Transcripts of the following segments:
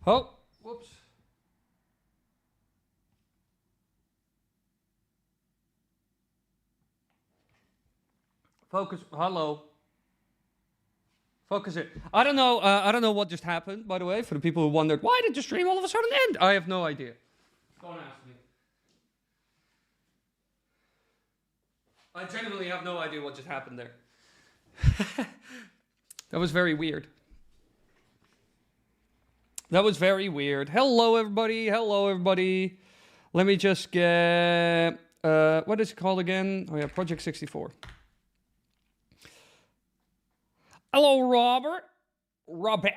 Oh, whoops. Focus. Hello. Focus it. I don't know. I don't know what just happened. By the way, for the people who wondered why did the stream all of a sudden end, I have no idea. Don't ask me. I genuinely have no idea what just happened there. That was very weird. That was very weird. Hello, everybody. Hello, everybody. Let me just get... what is it called again? Oh, yeah, Project 64. Hello, Robert. Robert.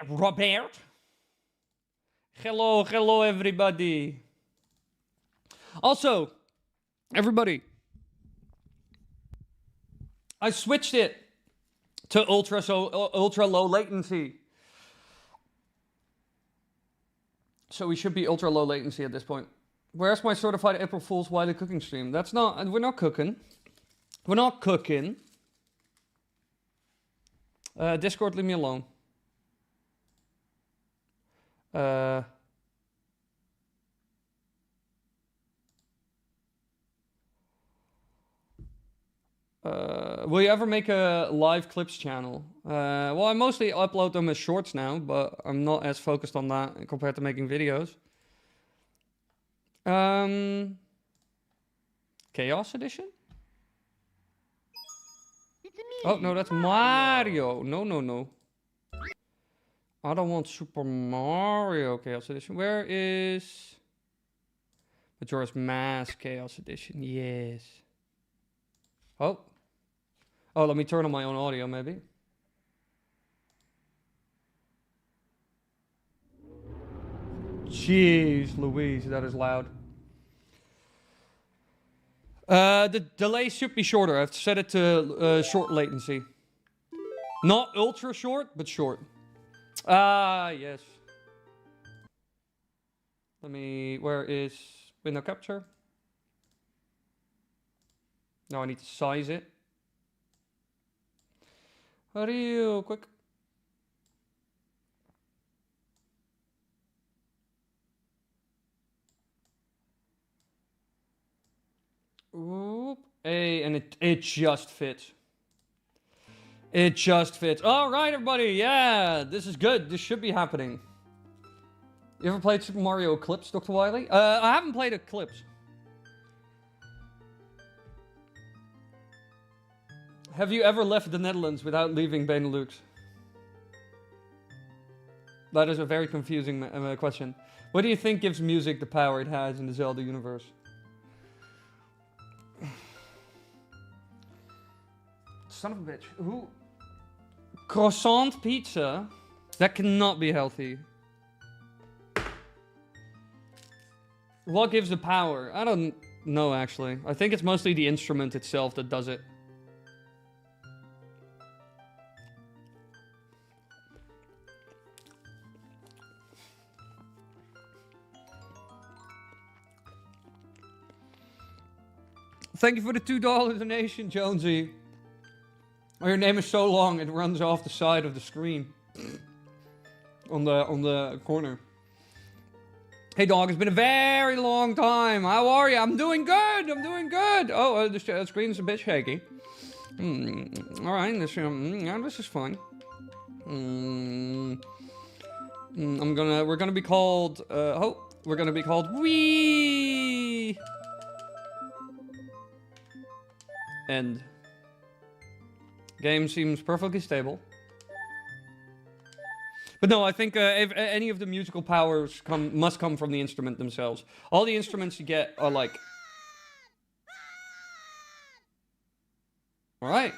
Hello, everybody. Also, everybody, I switched it to ultra low latency. So we should be ultra low latency at this point. Where's my certified April Fool's Wily cooking stream? That's not, we're not cooking. We're not cooking. Discord, leave me alone. Will you ever make a live clips channel? Well, I mostly upload them as shorts now, but I'm not as focused on that compared to making videos. Chaos Edition? Oh, no, that's Mario. No. I don't want Super Mario Chaos Edition. Where is Majora's Mask Chaos Edition? Yes. Oh, let me turn on my own audio, maybe. Jeez Louise, that is loud. The delay should be shorter. I've set it to short latency. Not ultra short, but short. Yes. Where is window capture? Now I need to size it. Real quick. Oop. Hey, and it just fits. It just fits. All right, everybody. Yeah, this is good. This should be happening. You ever played Super Mario Eclipse, Dr. Wily? I haven't played Eclipse. Have you ever left the Netherlands without leaving Benelux? That is a very confusing question. What do you think gives music the power it has in the Zelda universe? Son of a bitch. Who? Croissant pizza? That cannot be healthy. What gives the power? I don't know, actually. I think it's mostly the instrument itself that does it. Thank you for the $2 donation, Jonesy. Oh, your name is so long it runs off the side of the screen. on the corner. Hey dog, it's been a very long time. How are you? I'm doing good. Oh, the screen's a bit shaky. All right, this is fine. We're gonna be called. We're gonna be called Wee. End. Game seems perfectly stable. But no, I think if any of the musical powers must come from the instrument themselves. All the instruments you get are like... Alright.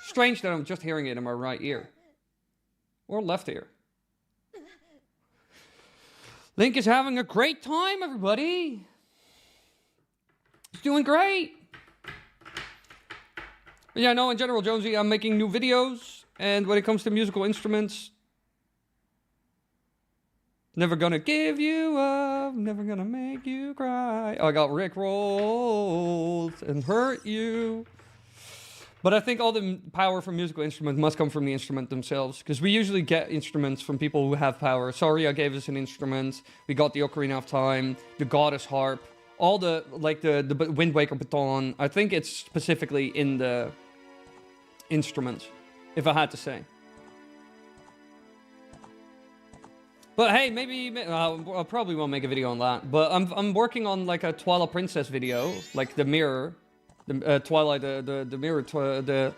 Strange that I'm just hearing it in my right ear. Or left ear. Link is having a great time, everybody! He's doing great! But yeah, no, in general, Jonesy, I'm making new videos. And when it comes to musical instruments, never gonna give you up, never gonna make you cry. Oh, I got Rick rolled and hurt you. But I think all the power from musical instruments must come from the instrument themselves, because we usually get instruments from people who have power. Saria gave us an instrument. We got the Ocarina of Time, the Goddess Harp, all the Wind Waker baton. I think it's specifically in the instruments, if I had to say. But hey, maybe I probably won't make a video on that. But I'm working on like a Twilight Princess video, like the mirror, the Twilight, the mirror, the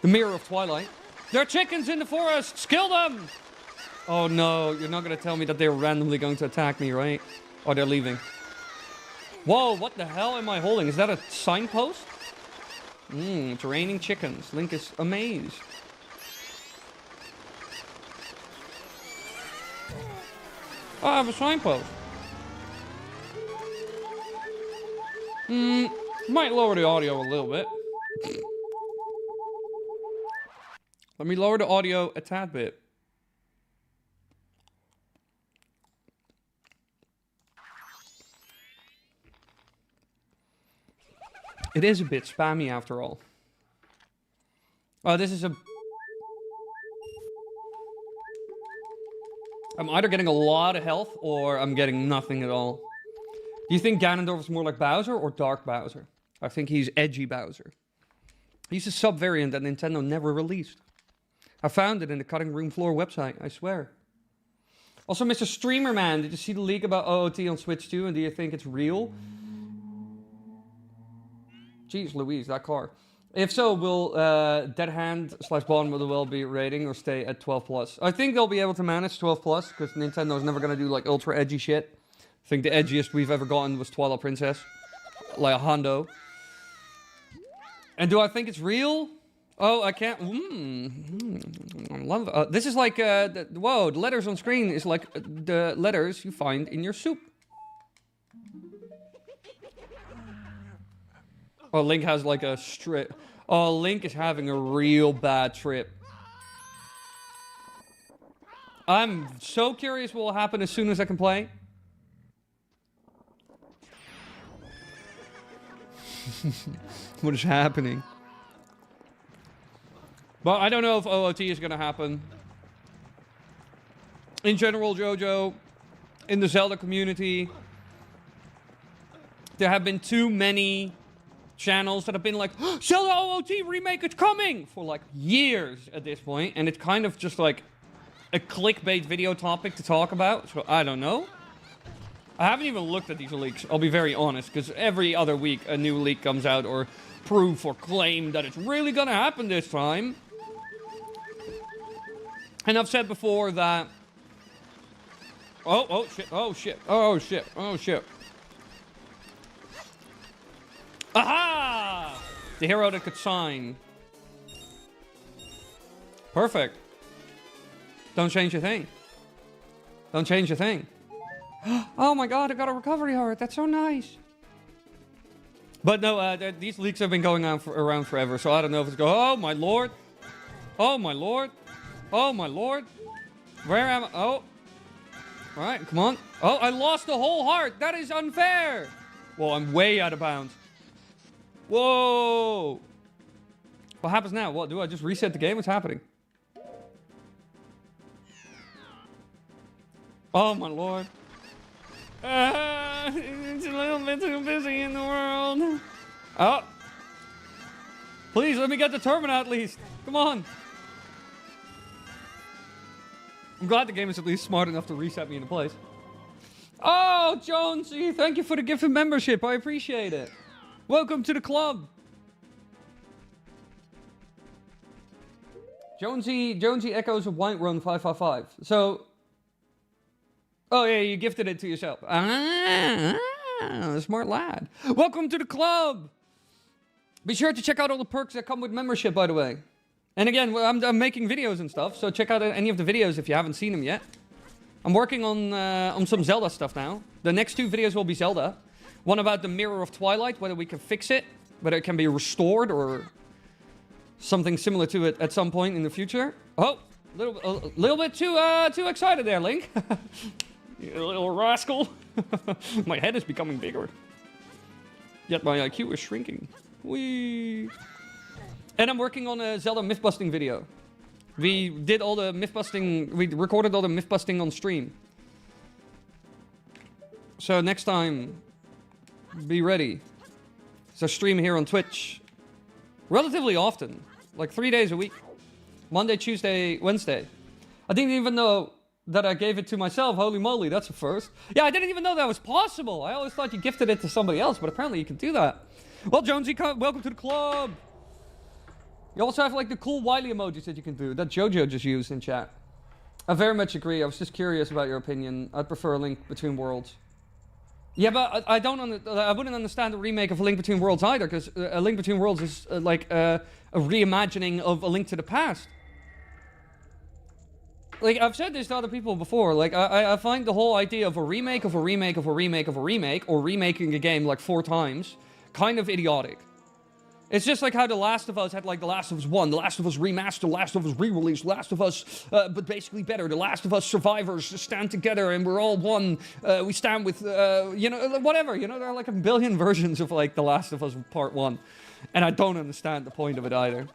mirror of Twilight. There are chickens in the forest. Kill them! Oh no, you're not gonna tell me that they're randomly going to attack me, right? Or they're leaving. Whoa, what the hell am I holding? Is that a signpost? It's raining chickens. Link is amazed. Oh, I have a signpost. Might lower the audio a little bit. Let me lower the audio a tad bit. It is a bit spammy after all. Oh, this is a... I'm either getting a lot of health or I'm getting nothing at all. Do you think Ganondorf is more like Bowser or Dark Bowser? I think he's edgy Bowser. He's a sub-variant that Nintendo never released. I found it in the Cutting Room Floor website, I swear. Also, Mr. Streamer Man, did you see the leak about OOT on Switch 2 and do you think it's real? Jeez Louise, that car. If so, will Dead Hand / Bond Motherwell be rating or stay at 12+? I think they'll be able to manage 12+, because Nintendo's never going to do like ultra edgy shit. I think the edgiest we've ever gotten was Twilight Princess. Like a Hondo. And do I think it's real? Oh, I can't... I love it. This is like... whoa, the letters on screen is like the letters you find in your soup. Oh, Link has like a strip. Oh, Link is having a real bad trip. I'm so curious what will happen as soon as I can play. What is happening? But I don't know if OOT is going to happen. In general, JoJo, in the Zelda community, there have been too many channels that have been like, Zelda OOT remake is coming! For like years at this point. And it's kind of just like a clickbait video topic to talk about. So I don't know. I haven't even looked at these leaks, I'll be very honest. Because every other week a new leak comes out or proof or claim that it's really gonna happen this time. And I've said before that... Oh shit, oh shit, oh shit, oh shit. Aha! The hero that could sign. Perfect. Don't change a thing. Don't change a thing. Oh my god, I got a recovery heart. That's so nice. But no, these leaks have been going on around forever, so I don't know if it's going... Oh my lord. Oh my lord. Oh my lord. Where am I? Oh. Alright, come on. Oh, I lost the whole heart. That is unfair. Well, I'm way out of bounds. Whoa! What happens now? What, do I just reset the game? What's happening? Oh my lord. It's a little bit too busy in the world. Oh. Please, let me get the Termina at least. Come on. I'm glad the game is at least smart enough to reset me into place. Oh, Jonesy, thank you for the gift of membership. I appreciate it. Welcome to the club. Jonesy echoes of Whiterun 555. So... Oh yeah, you gifted it to yourself. Smart lad. Welcome to the club. Be sure to check out all the perks that come with membership, by the way. And again, I'm making videos and stuff, so check out any of the videos if you haven't seen them yet. I'm working on some Zelda stuff now. The next 2 videos will be Zelda. One about the Mirror of Twilight, whether we can fix it, whether it can be restored or something similar to it at some point in the future. Oh, a little bit too excited there, Link. You little rascal. My head is becoming bigger. Yet my IQ is shrinking. Whee! And I'm working on a Zelda myth-busting video. We did all the myth-busting... We recorded all the myth-busting on stream. So next time, be ready. So stream here on Twitch. Relatively often. Like 3 days a week. Monday, Tuesday, Wednesday. I didn't even know that I gave it to myself. Holy moly, that's a first. Yeah, I didn't even know that was possible. I always thought you gifted it to somebody else, but apparently you can do that. Well, Jonesy, welcome to the club. You also have like the cool Wily emojis that you can do that Jojo just used in chat. I very much agree. I was just curious about your opinion. I'd prefer a Link Between Worlds. Yeah, but I wouldn't understand the remake of A Link Between Worlds either, because A Link Between Worlds is like a reimagining of A Link to the Past. Like, I've said this to other people before, like, I find the whole idea of a remake of a remake of a remake of a remake, or remaking a game like 4 times, kind of idiotic. It's just like how The Last of Us had like The Last of Us 1, The Last of Us Remastered, The Last of Us Re-Release, The Last of Us, but basically better, The Last of Us Survivors stand together and we're all one, we stand with, you know, whatever, you know, there are like a billion versions of like The Last of Us Part 1, and I don't understand the point of it either.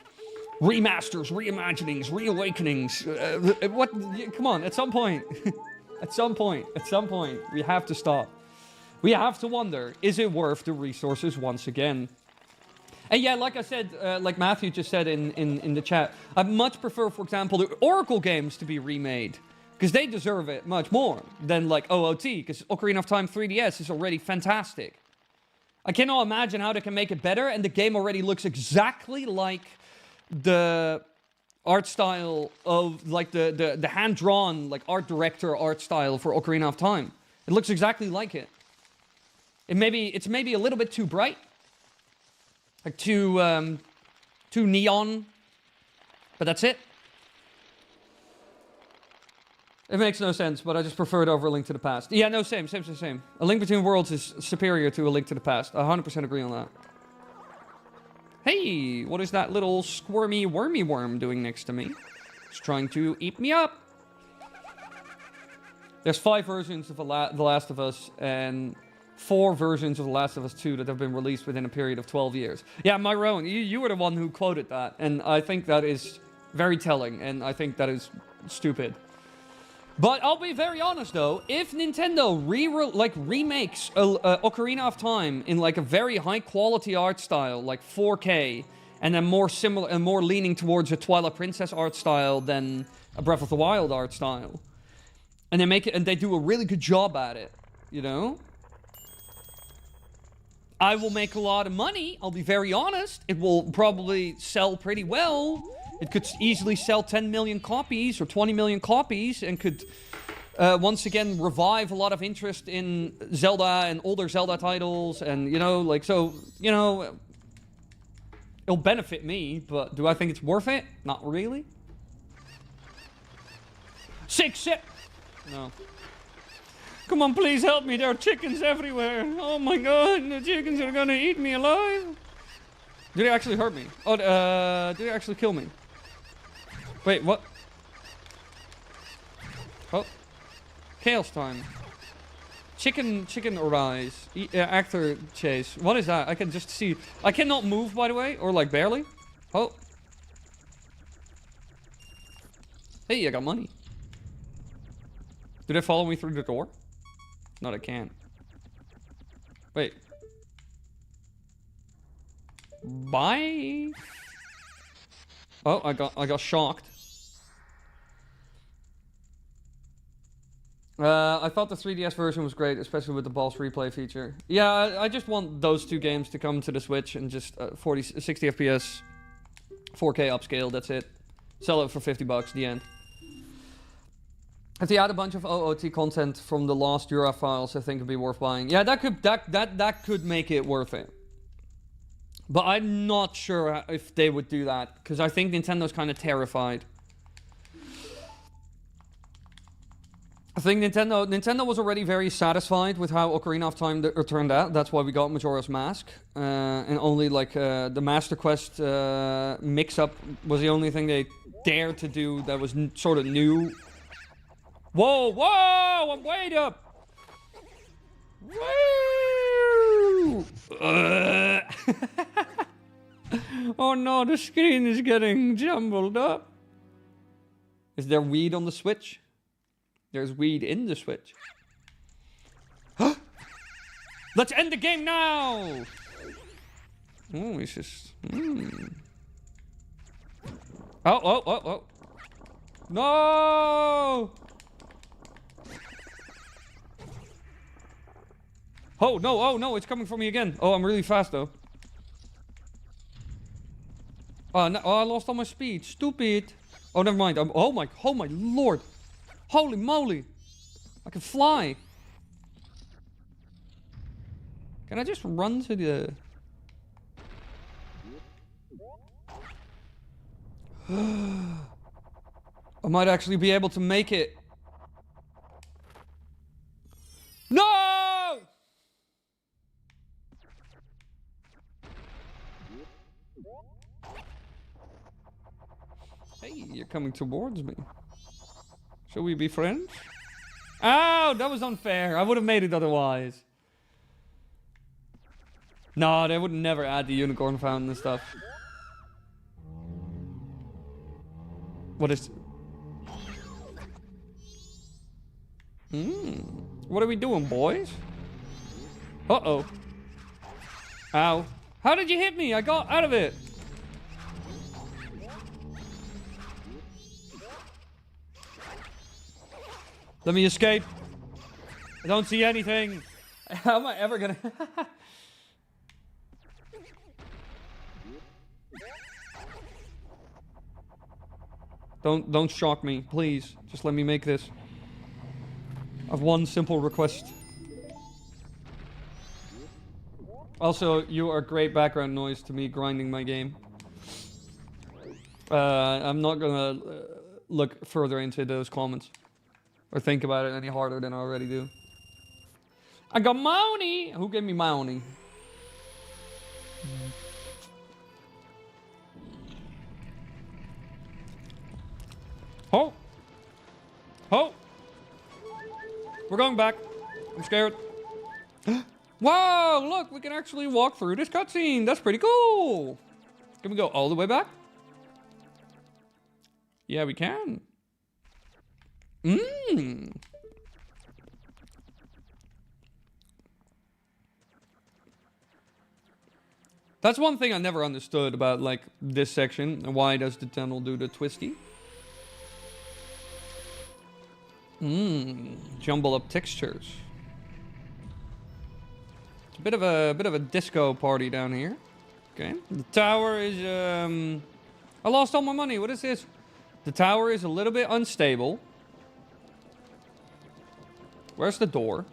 Remasters, reimaginings, reawakenings, what, come on, at some point, at some point, we have to stop. We have to wonder, is it worth the resources once again? And yeah, like I said, like Matthew just said in the chat, I'd much prefer, for example, the Oracle games to be remade. Because they deserve it much more than like OOT, because Ocarina of Time 3DS is already fantastic. I cannot imagine how they can make it better, and the game already looks exactly like the art style of, like, the hand-drawn, like, art director art style for Ocarina of Time. It looks exactly like it. It's maybe a little bit too bright. Like, too neon. But that's it. It makes no sense, but I just prefer it over A Link to the Past. Yeah, no, same. A Link Between Worlds is superior to A Link to the Past. I 100% agree on that. Hey, what is that little squirmy wormy worm doing next to me? It's trying to eat me up. There's 5 versions of The Last of Us, and 4 versions of The Last of Us 2 that have been released within a period of 12 years. Yeah, Myron, you were the one who quoted that, and I think that is very telling, and I think that is stupid. But I'll be very honest though, if Nintendo remakes Ocarina of Time in like a very high quality art style, like 4K, and then more similar and more leaning towards a Twilight Princess art style than a Breath of the Wild art style, and they make it and they do a really good job at it, you know, I will make a lot of money. I'll be very honest. It will probably sell pretty well. It could easily sell 10 million copies or 20 million copies and could once again revive a lot of interest in Zelda and older Zelda titles. And, you know, like, so, you know, it'll benefit me, but do I think it's worth it? Not really. 6. No. Come on, please help me. There are chickens everywhere. Oh my god, the chickens are gonna eat me alive. Did they actually hurt me? Oh, did they actually kill me? Wait, what? Oh. Chaos time. Chicken arise. Actor chase. What is that? I can just see. I cannot move, by the way, or like barely. Oh. Hey, I got money. Do they follow me through the door? No, they can't. Wait. Bye. Oh, I got shocked. I thought the 3DS version was great, especially with the boss replay feature. Yeah, I just want those 2 games to come to the Switch and just 60 FPS, 4K upscale. That's it. Sell it for $50. The end. If they add a bunch of OOT content from the Lost Jura files, I think it'd be worth buying. Yeah, that could make it worth it. But I'm not sure if they would do that, because I think Nintendo's kind of terrified. I think Nintendo was already very satisfied with how Ocarina of Time turned out. That's why we got Majora's Mask. And only like the Master Quest mix-up was the only thing they dared to do that was sort of new. Whoa, whoa, I'm way up. Woo! Oh no, the screen is getting jumbled up. Is there weed on the Switch? There's weed in the Switch. Let's end the game now! Oh, he's just... Oh. No! Oh no, it's coming for me again. Oh, I'm really fast though. Oh, no, I lost all my speed. Stupid. Oh, never mind. Oh my lord. Holy moly. I can fly. Can I just run to the... I might actually be able to make it. No! Hey, you're coming towards me. Shall we be friends? Oh, that was unfair. I would have made it otherwise. No, they would never add the unicorn fountain and stuff. What is... What are we doing, boys? Uh-oh. Ow. How did you hit me? I got out of it. Let me escape. I don't see anything. How am I ever gonna... Don't shock me, please. Just let me make this. I've one simple request. Also, you are great background noise to me grinding my game. I'm not gonna look further into those comments. Or think about it any harder than I already do. I got money! Who gave me money? Oh! Oh! We're going back. I'm scared. Wow! Look, we can actually walk through this cutscene. That's pretty cool. Can we go all the way back? Yeah, we can. That's one thing I never understood about, like, this section. And why does the tunnel do the twisty? Jumble up textures. It's a bit of a disco party down here. Okay. The tower is I lost all my money. What is this? The tower is a little bit unstable. Where's the door?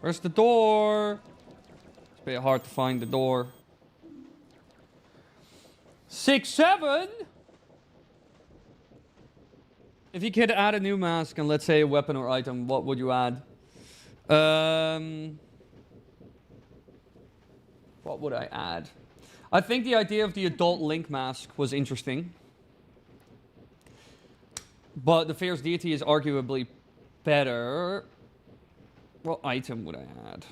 Where's the door? It's a bit hard to find the door. 6, 7. If you could add a new mask and let's say a weapon or item, what would you add? What would I add? I think the idea of the adult Link mask was interesting. But the Fierce Deity is arguably better. What item would I add?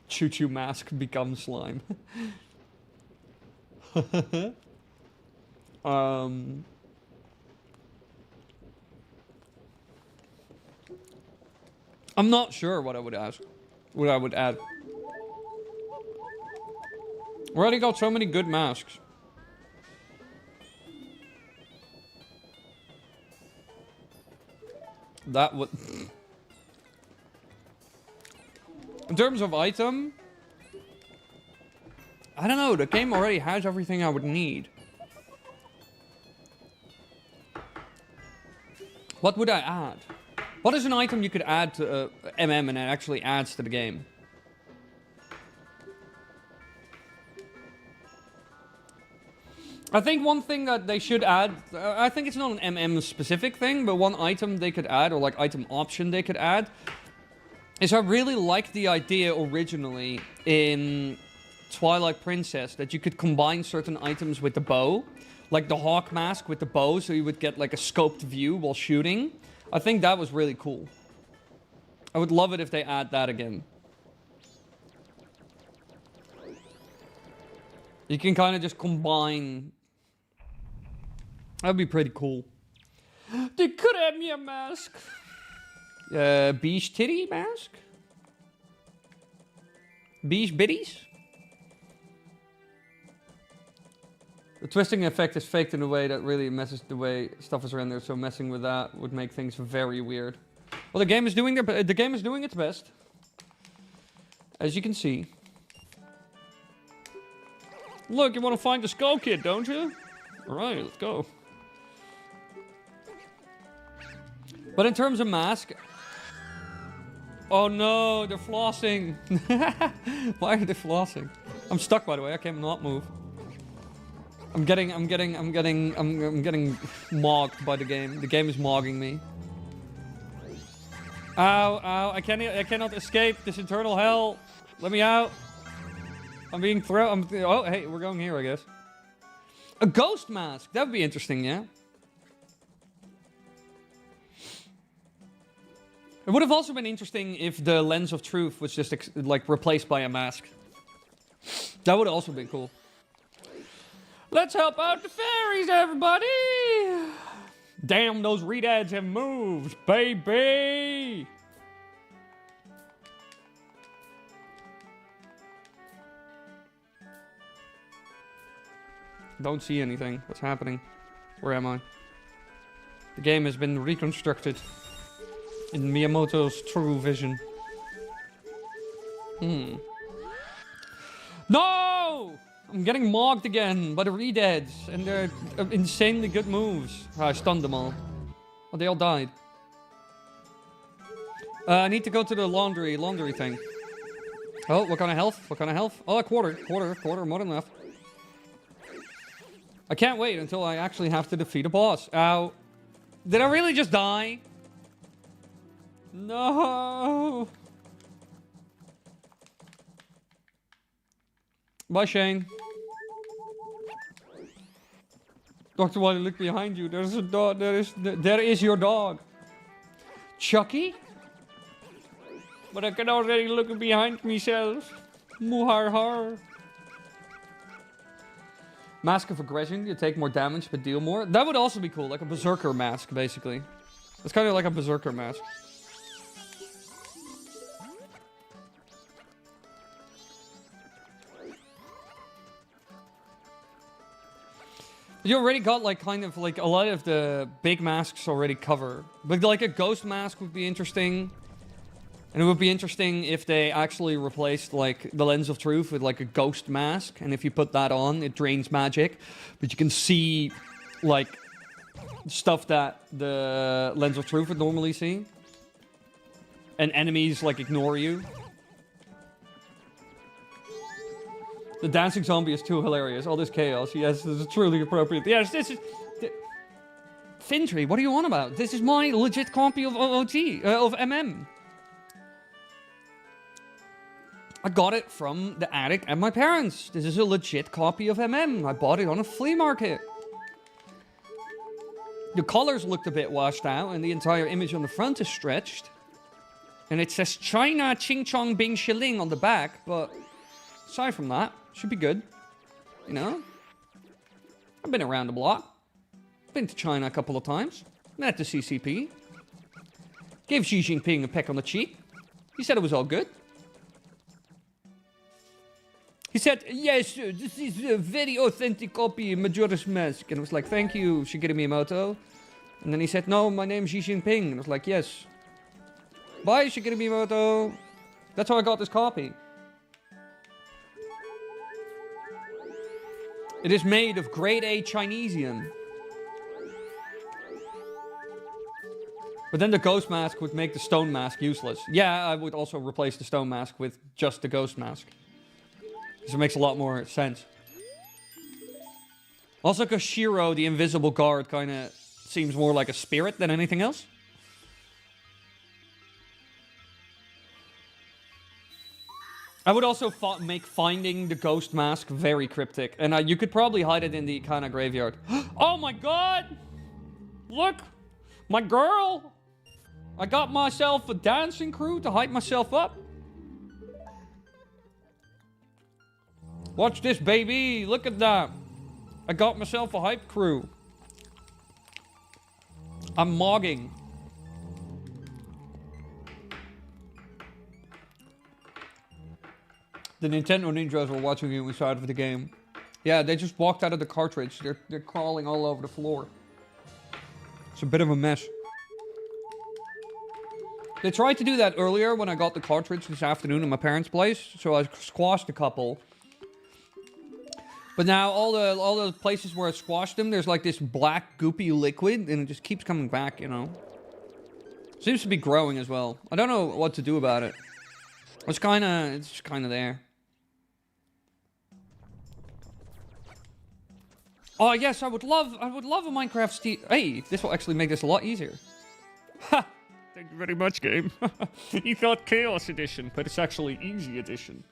Choo-choo mask becomes slime. I'm not sure what I would ask. What I would add. We already got so many good masks. That would... In terms of item... I don't know, the game already has everything I would need. What would I add? What is an item you could add to MM and it actually adds to the game? I think one thing that they should add, I think it's not an MM specific thing, but one item they could add, or like item option they could add, is I really liked the idea originally in Twilight Princess that you could combine certain items with the bow. Like the hawk mask with the bow, so you would get like a scoped view while shooting. I think that was really cool. I would love it if they add that again. You can kind of just combine. That'd be pretty cool. They could have me a mask. Beige titty mask? Beige biddies? The twisting effect is faked in a way that really messes the way stuff is rendered, so messing with that would make things very weird. Well, the game is doing its best, as you can see. Look, you want to find the Skull Kid, don't you? All right, let's go. But in terms of mask, oh no, they're flossing. Why are they flossing? I'm stuck, by the way. I can't not move. I'm getting mogged by the game. The game is mogging me. Ow, ow! I cannot escape this eternal hell. Let me out. I'm being thrown. Oh, hey, we're going here, I guess. A ghost mask. That would be interesting, yeah. It would have also been interesting if the lens of truth was just like replaced by a mask. That would have also been cool. Let's help out the fairies, everybody! Damn, those redads have moved, baby! Don't see anything. What's happening? Where am I? The game has been reconstructed in Miyamoto's true vision. No! I'm getting mocked again by the redeads and their insanely good moves. I stunned them all. Oh, they all died. I need to go to the laundry thing. Oh, what kind of health? What kind of health? Oh, a quarter, more than enough. I can't wait until I actually have to defeat a boss. Ow. Did I really just die? No. Bye, Shane. Dr.Wily, look behind you. There's a dog. There is your dog. Chucky? But I can already look behind myself. Muhar. Mask of Aggression. You take more damage but deal more. That would also be cool. Like a Berserker mask, basically. It's kind of like a Berserker mask. You already got like kind of like a lot of the big masks already covered. But like a ghost mask would be interesting. And it would be interesting if they actually replaced like the Lens of Truth with like a ghost mask. And if you put that on, it drains magic. But you can see like stuff that the Lens of Truth would normally see. And enemies like ignore you. The dancing zombie is too hilarious. All this chaos. Yes, this is truly appropriate. Yes, this is... Fintry, what are you on about? This is my legit copy of OOT, of MM. I got it from the attic at my parents. This is a legit copy of MM. I bought it on a flea market. The colors looked a bit washed out, and the entire image on the front is stretched. And it says China Ching Chong Bing Shilling on the back, but aside from that, should be good. You know? I've been around the block. Been to China a couple of times. Met the CCP. Gave Xi Jinping a peck on the cheek. He said it was all good. He said, yes, this is a very authentic copy of Majora's Mask. And I was like, thank you, Shigeru Miyamoto. And then he said, no, my name's Xi Jinping. And I was like, yes. Bye, Shigeru Miyamoto. That's how I got this copy. It is made of grade A Chinesium. But then the ghost mask would make the stone mask useless. Yeah, I would also replace the stone mask with just the ghost mask. Because it makes a lot more sense. Also, because Shiro, the invisible guard, kind of seems more like a spirit than anything else. I would also make finding the ghost mask very cryptic. And you could probably hide it in the Ikana graveyard. Oh my god! Look! My girl! I got myself a dancing crew to hype myself up. Watch this, baby. Look at that. I got myself a hype crew. I'm mogging. The Nintendo Ninjas were watching you inside of the game. Yeah, they just walked out of the cartridge. They're crawling all over the floor. It's a bit of a mess. They tried to do that earlier when I got the cartridge this afternoon at my parents' place. So I squashed a couple. But now all the places where I squashed them, there's like this black goopy liquid, and it just keeps coming back, you know. Seems to be growing as well. I don't know what to do about it. It's just kinda there. Oh yes, I would love a Minecraft Steam. Hey, this will actually make this a lot easier. Ha! Thank you very much, game. You thought Chaos Edition, but it's actually Easy Edition.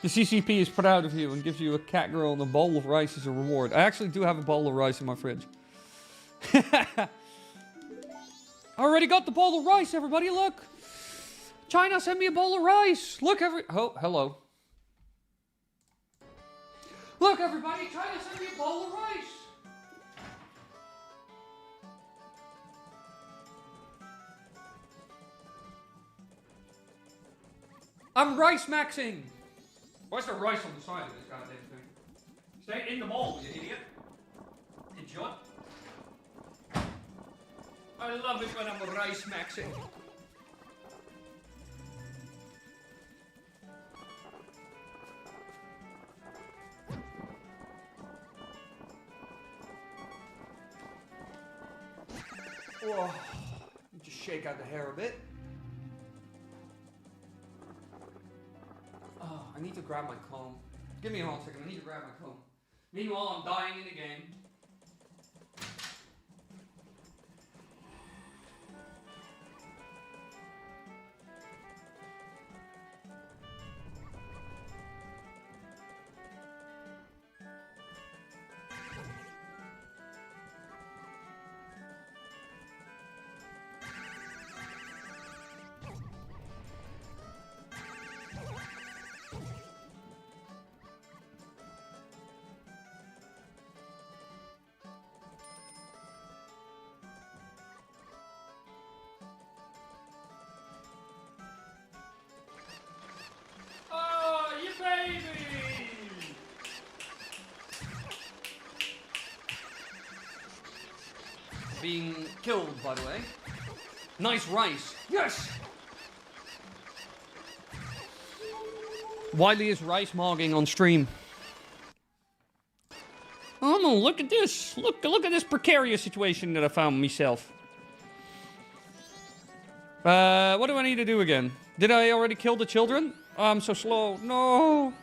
The CCP is proud of you and gives you a cat girl and a bowl of rice as a reward. I actually do have a bowl of rice in my fridge. I already got the bowl of rice, everybody, look! China sent me a bowl of rice! Look, oh, hello. Look, everybody, China sent me a bowl of rice! I'm rice maxing! Where's the rice on the side of this goddamn thing? Stay in the bowl, you idiot. Idiot. I love it when I'm rice maxing. Oh, just shake out the hair a bit. Oh, I need to grab my comb. Give me a second, I need to grab my comb. Meanwhile, I'm dying in the game. Being killed, by the way. Nice rice. Yes! Wily is rice mogging on stream. Oh, look at this. Look at this precarious situation that I found myself. What do I need to do again? Did I already kill the children? Oh, I'm so slow. No.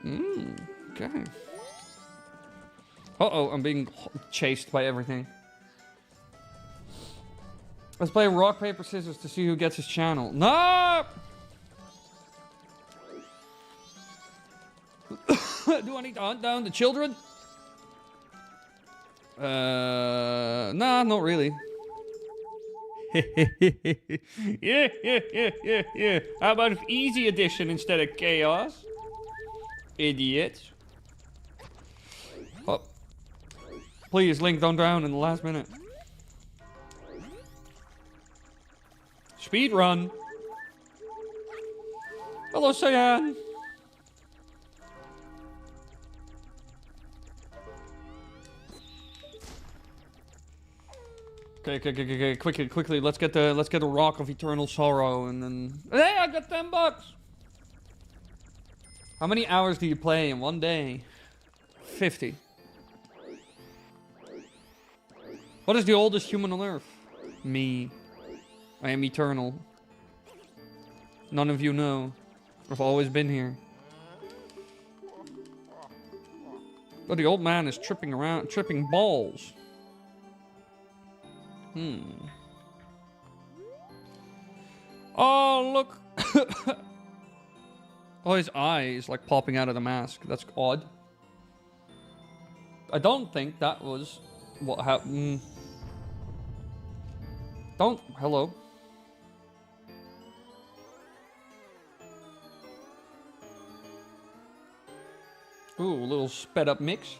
Okay. Uh-oh, I'm being chased by everything. Let's play rock, paper, scissors to see who gets his channel. No! Do I need to hunt down the children? Nah, not really. Yeah. How about easy edition instead of chaos? Idiots. Oh. Please, Link, don't drown in the last minute. Speed run. Hello, Cyan. Okay. Quickly. Let's get the rock of eternal sorrow, and then. Hey, I got $10. How many hours do you play in one day? 50. What is the oldest human on Earth? Me. I am eternal. None of you know. I've always been here. Oh, the old man is tripping balls. Oh, look. Oh, his eye is like popping out of the mask. That's odd. I don't think that was What? How? Don't. Hello. Ooh, a little sped up mix.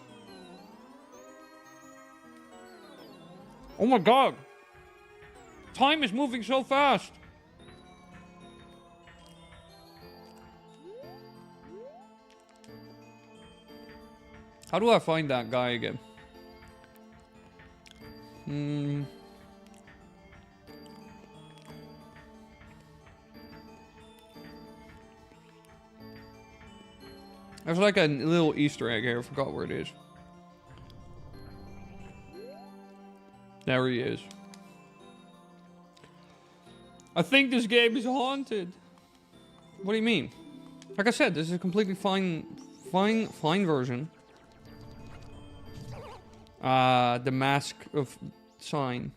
Oh my god! Time is moving so fast! How do I find that guy again? There's like a little Easter egg here. I forgot where it is. There he is. I think this game is haunted. What do you mean? Like I said, this is a completely fine version. The mask of sign.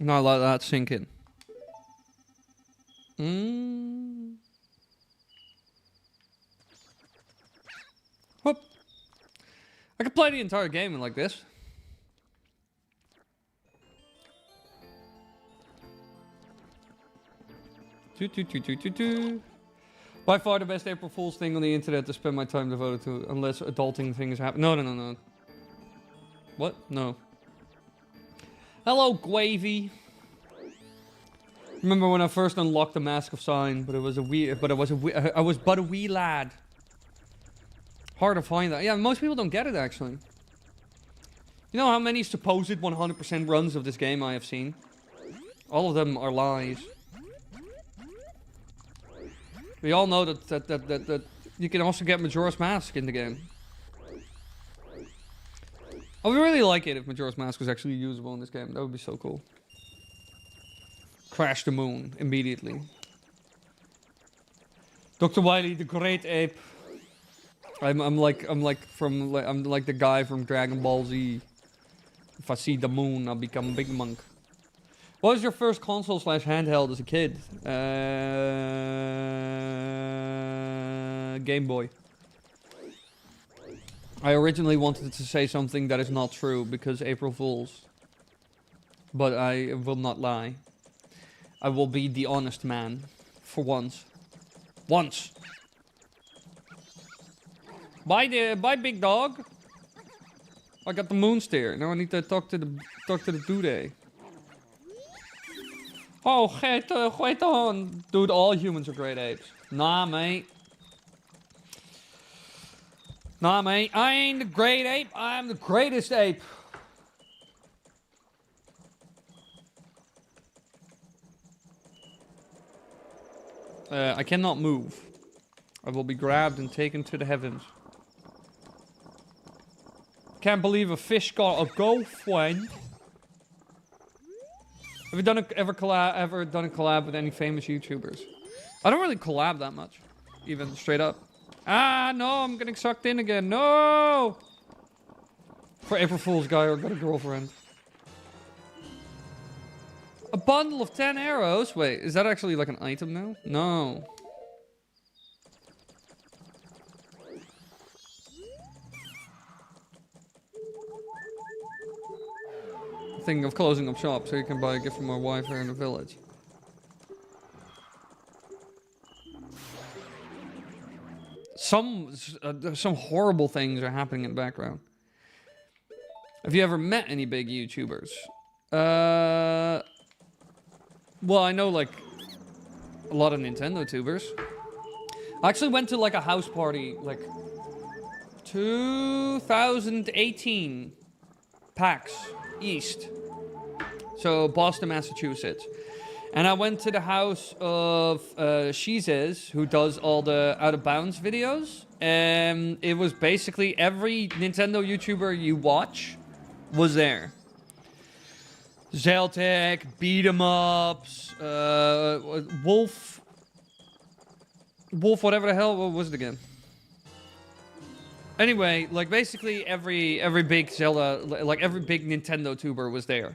Not let that sink in. Whoop. I could play the entire game like this. By far the best April Fool's thing on the internet to spend my time devoted to, unless adulting things happen. No. What? No. Hello, Gwavy. Remember when I first unlocked the Mask of Sign, but I was but a wee lad. Hard to find that. Yeah, most people don't get it actually. You know how many supposed 100% runs of this game I have seen? All of them are lies. We all know that you can also get Majora's Mask in the game. I would really like it if Majora's Mask was actually usable in this game. That would be so cool. Crash the moon immediately. Dr.Wily, the great ape. I'm like the guy from Dragon Ball Z. If I see the moon, I'll become a big monk. What was your first console / handheld as a kid? Game Boy. I originally wanted to say something that is not true because April Fools. But I will not lie. I will be the honest man. For once. Once. Bye big dog. I got the moon steer. Now I need to talk to the dude. Oh, get on. Dude, all humans are great apes. Nah, mate. Nah, mate. I ain't the great ape. I'm the greatest ape. I cannot move. I will be grabbed and taken to the heavens. Can't believe a fish got a girlfriend. Have you ever done a collab with any famous YouTubers? I don't really collab that much, even straight up. Ah, no, I'm getting sucked in again. No! For April Fool's guy or got a girlfriend. A bundle of 10 arrows? Wait, is that actually like an item now? No. Thinking of closing up shop so you can buy a gift from my wife here in the village. Some horrible things are happening in the background. Have you ever met any big YouTubers? Well, I know like a lot of Nintendo tubers. I actually went to like a house party like 2018 PAX East. So Boston, Massachusetts. And I went to the house of Shizes, who does all the Out of Bounds videos. And it was basically every Nintendo YouTuber you watch was there. Zelda, beat 'em ups, Wolf, whatever the hell, what was it again? Anyway, like basically every big Zelda, like every big Nintendo tuber was there.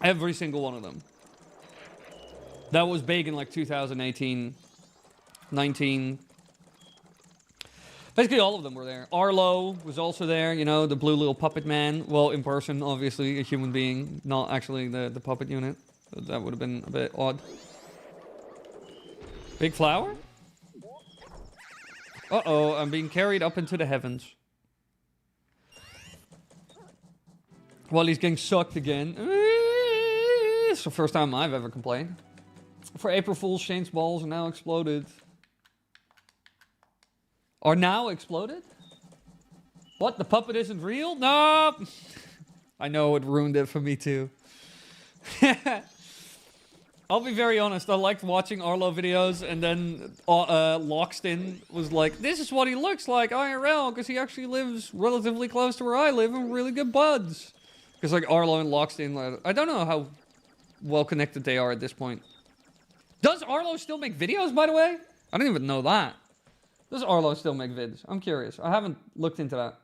Every single one of them. That was big in like 2018, 19, Basically, all of them were there. Arlo was also there, you know, the blue little puppet man. Well, in person, obviously, a human being, not actually the puppet unit. That would have been a bit odd. Big flower? Uh-oh, I'm being carried up into the heavens. While he's getting sucked again. It's the first time I've ever complained. For April Fool's, Shane's balls are now exploded. Are now exploded? What? The puppet isn't real? No! I know it ruined it for me too. I'll be very honest. I liked watching Arlo videos, and then Lockstin was like, "This is what he looks like IRL, because he actually lives relatively close to where I live, and really good buds." Because like Arlo and Lockstin, I don't know how well connected they are at this point. Does Arlo still make videos, by the way? I don't even know that. Does Arlo still make vids? I'm curious. I haven't looked into that.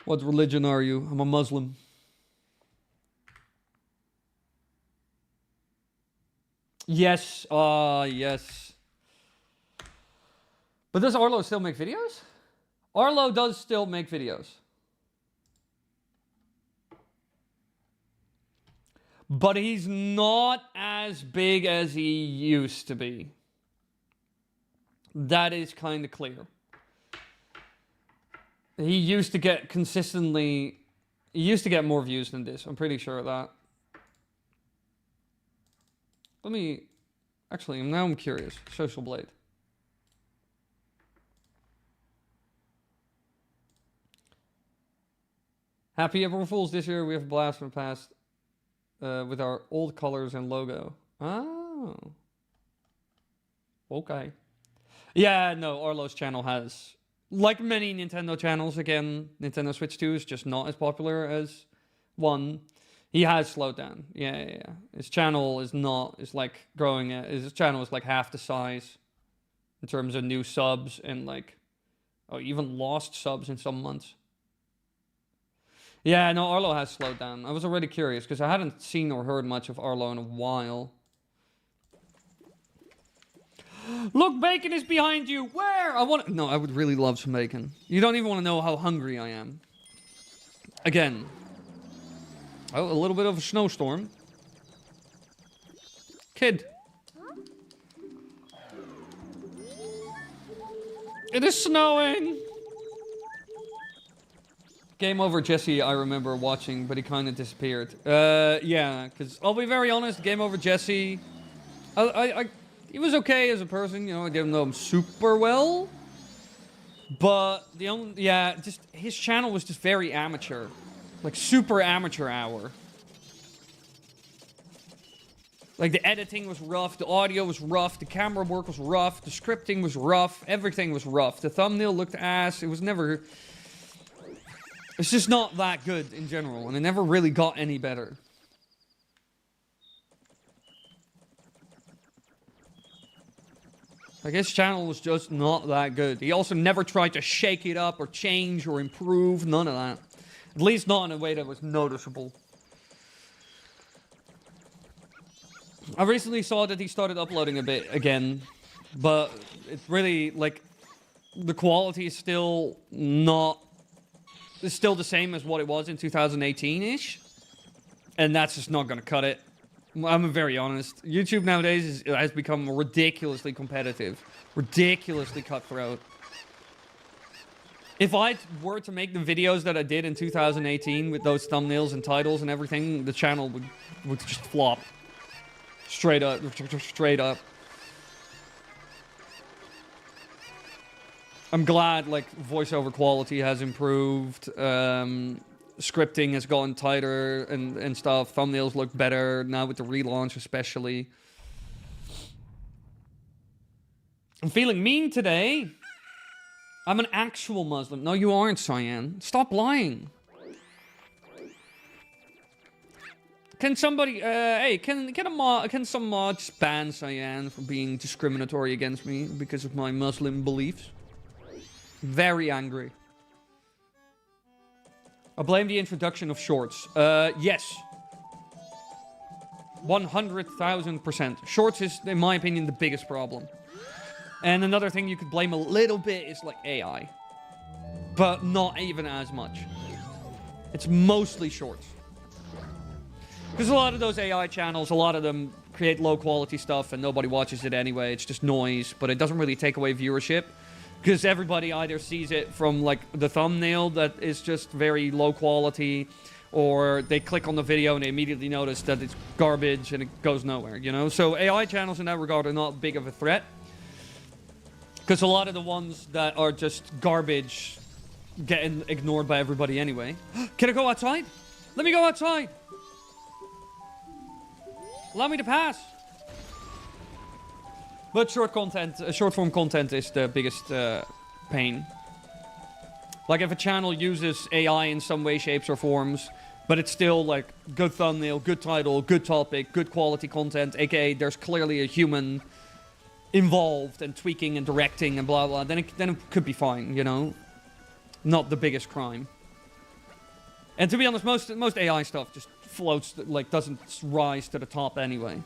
What religion are you? I'm a Muslim. Yes, yes. But does Arlo still make videos? Arlo does still make videos. But he's not as big as he used to be. That is kind of clear. He used to get consistently... He used to get more views than this. I'm pretty sure of that. Let me... Actually, now I'm curious. Social Blade. Happy April Fools this year. We have a blast from the past. With our old colors and logo. Oh. Okay. Yeah, no, Arlo's channel has... Like many Nintendo channels, again, Nintendo Switch 2 is just not as popular as 1. He has slowed down. Yeah. His channel is not... Is like growing... His channel is like half the size. In terms of new subs and like... Oh, even lost subs in some months. Yeah, no, Arlo has slowed down. I was already curious, because I hadn't seen or heard much of Arlo in a while. Look, bacon is behind you! Where? No, I would really love some bacon. You don't even want to know how hungry I am. Again. Oh, a little bit of a snowstorm. Kid. It is snowing! Game Over Jesse, I remember watching, but he kind of disappeared. Yeah, because I'll be very honest, Game Over Jesse, he was okay as a person, you know, I didn't know him super well. But just his channel was just very amateur. Like super amateur hour. Like the editing was rough, the audio was rough, the camera work was rough, the scripting was rough, everything was rough. The thumbnail looked ass, it was never... It's just not that good in general, and it never really got any better. Like, his channel was just not that good. He also never tried to shake it up or change or improve, none of that. At least not in a way that was noticeable. I recently saw that he started uploading a bit again, but it's really, like, the quality is still not... It's still the same as what it was in 2018-ish. And that's just not going to cut it. I'm very honest. YouTube nowadays has become ridiculously competitive. Ridiculously cutthroat. If I were to make the videos that I did in 2018 with those thumbnails and titles and everything, the channel would just flop. Straight up. Straight up. I'm glad, like, voiceover quality has improved, scripting has gotten tighter and stuff, thumbnails look better, now with the relaunch especially. I'm feeling mean today. I'm an actual Muslim. No, you aren't, Cyan. Stop lying. Can somebody, hey, can some mods ban Cyan for being discriminatory against me because of my Muslim beliefs? Very angry. I blame the introduction of shorts. Yes. 100,000%. Shorts is, in my opinion, the biggest problem. And another thing you could blame a little bit is like AI. But not even as much. It's mostly shorts. Because a lot of those AI channels, a lot of them create low quality stuff and nobody watches it anyway. It's just noise, but it doesn't really take away viewership. Because everybody either sees it from like the thumbnail that is just very low quality, or they click on the video and they immediately notice that it's garbage and it goes nowhere, you know? So AI channels in that regard are not big of a threat. Because a lot of the ones that are just garbage getting ignored by everybody anyway. Can I go outside? Let me go outside! Allow me to pass! But short form content is the biggest pain. Like if a channel uses AI in some way, shapes, or forms, but it's still like good thumbnail, good title, good topic, good quality content, aka there's clearly a human involved and tweaking and directing and blah blah, then it could be fine, you know? Not the biggest crime. And to be honest, most AI stuff just floats, like doesn't rise to the top anyway.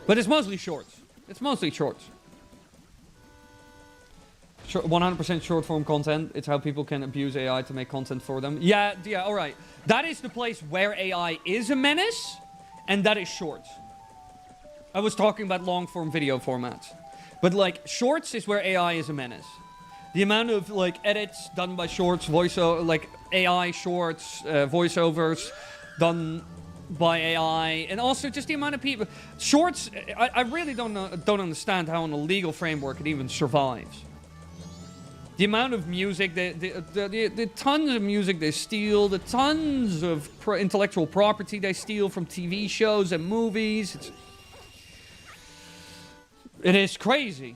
But it's mostly shorts. It's mostly shorts. 100% short form content. It's how people can abuse AI to make content for them. Yeah, alright. That is the place where AI is a menace, and that is shorts. I was talking about long form video formats. But like, shorts is where AI is a menace. The amount of like edits done by shorts, voiceover, like AI shorts, voiceovers done by AI, and also just the amount of people. Shorts, I really don't understand how in a legal framework it even survives. The amount of music, the tons of music they steal, the tons of intellectual property they steal from TV shows and movies. It is crazy.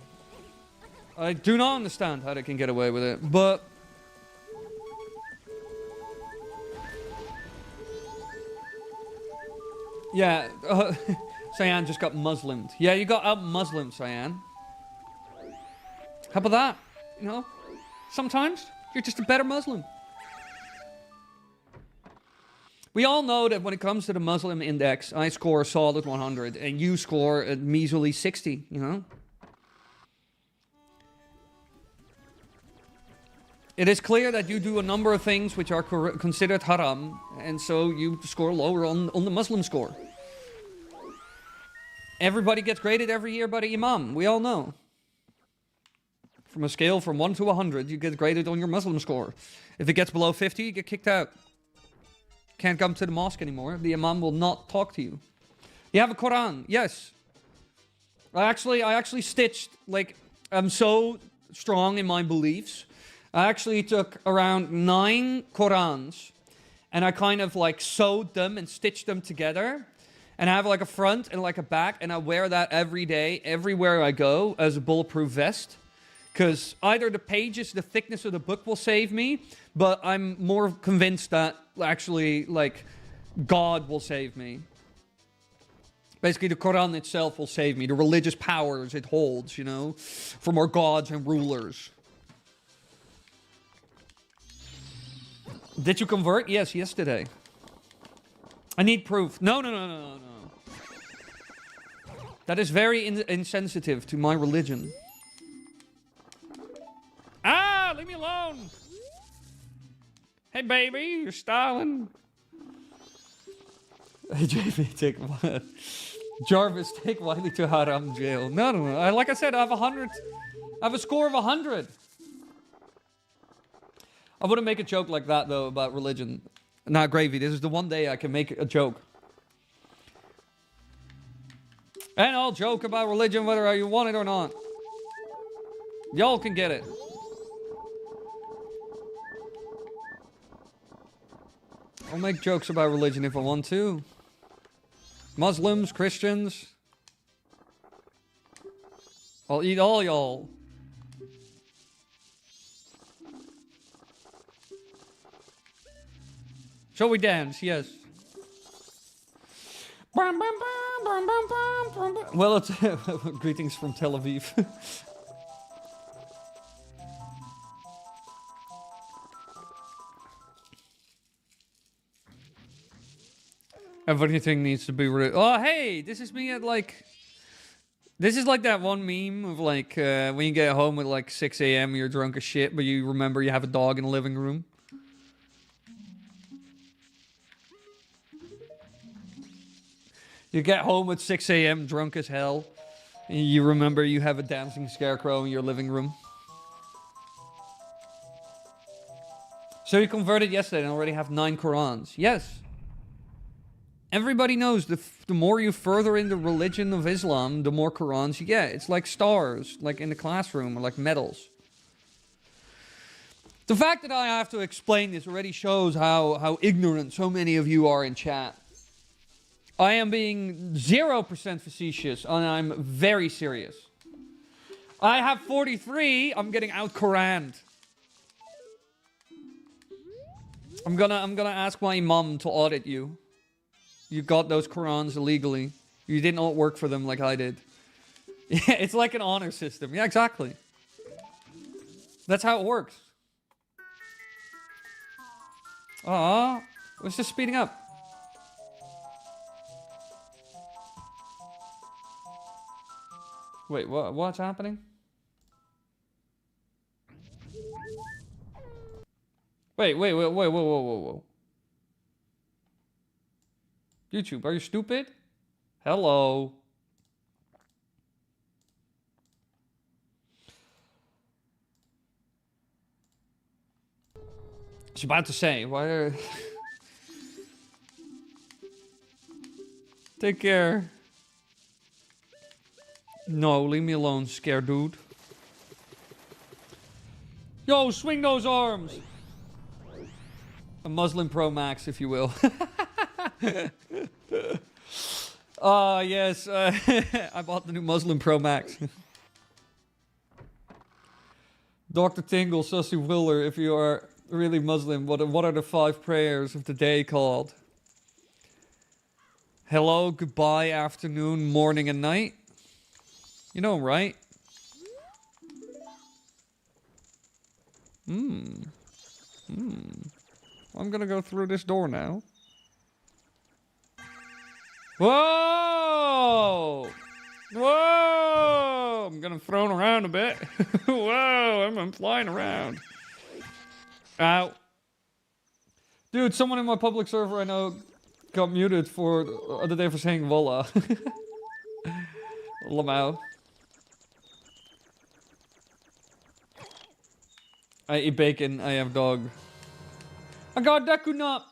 I do not understand how they can get away with it, but yeah, Cyan just got Muslimed. Yeah, you got out Muslimed, Cyan. How about that? You know, sometimes you're just a better Muslim. We all know that when it comes to the Muslim index, I score a solid 100, and you score a measly 60, you know? It is clear that you do a number of things which are considered haram, and so you score lower on the Muslim score. Everybody gets graded every year by the Imam, we all know. From a scale from 1 to 100, you get graded on your Muslim score. If it gets below 50, you get kicked out. Can't come to the mosque anymore. The Imam will not talk to you. You have a Quran, yes. I actually stitched, like, I'm so strong in my beliefs. I actually took around 9 Qurans and I kind of like sewed them and stitched them together. And I have like a front and like a back, and I wear that every day, everywhere I go, as a bulletproof vest. Because either the pages, the thickness of the book will save me, but I'm more convinced that actually, like, God will save me. Basically, the Quran itself will save me. The religious powers it holds, you know, from our gods and rulers. Did you convert? Yes, yesterday. I need proof. No. That is very insensitive to my religion. Ah, leave me alone. Hey, baby, you're styling. Hey, JP, take what? Jarvis, take Wily to haram jail. No. Like I said, I have 100. I have a score of 100. I wouldn't make a joke like that, though, about religion. Nah, Gravy, this is the one day I can make a joke. And I'll joke about religion whether you want it or not. Y'all can get it. I'll make jokes about religion if I want to. Muslims, Christians. I'll eat all y'all. Shall we dance? Yes. Well, it's greetings from Tel Aviv. Everything needs to be oh, hey, this is me at like... This is like that one meme of like, when you get home at like 6 a.m. you're drunk as shit, but you remember you have a dog in the living room. You get home at 6 a.m. drunk as hell, and you remember you have a dancing scarecrow in your living room. So you converted yesterday and already have 9 Qurans. Yes. Everybody knows the more you further in the religion of Islam, the more Qurans you get. It's like stars, like in the classroom, or like medals. The fact that I have to explain this already shows how ignorant so many of you are in chat. I am being 0% facetious, and I'm very serious. I have 43, I'm getting out Quraned. I'm gonna ask my mom to audit you. You got those Qurans illegally. You did not work for them like I did. Yeah, it's like an honor system. Yeah, exactly. That's how it works. It's just speeding up. Wait, what's happening? Wait, whoa. YouTube, are you stupid? Hello. I was about to say, why are... Take care. No, leave me alone, scared dude. Yo, swing those arms! A Muslim Pro Max, if you will. Yes. I bought the new Muslim Pro Max. Dr. Tingle, Sussy Willer, if you are really Muslim, what are the 5 prayers of the day called? Hello, goodbye, afternoon, morning, and night. You know, right? I'm gonna go through this door now. Whoa! Whoa! I'm getting thrown around a bit. Whoa, I'm flying around. Ow. Dude, someone in my public server I know got muted for the other day for saying Wallah. Lamau. I eat bacon, I have dog. I got Dekunap!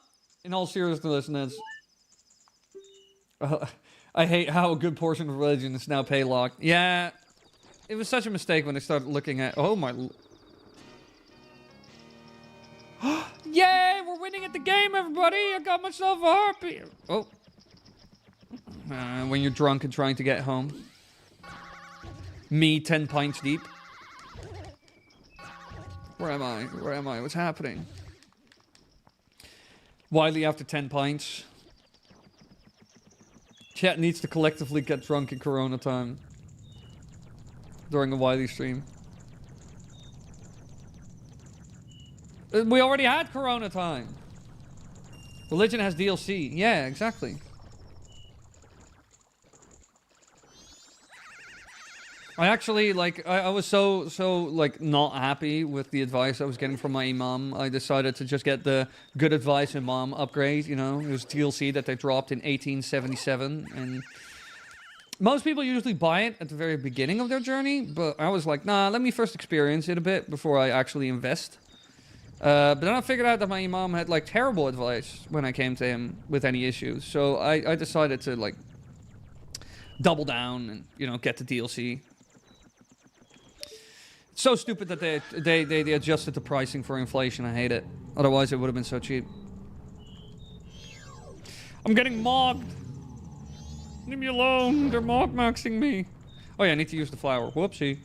In all seriousness, I hate how a good portion of religion is now pay locked. Yeah, it was such a mistake when I started looking at... Oh my... Yay! We're winning at the game, everybody! I got myself a heartbeat! Oh. When you're drunk and trying to get home. Me, 10 pints deep. Where am I? Where am I? What's happening? Wily after 10 pints. Chat needs to collectively get drunk in Corona time. During a Wily stream. We already had Corona time. Religion has DLC. Yeah, exactly. I actually, like, I was so, like, not happy with the advice I was getting from my imam. I decided to just get the good advice imam upgrade, you know. It was DLC that they dropped in 1877, and most people usually buy it at the very beginning of their journey, but I was like, nah, let me first experience it a bit before I actually invest. But then I figured out that my imam had, like, terrible advice when I came to him with any issues, so I decided to, like, double down and, you know, get the DLC. So stupid that they adjusted the pricing for inflation. I hate it. Otherwise, it would have been so cheap. I'm getting mocked. Leave me alone. They're mock-maxing me. Oh yeah, I need to use the flower. Whoopsie.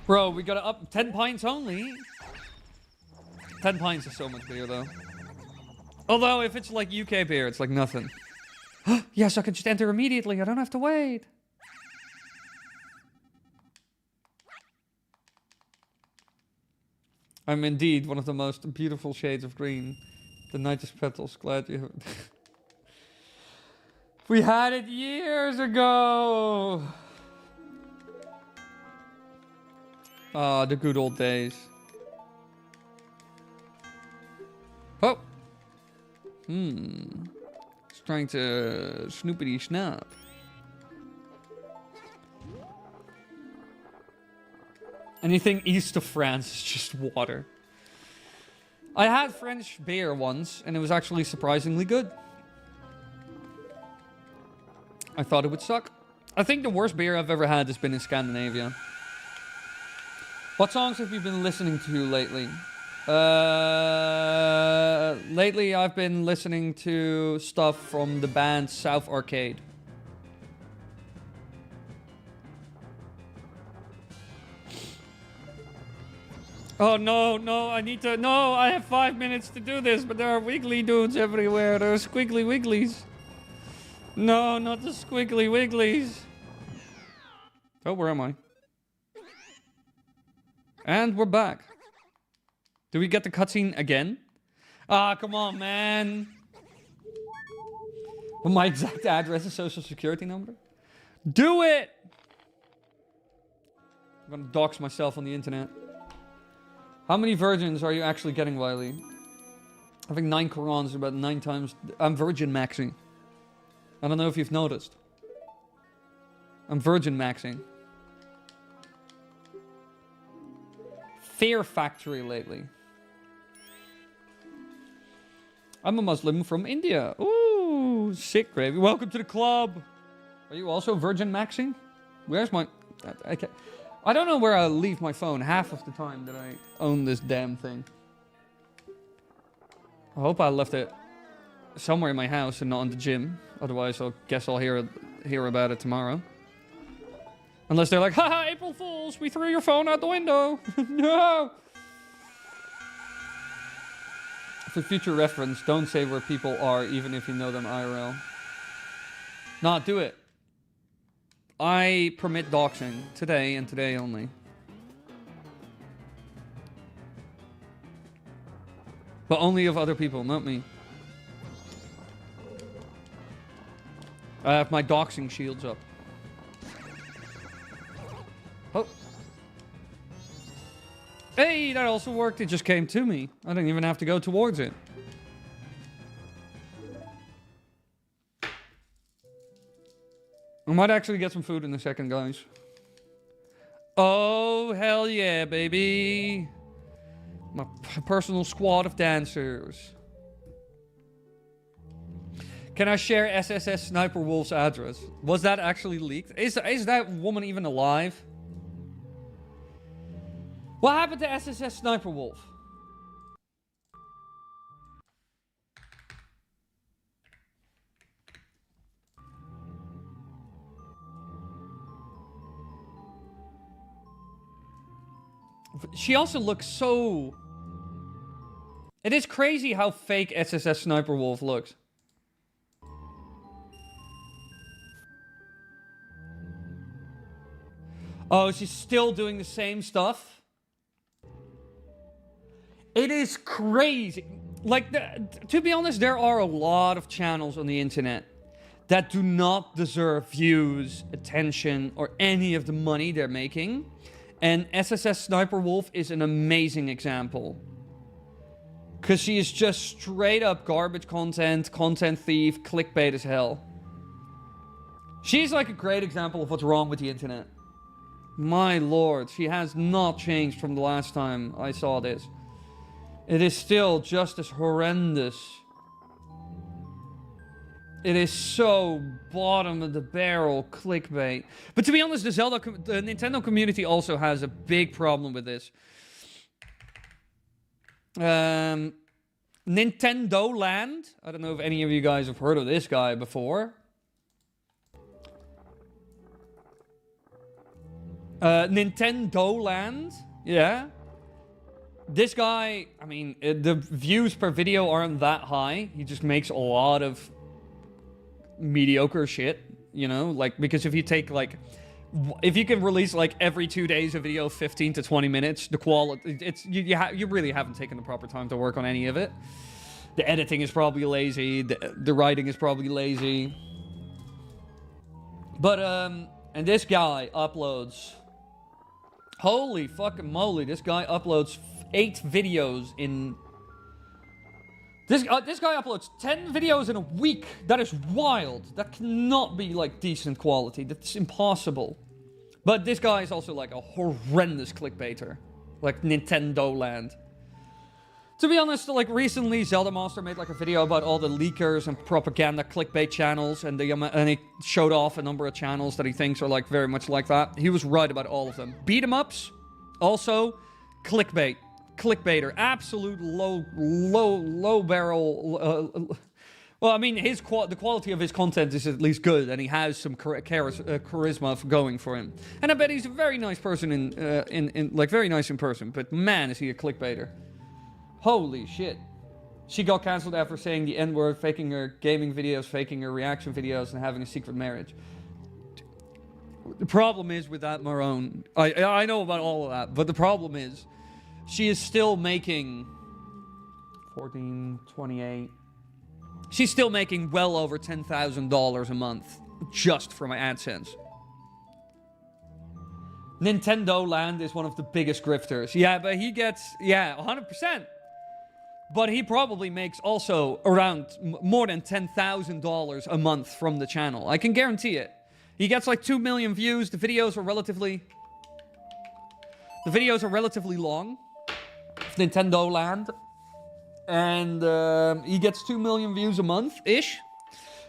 Bro, we gotta up 10 pints only. 10 pints is so much beer, though. Although, if it's like UK beer, it's like nothing. Yes, I can just enter immediately. I don't have to wait. I'm indeed one of the most beautiful shades of green The nicest petals. Glad you have it. We had it years ago. Ah, the good old days. Oh. It's trying to snoopity snap. Anything east of France is just water. I had French beer once, and it was actually surprisingly good. I thought it would suck. I think the worst beer I've ever had has been in Scandinavia. What songs have you been listening to lately? Lately I've been listening to stuff from the band South Arcade. Oh no, I have 5 minutes to do this, but there are wiggly dudes everywhere. There are squiggly wigglies. No, not the squiggly wigglies. Oh, where am I? And we're back. Do we get the cutscene again? Ah, come on, man. Well, my exact address is social security number. Do it! I'm gonna dox myself on the internet. How many virgins are you actually getting, Wily? Having 9 Qurans about 9 times. I'm virgin maxing. I don't know if you've noticed. I'm virgin maxing. Fear Factory lately. I'm a Muslim from India. Ooh, sick, Gravy. Welcome to the club. Are you also virgin maxing? Where's my... I don't know where I leave my phone half of the time that I own this damn thing. I hope I left it somewhere in my house and not in the gym. Otherwise, I guess I'll hear about it tomorrow. Unless they're like, haha, April Fools, we threw your phone out the window. No! For future reference, don't say where people are, even if you know them IRL. Not do it. I permit doxing today and today only. But only of other people, not me. I have my doxing shields up. Oh. Hey, that also worked. It just came to me. I didn't even have to go towards it. I might actually get some food in a second, guys. Oh, hell yeah, baby. My personal squad of dancers. Can I share SSS Sniper Wolf's address? Was that actually leaked? Is that woman even alive? What happened to SSS Sniper Wolf? She also looks so... It is crazy how fake SSS Sniper Wolf looks. Oh, she's still doing the same stuff? It is crazy. Like, to be honest, there are a lot of channels on the internet that do not deserve views, attention, or any of the money they're making. And SSS Sniper Wolf is an amazing example. Because she is just straight up garbage content, content thief, clickbait as hell. She's like a great example of what's wrong with the internet. My lord, she has not changed from the last time I saw this. It is still just as horrendous. It is so bottom of the barrel clickbait. But to be honest, the Nintendo community also has a big problem with this. Nintendo Land. I don't know if any of you guys have heard of this guy before. Nintendo Land. Yeah. This guy, I mean, the views per video aren't that high. He just makes a lot of mediocre shit, you know? Like, because if you take, like... If you can release, like, every 2 days a video, 15 to 20 minutes, the quality... You really haven't taken the proper time to work on any of it. The editing is probably lazy. The writing is probably lazy. But, and this guy uploads... Holy fucking moly, this guy uploads 8 videos in... This guy uploads 10 videos in a week. That is wild. That cannot be, like, decent quality. That's impossible. But this guy is also, like, a horrendous clickbaiter. Like, Nintendo land. To be honest, like, recently, Zelda Master made, like, a video about all the leakers and propaganda clickbait channels. And he showed off a number of channels that he thinks are, like, very much like that. He was right about all of them. Beat 'em ups. Also, clickbait. Clickbaiter. Absolute low barrel... well, I mean, the quality of his content is at least good. And he has some charisma going for him. And I bet he's a very nice person like, very nice in person. But man, is he a clickbaiter. Holy shit. She got cancelled after saying the N-word, faking her gaming videos, faking her reaction videos, and having a secret marriage. The problem is with that, Marone. I know about all of that, but the problem is she is still making 14, 28. She's still making well over $10,000 a month just from AdSense. Nintendo Land is one of the biggest grifters. Yeah, but he gets, 100%. But he probably makes also around more than $10,000 a month from the channel. I can guarantee it. He gets like 2 million views. The videos are relatively long. Nintendo Land. And he gets 2 million views a month-ish.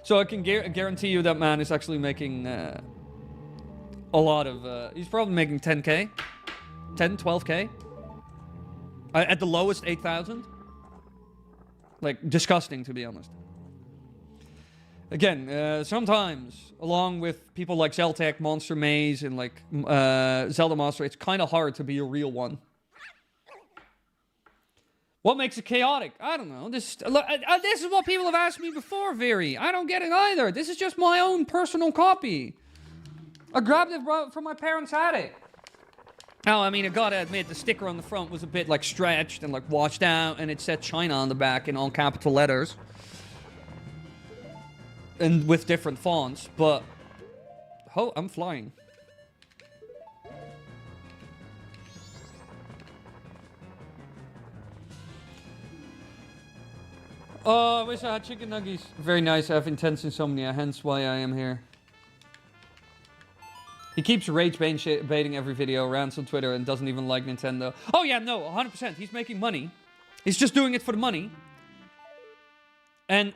So I can guarantee you that man is actually making a lot of... he's probably making 10k. 10, 12k. At the lowest, 8,000. Like, disgusting, to be honest. Again, sometimes, along with people like Zeltec, Monster Maze, and like Zelda Master, it's kind of hard to be a real one. What makes it chaotic? I don't know. This is what people have asked me before, Viri. I don't get it either. This is just my own personal copy. I grabbed it from my parents' attic. Now, I mean, I gotta admit, the sticker on the front was a bit, like, stretched and, like, washed out, and it said China on the back in all capital letters. And with different fonts, but... Oh, I'm flying. Oh, I wish I had chicken nuggets. Very nice, I have intense insomnia, hence why I am here. He keeps rage baiting every video, rants on Twitter, and doesn't even like Nintendo. Oh yeah, no, 100%. He's making money. He's just doing it for the money. And,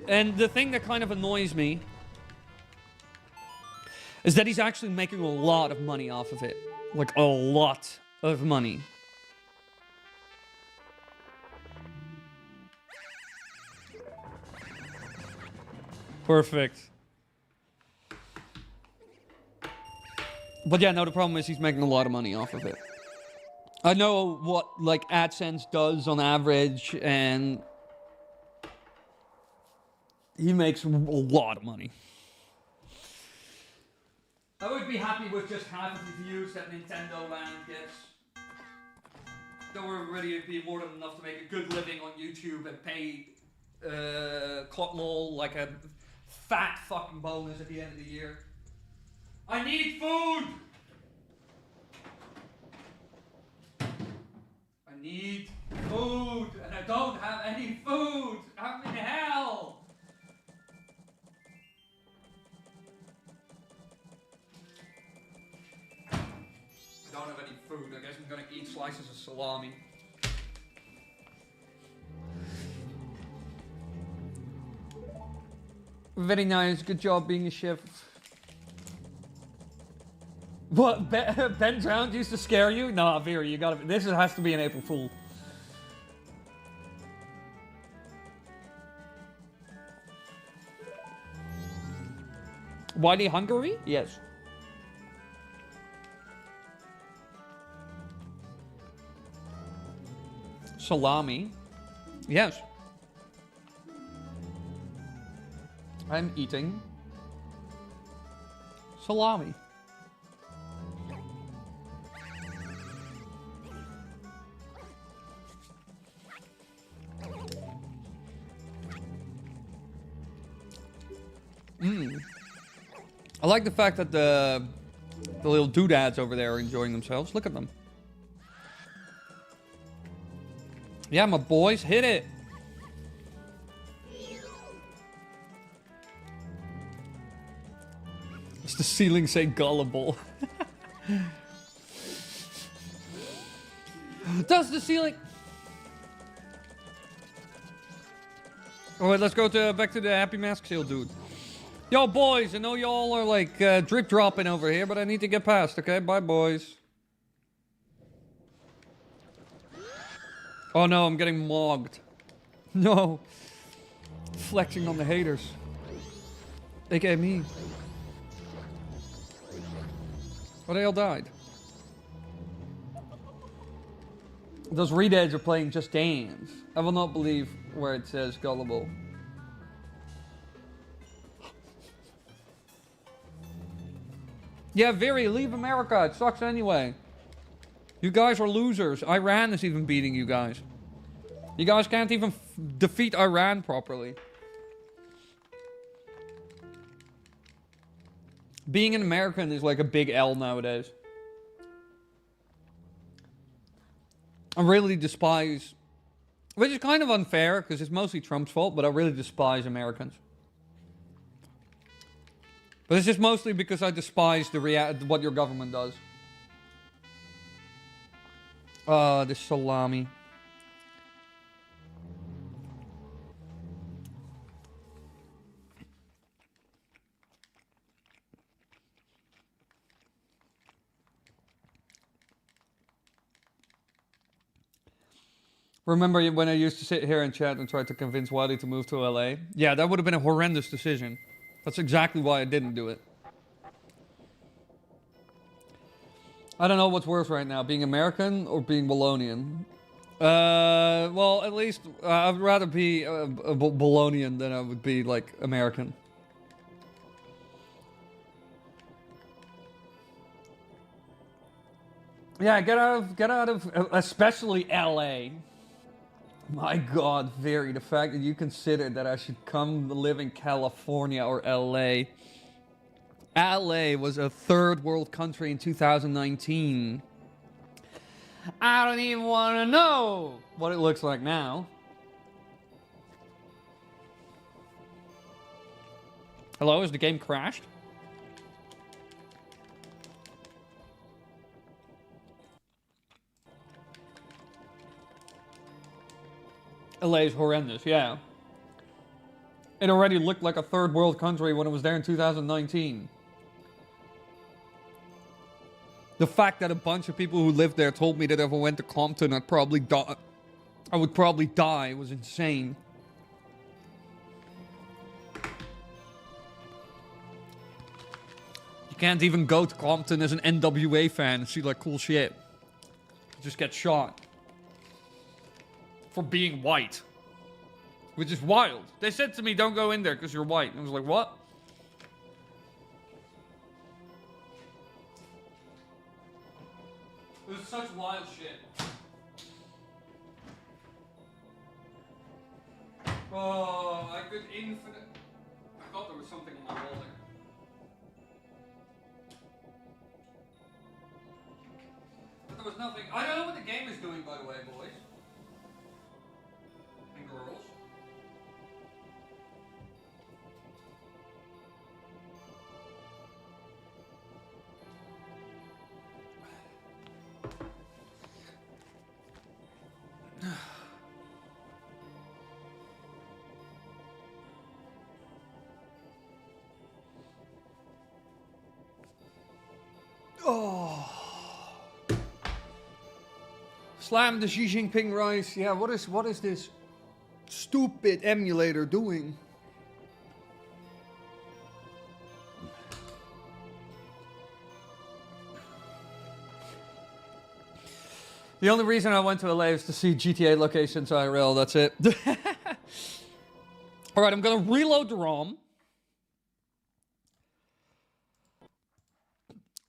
and the thing that kind of annoys me is that he's actually making a lot of money off of it. Like, a lot of money. Perfect. But yeah, no, the problem is he's making a lot of money off of it. I know what, like, AdSense does on average, and he makes a lot of money. I would be happy with just half of the views that Nintendo Land gets. That would already be more than enough to make a good living on YouTube and pay Cotmall like a fat fucking bonus at the end of the year. I need food! I need food, and I don't have any food! I'm in hell! I don't have any food. I guess I'm gonna eat slices of salami. Very nice. Good job being a chef. What? Ben Drowned used to scare you? Nah, Vera, you gotta... This has to be an April Fool. Wily Hungary? Yes. Salami? Yes. I'm eating salami. I like the fact that the little doodads over there are enjoying themselves. Look at them. Yeah, my boys, hit it. Does the ceiling say gullible? Does the ceiling... Alright, let's go back to the Happy Mask Sale dude. Yo, boys, I know y'all are like drip dropping over here, but I need to get past, okay? Bye, boys. Oh no, I'm getting mogged. No. Flexing on the haters. AKA me. Oh, they all died. Those redads are playing Just Dance. I will not believe where it says gullible. Yeah, Viri, leave America. It sucks anyway. You guys are losers. Iran is even beating you guys. You guys can't even defeat Iran properly. Being an American is like a big L nowadays. I really despise... Which is kind of unfair, because it's mostly Trump's fault, but I really despise Americans. But it's just mostly because I despise what your government does. This salami. Remember when I used to sit here and chat and try to convince Wily to move to LA? Yeah, that would have been a horrendous decision. That's exactly why I didn't do it. I don't know what's worse right now, being American or being Bolognian. Well, at least I'd rather be a Bolognian than I would be like American. Yeah, get out of, especially LA. My God, Very, the fact that you consider that I should come live in California or LA. LA was a third world country in 2019. I don't even want to know what it looks like now. Hello, is the game crashed? LA is horrendous, yeah. It already looked like a third world country when it was there in 2019. The fact that a bunch of people who lived there told me that if I went to Compton, I would probably die was insane. You can't even go to Compton as an NWA fan and see like cool shit. You just get shot. For being white. Which is wild. They said to me, don't go in there because you're white. And I was like, what? It was such wild shit. Oh, I could infinite... I thought there was something on my wall there. But there was nothing. I don't know what the game is doing, by the way, boys. And girls. Oh. Slam the Xi Jinping rice. Yeah, what is this stupid emulator doing? The only reason I went to LA is to see GTA locations IRL, that's it. Alright, I'm gonna reload the ROM.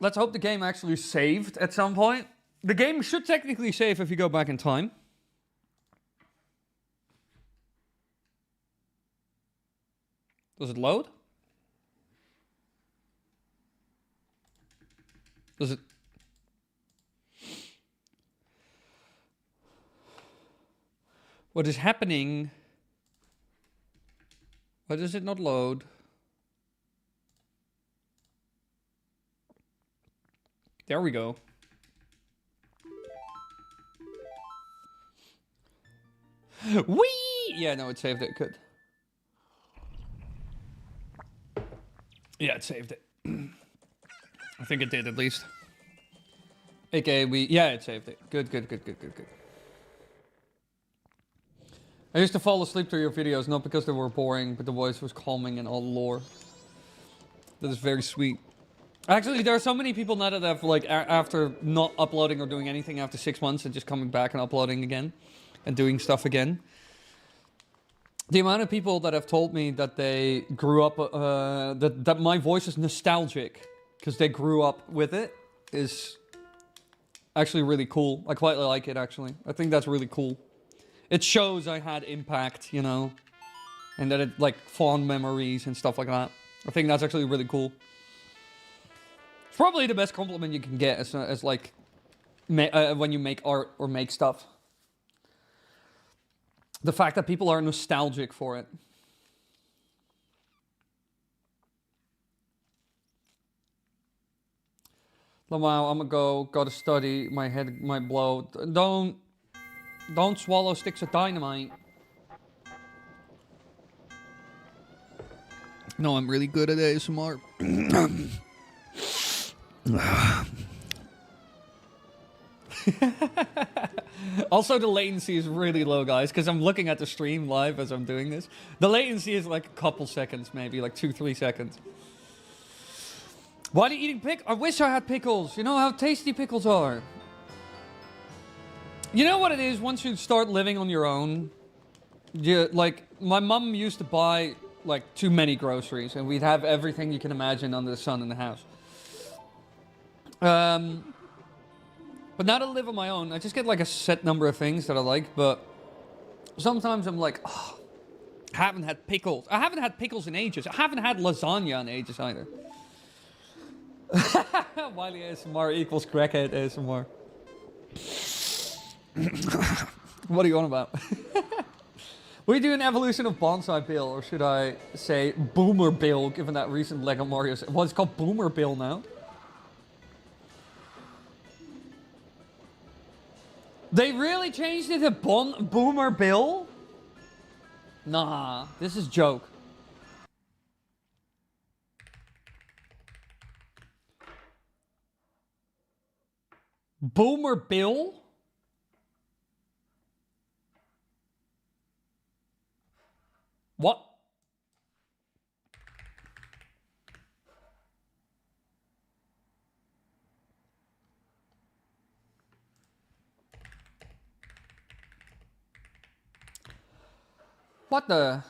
Let's hope the game actually saved at some point. The game should technically save if you go back in time. Does it load? Does it? What is happening? Why does it not load? There we go. Whee! Yeah, no, it saved it. Good. Yeah, it saved it. I think it did at least. AKA yeah, it saved it. Good. I used to fall asleep to your videos, not because they were boring, but the voice was calming and all lore. That is very sweet. Actually, there are so many people now that have, like, after not uploading or doing anything after 6 months and just coming back and uploading again and doing stuff again. The amount of people that have told me that they grew up, that my voice is nostalgic because they grew up with it is actually really cool. I quite like it, actually. I think that's really cool. It shows I had impact, you know, and that it, like, fond memories and stuff like that. I think that's actually really cool. It's probably the best compliment you can get as like, when you make art or make stuff. The fact that people are nostalgic for it. Wow, I'm gonna go to study. My head might blow. Don't swallow sticks of dynamite. No, I'm really good at ASMR. Also, the latency is really low, guys, because I'm looking at the stream live as I'm doing this. The latency is like a couple seconds, maybe, like 2-3 seconds. Why are you eating pickles? I wish I had pickles. You know how tasty pickles are. You know what it is, once you start living on your own, like, my mum used to buy, like, too many groceries, and we'd have everything you can imagine under the sun in the house. But now that I live on my own, I just get, like, a set number of things that I like, but sometimes I'm like, oh, I haven't had pickles. I haven't had pickles in ages. I haven't had lasagna in ages either. Wily ASMR equals crackhead ASMR. What are you on about? Will you do an evolution of Bonsai Bill, or should I say Boomer Bill, given that recent Lego Mario... Well, it's called Boomer Bill now. They really changed it to Boomer Bill? Nah, this is joke. Boomer Bill? What? What the?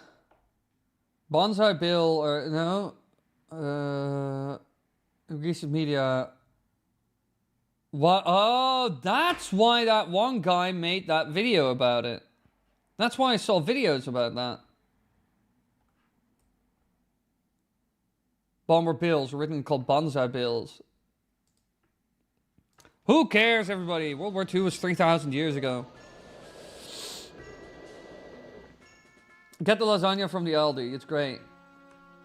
Bonsai Bill, or no? Recent media. What? Oh, that's why that one guy made that video about it. That's why I saw videos about that. Bomber Bills, originally called Bonsai Bills. Who cares, everybody? World War II was 3,000 years ago. Get the lasagna from the Aldi. It's great.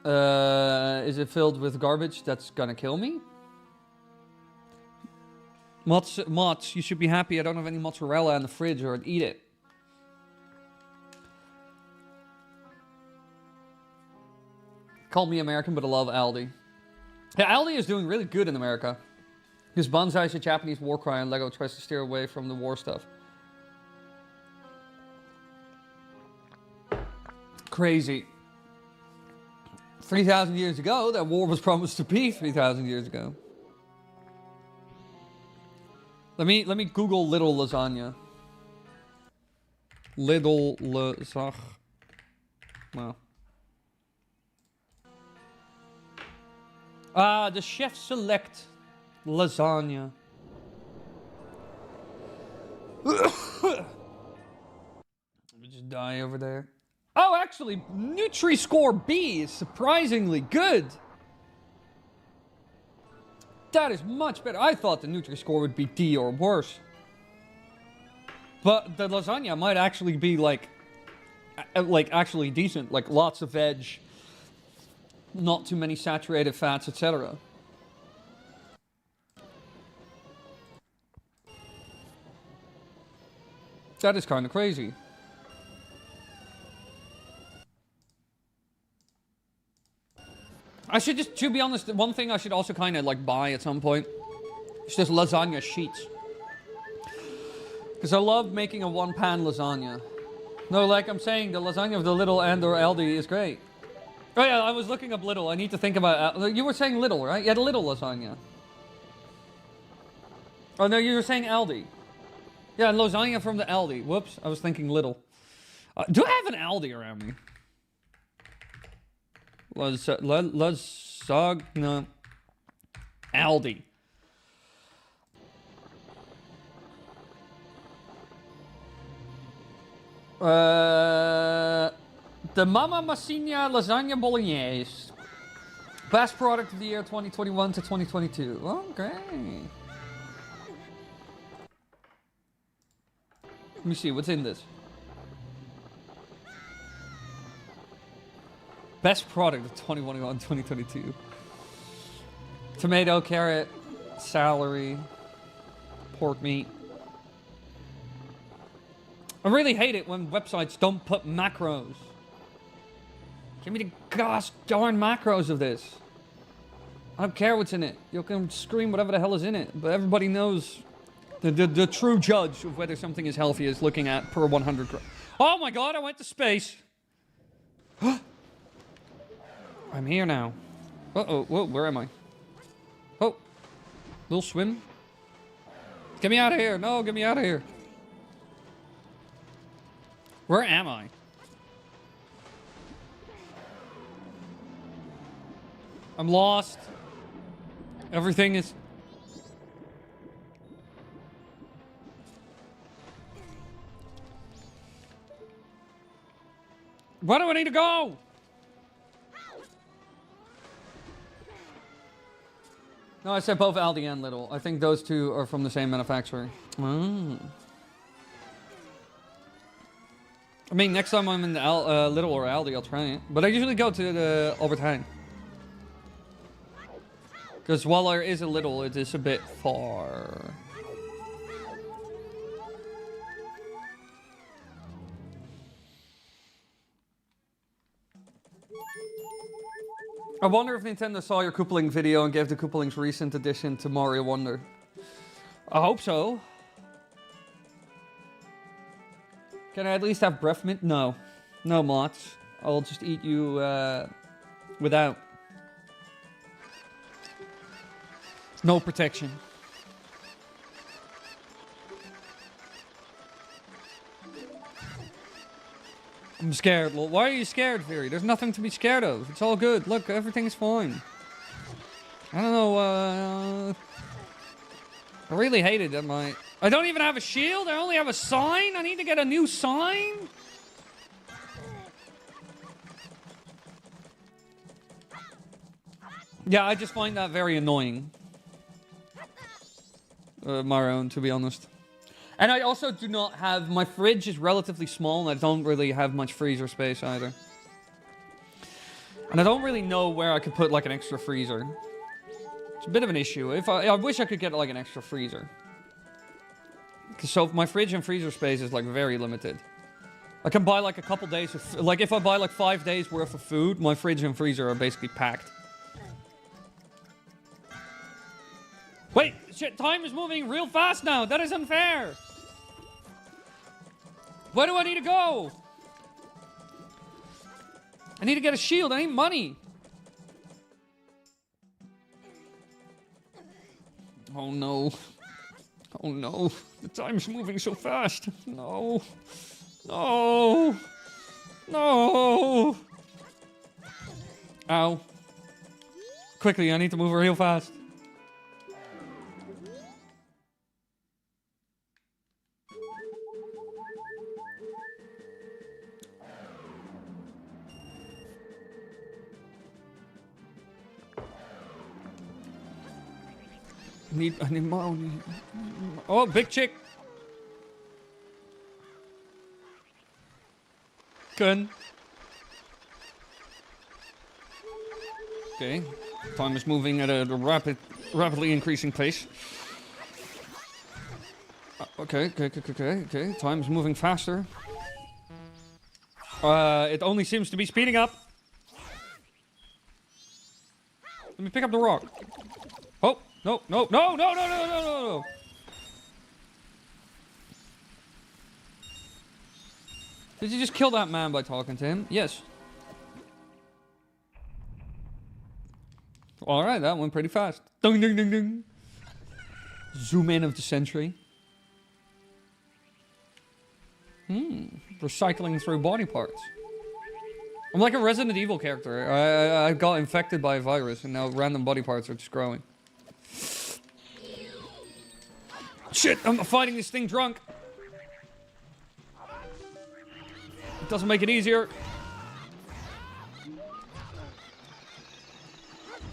Is it filled with garbage that's gonna kill me? Mots, you should be happy I don't have any mozzarella in the fridge, or I'd eat it. Call me American, but I love Aldi. Yeah, Aldi is doing really good in America. Because bonsai is a Japanese war cry, and Lego tries to steer away from the war stuff. Crazy. 3,000 years ago, that war was promised to be 3,000 years ago. Let me Google little lasagna. Little lasagna. Wow. Ah, the chef select lasagna. Let me just die over there. Oh, actually, Nutri-Score B is surprisingly good. That is much better. I thought the Nutri-Score would be D or worse. But the lasagna might actually be like actually decent. Like lots of veg, not too many saturated fats, etc. That is kind of crazy. I should just, to be honest, one thing I should also kind of like buy at some point is just lasagna sheets. Because I love making a one-pan lasagna. No, like I'm saying, the lasagna of the Lidl and or Aldi is great. Oh yeah, I was looking up Lidl. I need to think about... you were saying Lidl, right? Yeah, the Lidl lasagna. Oh no, you were saying Aldi. Yeah, lasagna from the Aldi. Whoops, I was thinking Lidl. Do I have an Aldi around me? Lasagna. Aldi. The Mamma Mia Lasagna Bolognese. Best product of the year 2021 to 2022. Okay. Let me see, what's in this? Best product of 2021 2022. Tomato, carrot, celery, pork meat. I really hate it when websites don't put macros. Give me the gosh darn macros of this. I don't care what's in it. You can scream whatever the hell is in it, but everybody knows the true judge of whether something is healthy is looking at per 100 grams. Oh my god, I went to space. I'm here now. Uh-oh, whoa, where am I? Oh, little swim. Get me out of here. No, get me out of here. Where am I? I'm lost. Everything is... Where do I need to go? No, I said both Aldi and Lidl. I think those two are from the same manufacturer. Oh. I mean, next time I'm in the Lidl or Aldi, I'll try it. But I usually go to the Albert Heijn. Because while there is a Lidl, it is a bit far. I wonder if Nintendo saw your Koopaling video and gave the Koopaling's recent addition to Mario Wonder. I hope so. Can I at least have breath mint? No. No, Mots. I'll just eat you without. No protection. I'm scared. Well, why are you scared, Fury? There's nothing to be scared of. It's all good. Look, everything is fine. I don't know, I really hated that I don't even have a shield. I only have a sign. I need to get a new sign. Yeah, I just find that very annoying. My own, to be honest. And I also do not have... My fridge is relatively small, and I don't really have much freezer space either. And I don't really know where I could put, like, an extra freezer. It's a bit of an issue. I wish I could get, like, an extra freezer. So my fridge and freezer space is, like, very limited. I can buy, like, a couple days of... Like, if I buy, like, 5 days worth of food, my fridge and freezer are basically packed. Wait! Shit, time is moving real fast now! That is unfair! Where do I need to go? I need to get a shield. I need money. Oh no. Oh no. The time's moving so fast. No. No. No. Ow. Quickly, I need to move real fast. I need more. Oh, big chick. Gun. Okay. Time is moving at a rapidly increasing pace. Okay. Time is moving faster. It only seems to be speeding up. Let me pick up the rock. Oh, no. Did you just kill that man by talking to him? Yes. Alright, that went pretty fast. Ding, ding, ding, ding. Zoom in of the century. Recycling through body parts. I'm like a Resident Evil character. I got infected by a virus and now random body parts are just growing. Shit, I'm fighting this thing drunk. It doesn't make it easier.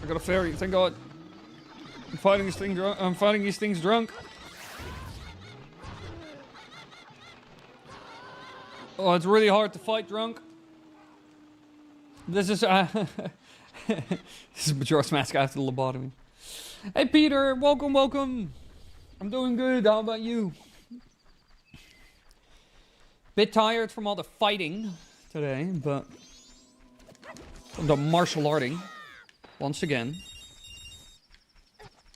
I got a fairy, thank God. I'm fighting this thing drunk. I'm fighting these things drunk. Oh, it's really hard to fight drunk. This is this is Majora's Mask after the lobotomy. Hey Peter, welcome. I'm doing good. How about you? Bit tired from all the fighting today, but from the martial arting once again.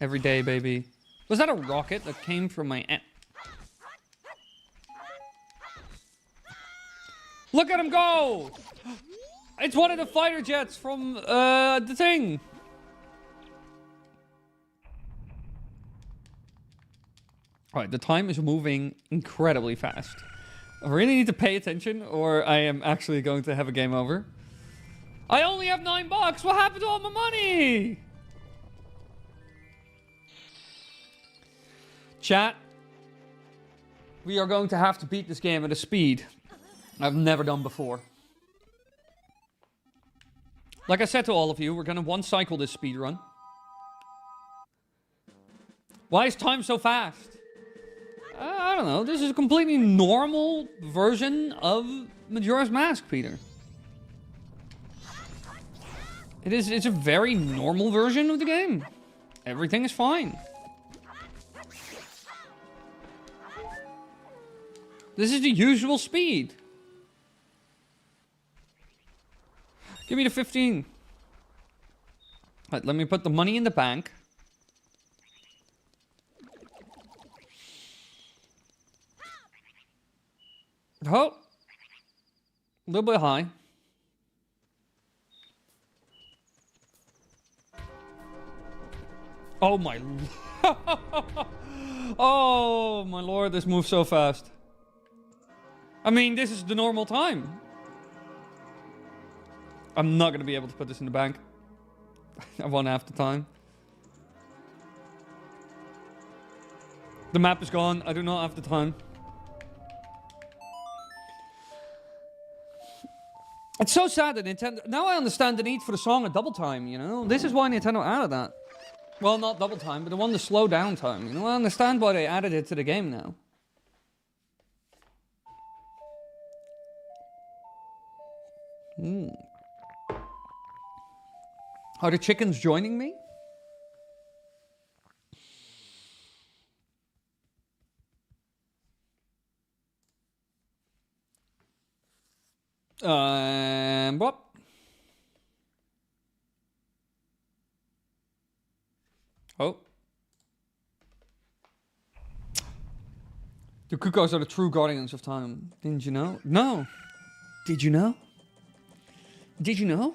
Every day, baby. Was that a rocket that came from my? Look at him go! It's one of the fighter jets from the thing. Alright, the time is moving incredibly fast. I really need to pay attention or I am actually going to have a game over. I only have $9. What happened to all my money? Chat. We are going to have to beat this game at a speed I've never done before. Like I said to all of you, we're going to one cycle this speed run. Why is time so fast? I don't know. This is a completely normal version of Majora's Mask, Peter. It's a very normal version of the game. Everything is fine. This is the usual speed. Give me the 15. Right, let me put the money in the bank. Oh. A little bit high. Oh my... Oh my lord, this moves so fast. I mean, this is the normal time. I'm not going to be able to put this in the bank. I won't have the time. The map is gone. I do not have the time. It's so sad that Nintendo... Now I understand the need for the song at double time, you know? This is why Nintendo added that. Well, not double time, but the one to slow down time. You know, I understand why they added it to the game now. Are the chickens joining me? What? Oh. The Cuckoos are the true guardians of time. Didn't you know? No. Did you know? Did you know?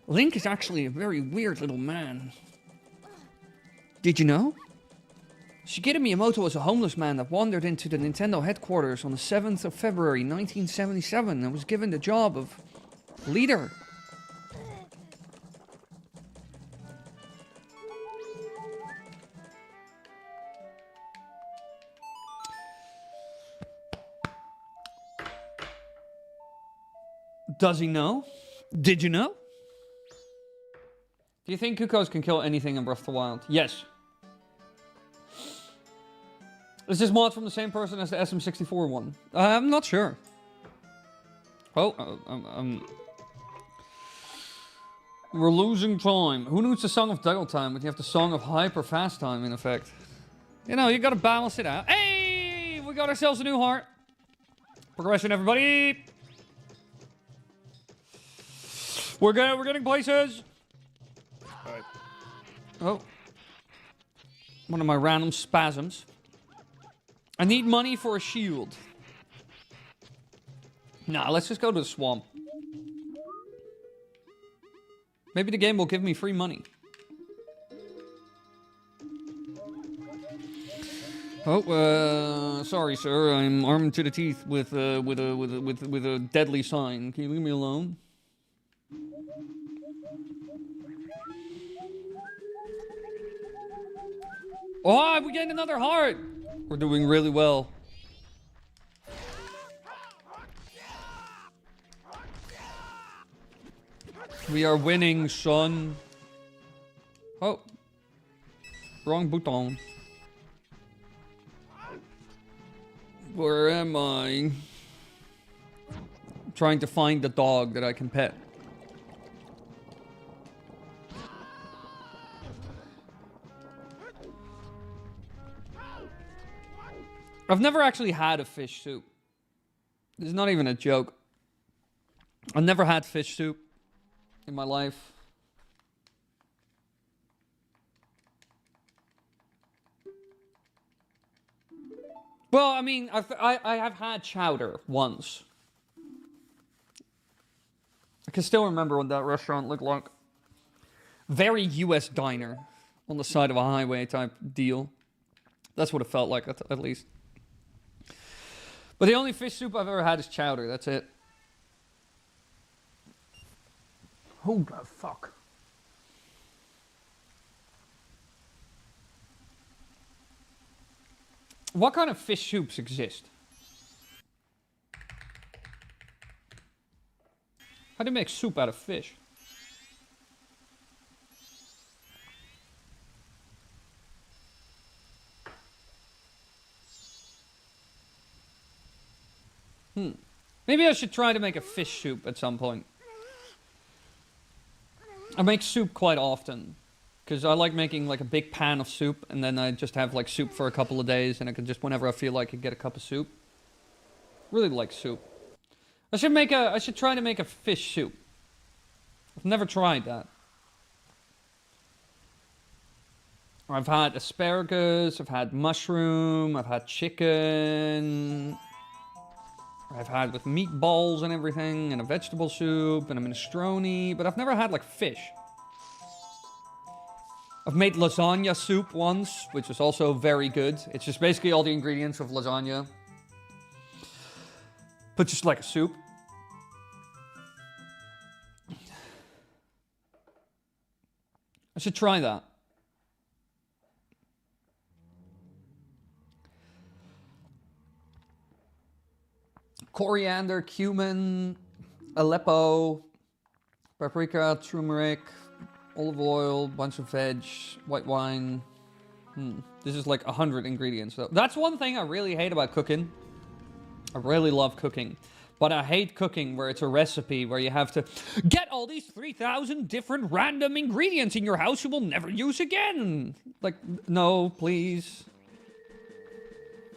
Link is actually a very weird little man. Did you know? Shigeru Miyamoto was a homeless man that wandered into the Nintendo headquarters on the 7th of February 1977 and was given the job of leader. Does he know? Did you know? Do you think Cuckoos can kill anything in Breath of the Wild? Yes. Is this mod from the same person as the SM64 one? I'm not sure. Oh, we're losing time. Who needs the song of double time when you have the song of hyper fast time in effect? You know, you gotta balance it out. Hey, we got ourselves a new heart. Progression, everybody. We're getting places. Right. Oh. One of my random spasms. I need money for a shield. Nah, let's just go to the swamp. Maybe the game will give me free money. Oh, sorry, sir. I'm armed to the teeth with a deadly sign. Can you leave me alone? Oh, we gained another heart. We're doing really well. We are winning, son. Oh. Wrong button. Where am I? I'm trying to find the dog that I can pet. I've never actually had a fish soup. This is not even a joke. I've never had fish soup in my life. Well, I mean, I have had chowder once. I can still remember what that restaurant looked like. Very US diner on the side of a highway type deal. That's what it felt like, at least. But the only fish soup I've ever had is chowder. That's it. Oh, the fuck. What kind of fish soups exist? How do you make soup out of fish? Maybe I should try to make a fish soup at some point. I make soup quite often. Because I like making like a big pan of soup. And then I just have like soup for a couple of days. And I can just, whenever I feel like it, get a cup of soup. Really like soup. I should try to make a fish soup. I've never tried that. I've had asparagus. I've had mushroom. I've had chicken. I've had with meatballs and everything, and a vegetable soup, and a minestrone, but I've never had, like, fish. I've made lasagna soup once, which was also very good. It's just basically all the ingredients of lasagna. But just like a soup. I should try that. Coriander, cumin, Aleppo, paprika, turmeric, olive oil, bunch of veg, white wine. This is like 100 ingredients. So that's one thing I really hate about cooking. I really love cooking. But I hate cooking where it's a recipe where you have to get all these 3,000 different random ingredients in your house you will never use again. Like, no, please.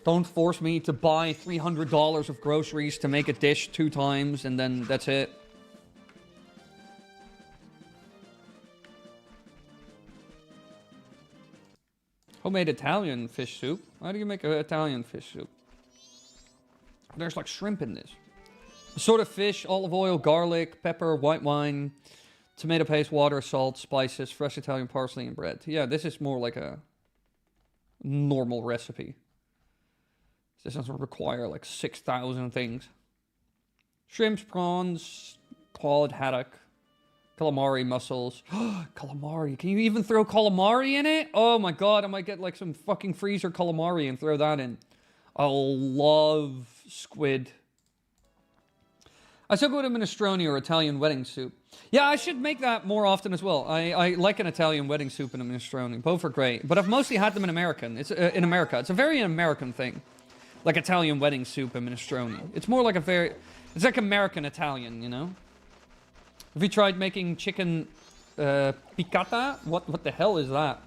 Don't force me to buy $300 of groceries to make a dish 2 times and then that's it. Homemade Italian fish soup? How do you make an Italian fish soup? There's like shrimp in this. Assorted fish, olive oil, garlic, pepper, white wine, tomato paste, water, salt, spices, fresh Italian parsley, and bread. Yeah, this is more like a normal recipe. This doesn't require like 6,000 things. Shrimps, prawns, cod, haddock, calamari, mussels. Calamari. Can you even throw calamari in it? Oh my god, I might get like some fucking freezer calamari and throw that in. I love squid. I still go to minestrone or Italian wedding soup. Yeah, I should make that more often as well. I like an Italian wedding soup and a minestrone. Both are great. But I've mostly had them in American. It's in America. It's a very American thing. Like Italian wedding soup and minestrone. It's more like a very... It's like American Italian, you know? Have you tried making chicken piccata? What the hell is that?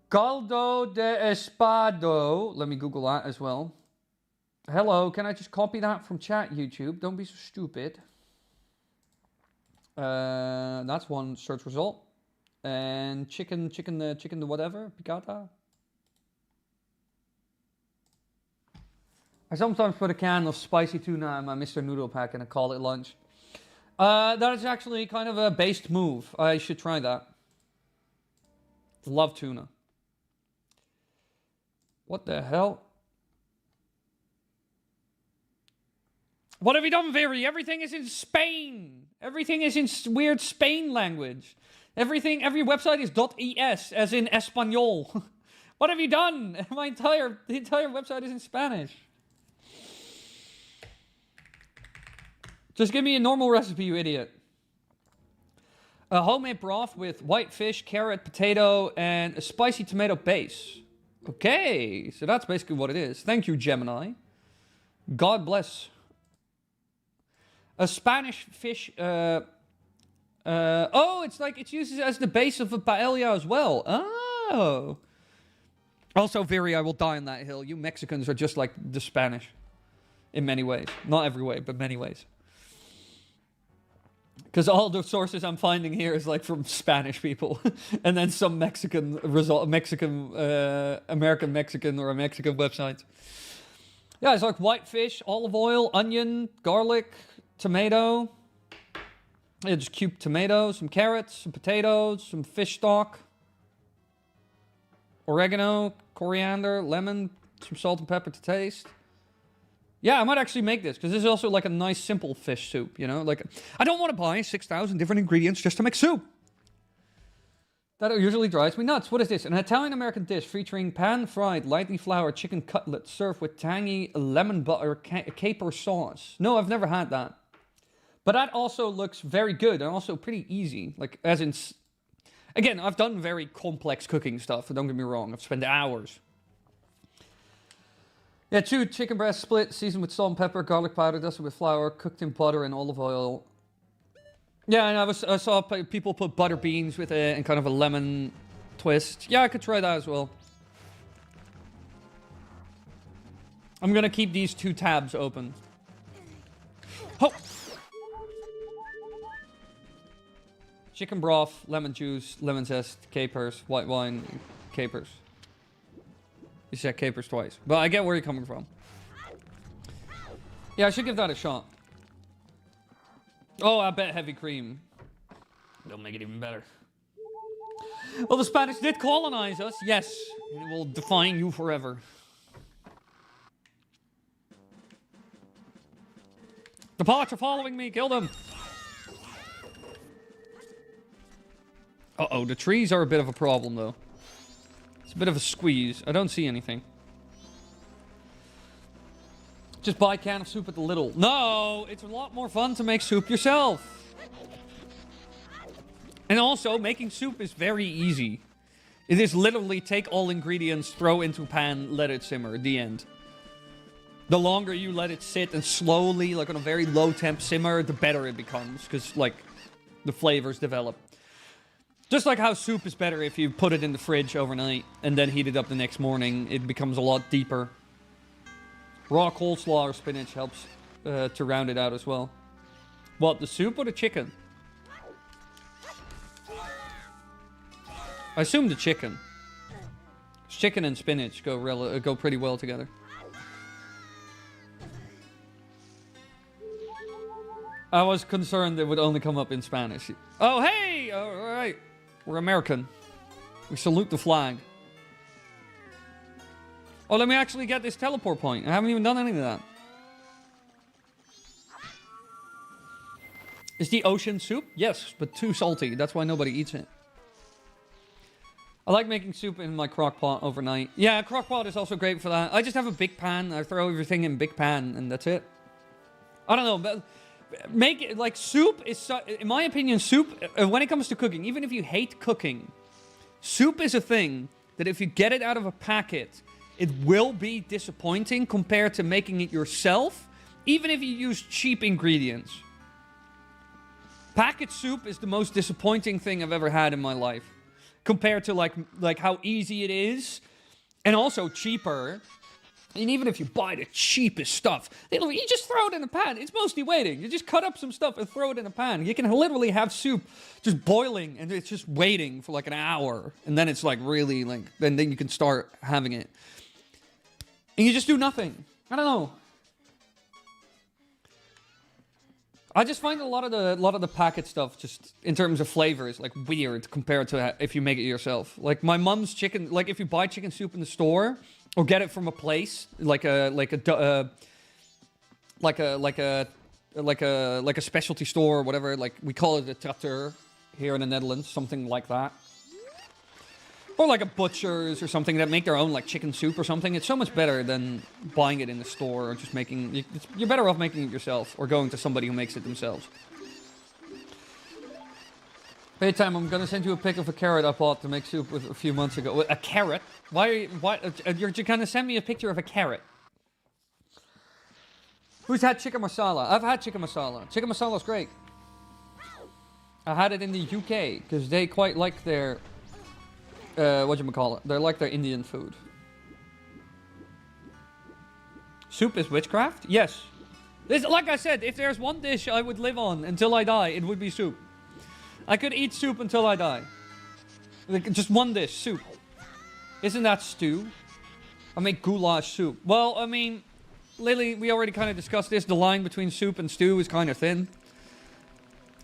Caldo de espado. Let me Google that as well. Hello, can I just copy that from chat, YouTube? Don't be so stupid. That's one search result. And chicken the whatever, piccata. I sometimes put a can of spicy tuna in my Mr. Noodle pack and I call it lunch. That is actually kind of a based move. I should try that. Love tuna. What the hell? What have you done, Viri? Everything is in Spain. Everything is in weird Spain language. Every website is .es, as in Espanol. What have you done? The entire website is in Spanish. Just give me a normal recipe, you idiot. A homemade broth with white fish, carrot, potato, and a spicy tomato base. Okay, so that's basically what it is. Thank you, Gemini. God bless. A Spanish fish... oh, it's like it's used as the base of a paella as well. Oh. Also, Viri, I will die on that hill. You Mexicans are just like the Spanish. In many ways. Not every way, but many ways. Because all the sources I'm finding here is like from Spanish people. And then some American Mexican or a Mexican website. Yeah, it's like white fish, olive oil, onion, garlic... Tomato. Yeah, just cubed tomatoes, some carrots, some potatoes, some fish stock. Oregano, coriander, lemon, some salt and pepper to taste. Yeah, I might actually make this, because this is also like a nice simple fish soup, you know? Like, I don't want to buy 6,000 different ingredients just to make soup. That usually drives me nuts. What is this? An Italian-American dish featuring pan-fried, lightly floured chicken cutlets served with tangy lemon butter caper sauce. No, I've never had that. But that also looks very good and also pretty easy. Like, as in... Again, I've done very complex cooking stuff, don't get me wrong. I've spent hours. Yeah, chewed chicken breast split, seasoned with salt and pepper, garlic powder, dusted with flour, cooked in butter and olive oil. Yeah, and I saw people put butter beans with it and kind of a lemon twist. Yeah, I could try that as well. I'm going to keep these 2 tabs open. Oh! Chicken broth, lemon juice, lemon zest, capers, white wine, capers. You said capers twice. But I get where you're coming from. Yeah, I should give that a shot. Oh, I bet heavy cream. They'll make it even better. Well, the Spanish did colonize us. Yes, it will define you forever. The pots are following me. Kill them. Uh-oh, the trees are a bit of a problem, though. It's a bit of a squeeze. I don't see anything. Just buy a can of soup at the Lidl. No, it's a lot more fun to make soup yourself. And also, making soup is very easy. It is literally take all ingredients, throw into a pan, let it simmer. The end. The longer you let it sit and slowly, like on a very low temp simmer, the better it becomes. Because, like, the flavors develop. Just like how soup is better if you put it in the fridge overnight and then heat it up the next morning. It becomes a lot deeper. Raw coleslaw or spinach helps to round it out as well. What, the soup or the chicken? I assume the chicken. Chicken and spinach go pretty well together. I was concerned it would only come up in Spanish. Oh, hey! All right. We're American. We salute the flag. Oh, let me actually get this teleport point. I haven't even done any of that. Is the ocean soup? Yes, but too salty. That's why nobody eats it. I like making soup in my crock pot overnight. Yeah, crock pot is also great for that. I just have a big pan. I throw everything in big pan, and that's it. I don't know, but make it like soup is, in my opinion, soup, when it comes to cooking, even if you hate cooking, soup is a thing that if you get it out of a packet, it will be disappointing compared to making it yourself, even if you use cheap ingredients. Packet soup is the most disappointing thing I've ever had in my life, compared to like how easy it is, and also cheaper. And even if you buy the cheapest stuff, you just throw it in a pan. It's mostly waiting. You just cut up some stuff and throw it in a pan. You can literally have soup just boiling, and it's just waiting for like an hour. And then it's like really like, then you can start having it. And you just do nothing. I don't know. I just find a lot of the packet stuff, just in terms of flavors, like weird compared to if you make it yourself. Like my mom's chicken, like if you buy chicken soup in the store or get it from a place, like a specialty store or whatever. Like we call it a tracteur here in the Netherlands, something like that. Or like a butcher's or something that make their own like chicken soup or something. It's so much better than buying it in the store or just making... You're better off making it yourself or going to somebody who makes it themselves. Paytime, I'm gonna send you a pic of a carrot I bought to make soup with a few months ago. A carrot? Why you're gonna send me a picture of a carrot? Who's had chicken masala? I've had chicken masala. Chicken masala is great. I had it in the UK because they quite like their... whatchamacallit? They're like their Indian food. Soup is witchcraft? Yes. Like I said, if there's one dish I would live on until I die, it would be soup. I could eat soup until I die. Like, just one dish, soup. Isn't that stew? I make goulash soup. Well, I mean, Lily, we already kind of discussed this. The line between soup and stew is kind of thin.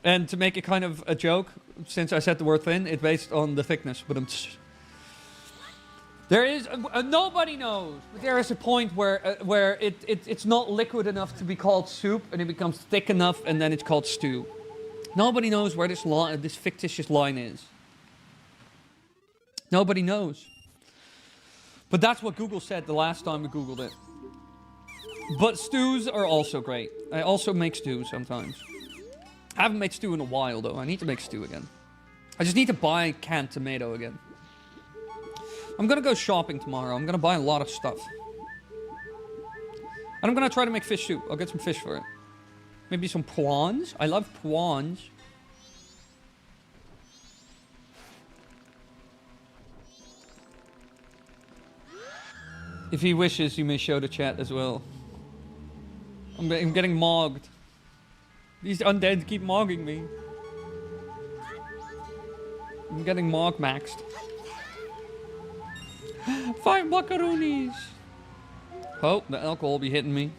And to make it kind of a joke, since I said the word thin, it's based on the thickness. But there is nobody knows. But there is a point where it's not liquid enough to be called soup, and it becomes thick enough, and then it's called stew. Nobody knows where this fictitious line is. Nobody knows. But that's what Google said the last time we Googled it. But stews are also great. I also make stew sometimes. I haven't made stew in a while, though. I need to make stew again. I just need to buy canned tomato again. I'm gonna go shopping tomorrow. I'm gonna buy a lot of stuff. And I'm gonna try to make fish soup. I'll get some fish for it. Maybe some prawns. I love prawns. If he wishes, you may show the chat as well. I'm getting mogged. These undead keep mogging me. I'm getting maxed. 5 buckaroonies. Oh, the alcohol will be hitting me.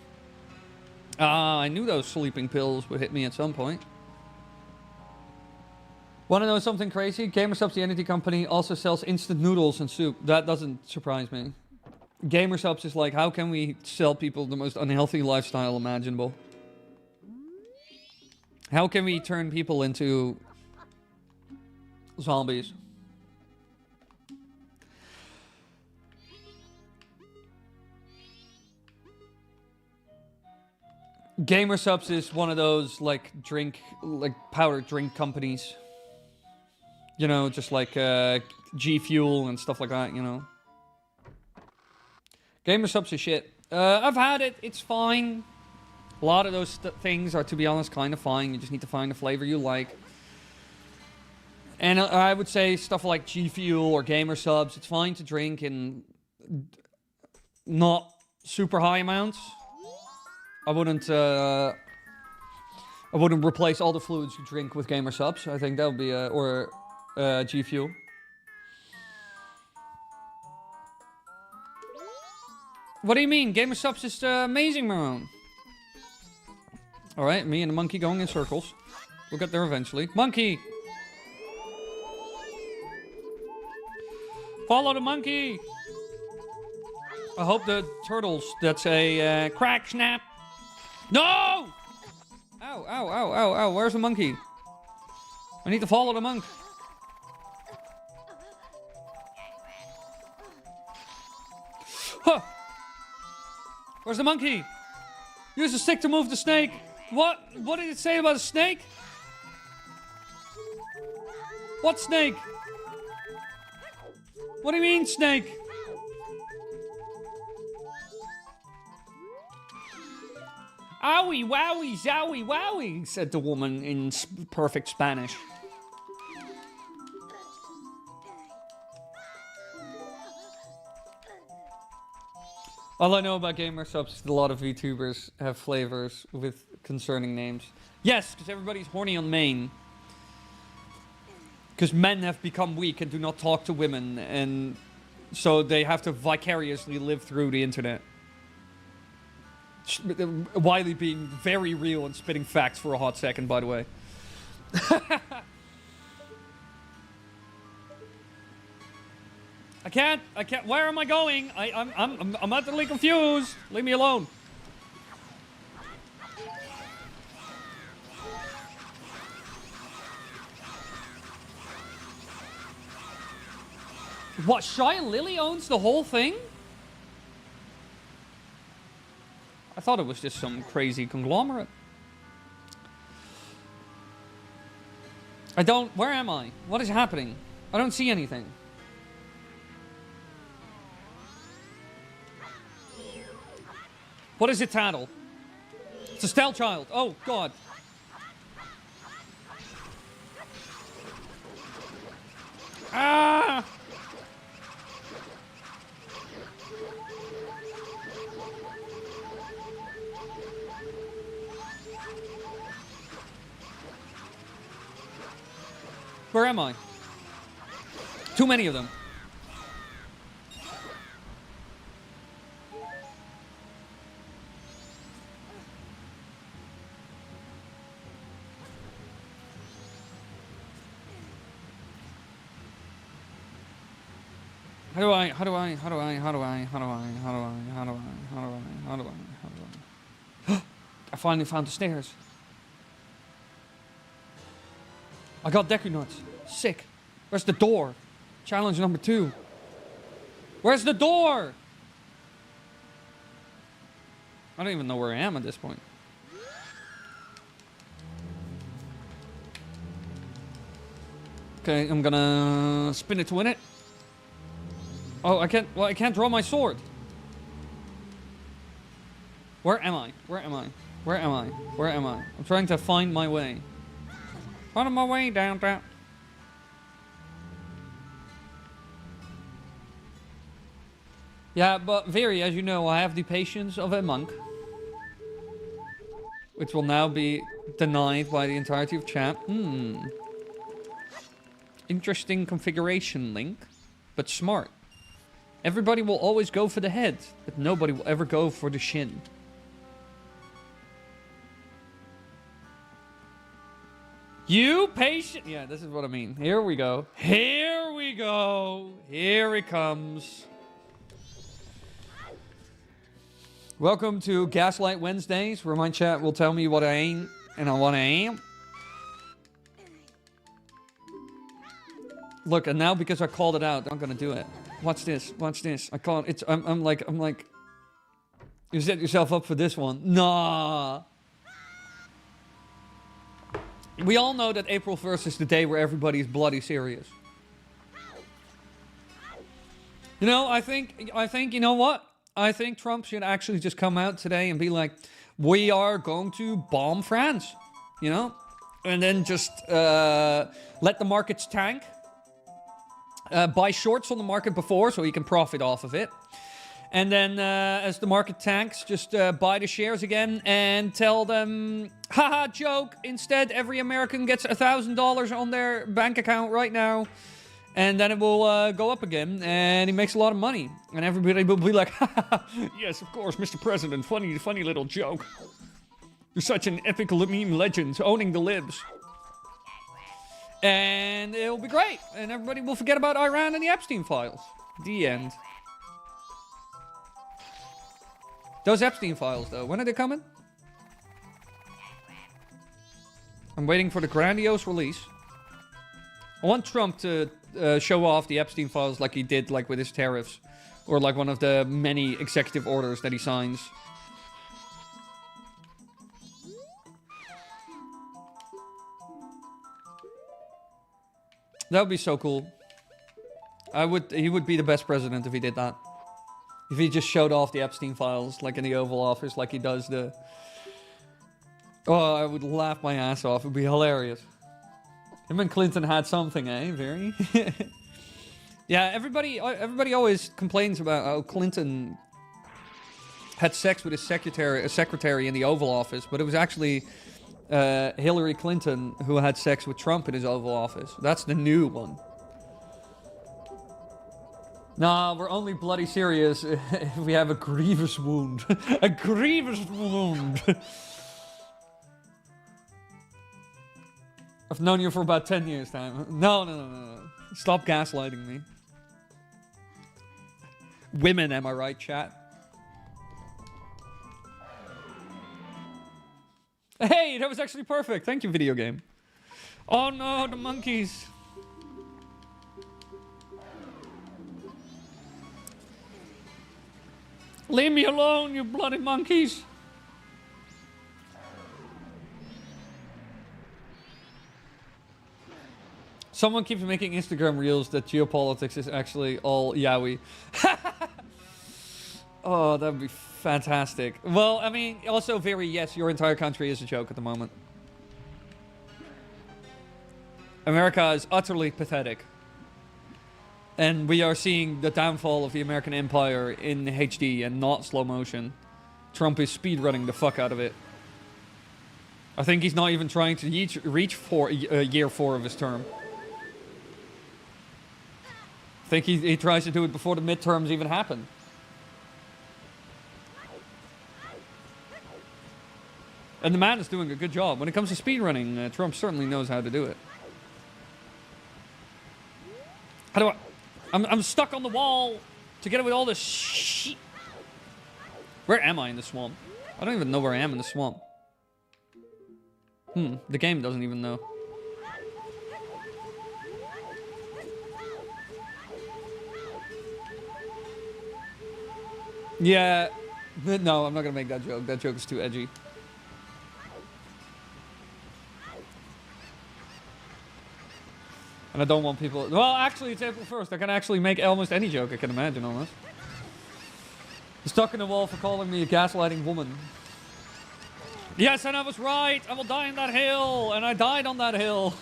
I knew those sleeping pills would hit me at some point. Want to know something crazy? GamerSupps, the energy company, also sells instant noodles and soup. That doesn't surprise me. GamerSupps is like, how can we sell people the most unhealthy lifestyle imaginable? How can we turn people into zombies? GamerSupps is one of those like powder drink companies. You know, just like G Fuel and stuff like that, you know. GamerSupps is shit. I've had it, it's fine. A lot of those things are, to be honest, kind of fine. You just need to find a flavor you like. And I would say stuff like G Fuel or GamerSupps, it's fine to drink in not super high amounts. I wouldn't replace all the fluids you drink with GamerSupps. I think that would be or G Fuel. What do you mean? GamerSupps is amazing, man. All right, me and the monkey going in circles. We'll get there eventually. Monkey! Follow the monkey! I hope the turtles, that's a crack snap. No! Ow, ow, ow, ow, ow. Where's the monkey? I need to follow the monk. Huh! Where's the monkey? Use the stick to move the snake. What? What did it say about a snake? What snake? What do you mean, snake? Owie, wowie, zowie, wowie, said the woman in perfect Spanish. All I know about gamer subs is that a lot of VTubers have flavors with concerning names. Yes, because everybody's horny on main. Because men have become weak and do not talk to women, and so they have to vicariously live through the internet. Wily being very real and spitting facts for a hot second, by the way. I can't. Where am I going? I'm utterly confused. Leave me alone. What? Shy and Lily owns the whole thing? I thought it was just some crazy conglomerate. I don't... Where am I? What is happening? I don't see anything. What is it, Tattle? It's a stealth child. Oh, God. Ah! Where am I? Too many of them. How do I? I finally found the stairs. I got Deku Nuts. Sick. Where's the door? Challenge number 2. Where's the door? I don't even know where I am at this point. Okay, I'm gonna spin it to win it. Oh, I can't. Well, I can't draw my sword. Where am I? Where am I? Where am I? Where am I? I'm trying to find my way. Find my way down. Yeah, but Veri, as you know, I have the patience of a monk, which will now be denied by the entirety of chat. Interesting configuration, Link, but smart. Everybody will always go for the head, but nobody will ever go for the shin. You patient. Yeah, this is what I mean. Here we go. Here we go. Here it comes. Welcome to Gaslight Wednesdays, where my chat will tell me what I ain't and what I am. Look, and now because I called it out, I'm gonna do it. Watch this. Watch this. I call it. I'm like. You set yourself up for this one. Nah. We all know that April 1st is the day where everybody's bloody serious. You know, I think, you know what? I think Trump should actually just come out today and be like, we are going to bomb France, you know? And then just let the markets tank. Buy shorts on the market before so he can profit off of it. And then as the market tanks, just buy the shares again and tell them, haha, joke. Instead, every American gets $1,000 on their bank account right now. And then it will go up again, and he makes a lot of money. And everybody will be like, haha, yes, of course, Mr. President, funny little joke. You're such an epic meme legend, owning the libs. And it'll be great. And everybody will forget about Iran and the Epstein files. The end. Those Epstein files, though, when are they coming? I'm waiting for the grandiose release. I want Trump to show off the Epstein files like he did, like with his tariffs, or like one of the many executive orders that he signs. That would be so cool. He would be the best president if he did that. If he just showed off the Epstein files, like in the Oval Office, like he does the... Oh, I would laugh my ass off. It would be hilarious. Him and Clinton had something, eh? Very. Yeah, everybody always complains about how Clinton had sex with his secretary in the Oval Office, but it was actually Hillary Clinton who had sex with Trump in his Oval Office. That's the new one. Nah, we're only bloody serious if we have a grievous wound. A grievous wound. I've known you for about 10 years, time. No. Stop gaslighting me. Women, am I right, chat? Hey, that was actually perfect. Thank you, video game. Oh no, the monkeys. Leave me alone, you bloody monkeys. Someone keeps making Instagram reels that geopolitics is actually all yaoi. Oh, that would be fantastic. Well, I mean, also very, yes, your entire country is a joke at the moment. America is utterly pathetic. And we are seeing the downfall of the American empire in HD and not slow motion. Trump is speedrunning the fuck out of it. I think he's not even trying to reach for year 4 of his term. I think he tries to do it before the midterms even happen. And the man is doing a good job. When it comes to speedrunning, Trump certainly knows how to do it. How do I... I'm stuck on the wall together with all this shit. Where am I in the swamp? I don't even know where I am in the swamp. The game doesn't even know. Yeah. No, I'm not gonna make that joke. That joke is too edgy. And I don't want people... Well, actually, it's April 1st. I can actually make almost any joke I can imagine, almost. Stuck in the wall for calling me a gaslighting woman. Yes, and I was right. I will die on that hill. And I died on that hill.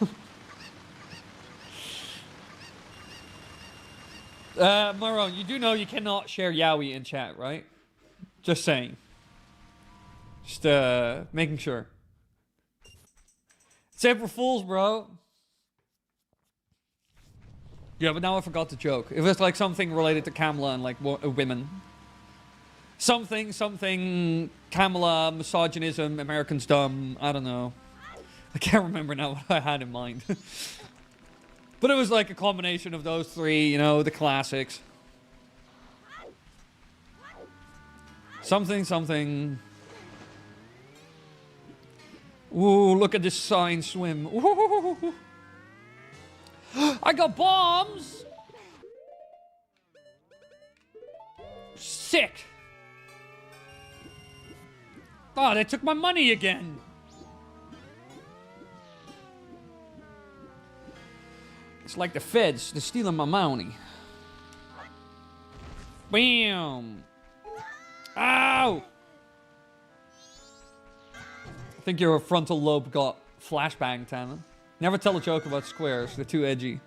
Maron, you do know you cannot share yaoi in chat, right? Just saying. Just making sure. It's April Fool's, bro. Yeah, but now I forgot the joke. It was like something related to Kamala and like women. Something, Kamala, misogynism, Americans dumb, I don't know. I can't remember now what I had in mind. But it was like a combination of those three, you know, the classics. Something. Ooh, look at this sign swim. Ooh. I got bombs! Sick! Oh, they took my money again! It's like the feds, they're stealing my money. Bam! Ow! I think your frontal lobe got flashbang, Tanner. Never tell a joke about squares, they're too edgy.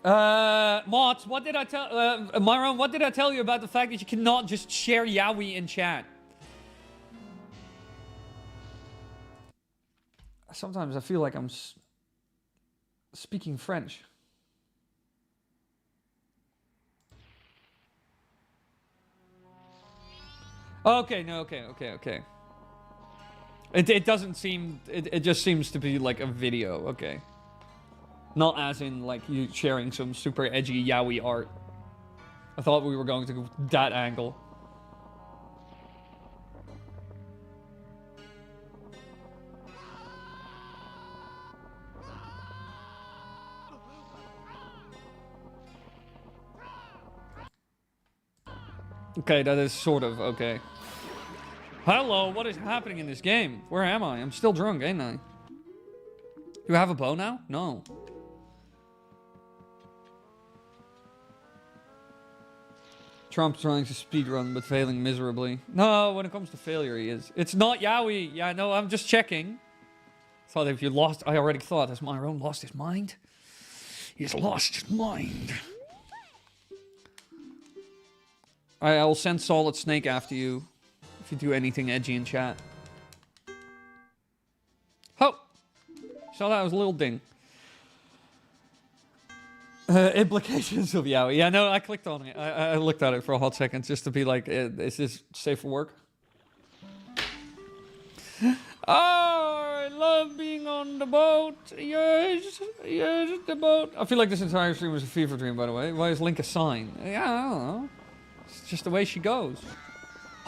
Mods, what did I tell... Myron, what did I tell you about the fact that you cannot just share yaoi in chat? Sometimes I feel like I'm speaking French. Okay, no, okay. It doesn't seem... It just seems to be like a video, okay. Not as in, like, you sharing some super edgy yaoi art. I thought we were going to go that angle. Okay, that is sort of okay. Hello, what is happening in this game? Where am I? I'm still drunk, ain't I? Do I have a bow now? No. Trump's trying to speedrun, but failing miserably. No, when it comes to failure, he is. It's not Yowie. Yeah, no, I'm just checking. Thought if you lost... I already thought, has Myron lost his mind? He's lost his mind. I'll send Solid Snake after you. If you do anything edgy in chat. Oh! Saw that was a little ding. Implications of Yowie. Yeah, no, I clicked on it. I looked at it for a hot second just to be like, is this safe for work? Oh, I love being on the boat. Yes, yes, the boat. I feel like this entire stream was a fever dream, by the way. Why is Link a sign? Yeah, I don't know. It's just the way she goes.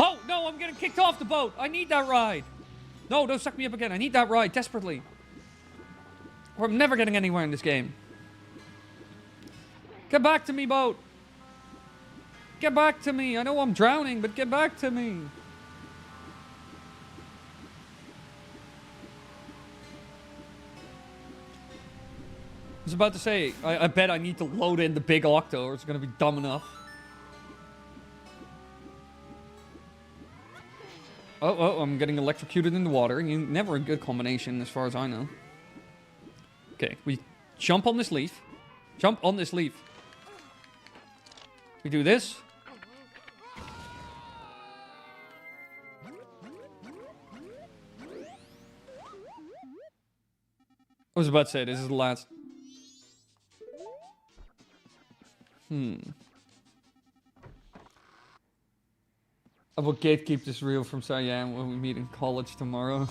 Oh, no, I'm getting kicked off the boat. I need that ride. No, don't suck me up again. I need that ride desperately. Or I'm never getting anywhere in this game. Get back to me, boat. Get back to me. I know I'm drowning, but get back to me. I was about to say, I bet I need to load in the big octo or it's going to be dumb enough. Oh, I'm getting electrocuted in the water. Never a good combination as far as I know. Okay, we jump on this leaf. Jump on this leaf. We do this. I was about to say, this is the last. I will gatekeep this reel from Siam when we meet in college tomorrow.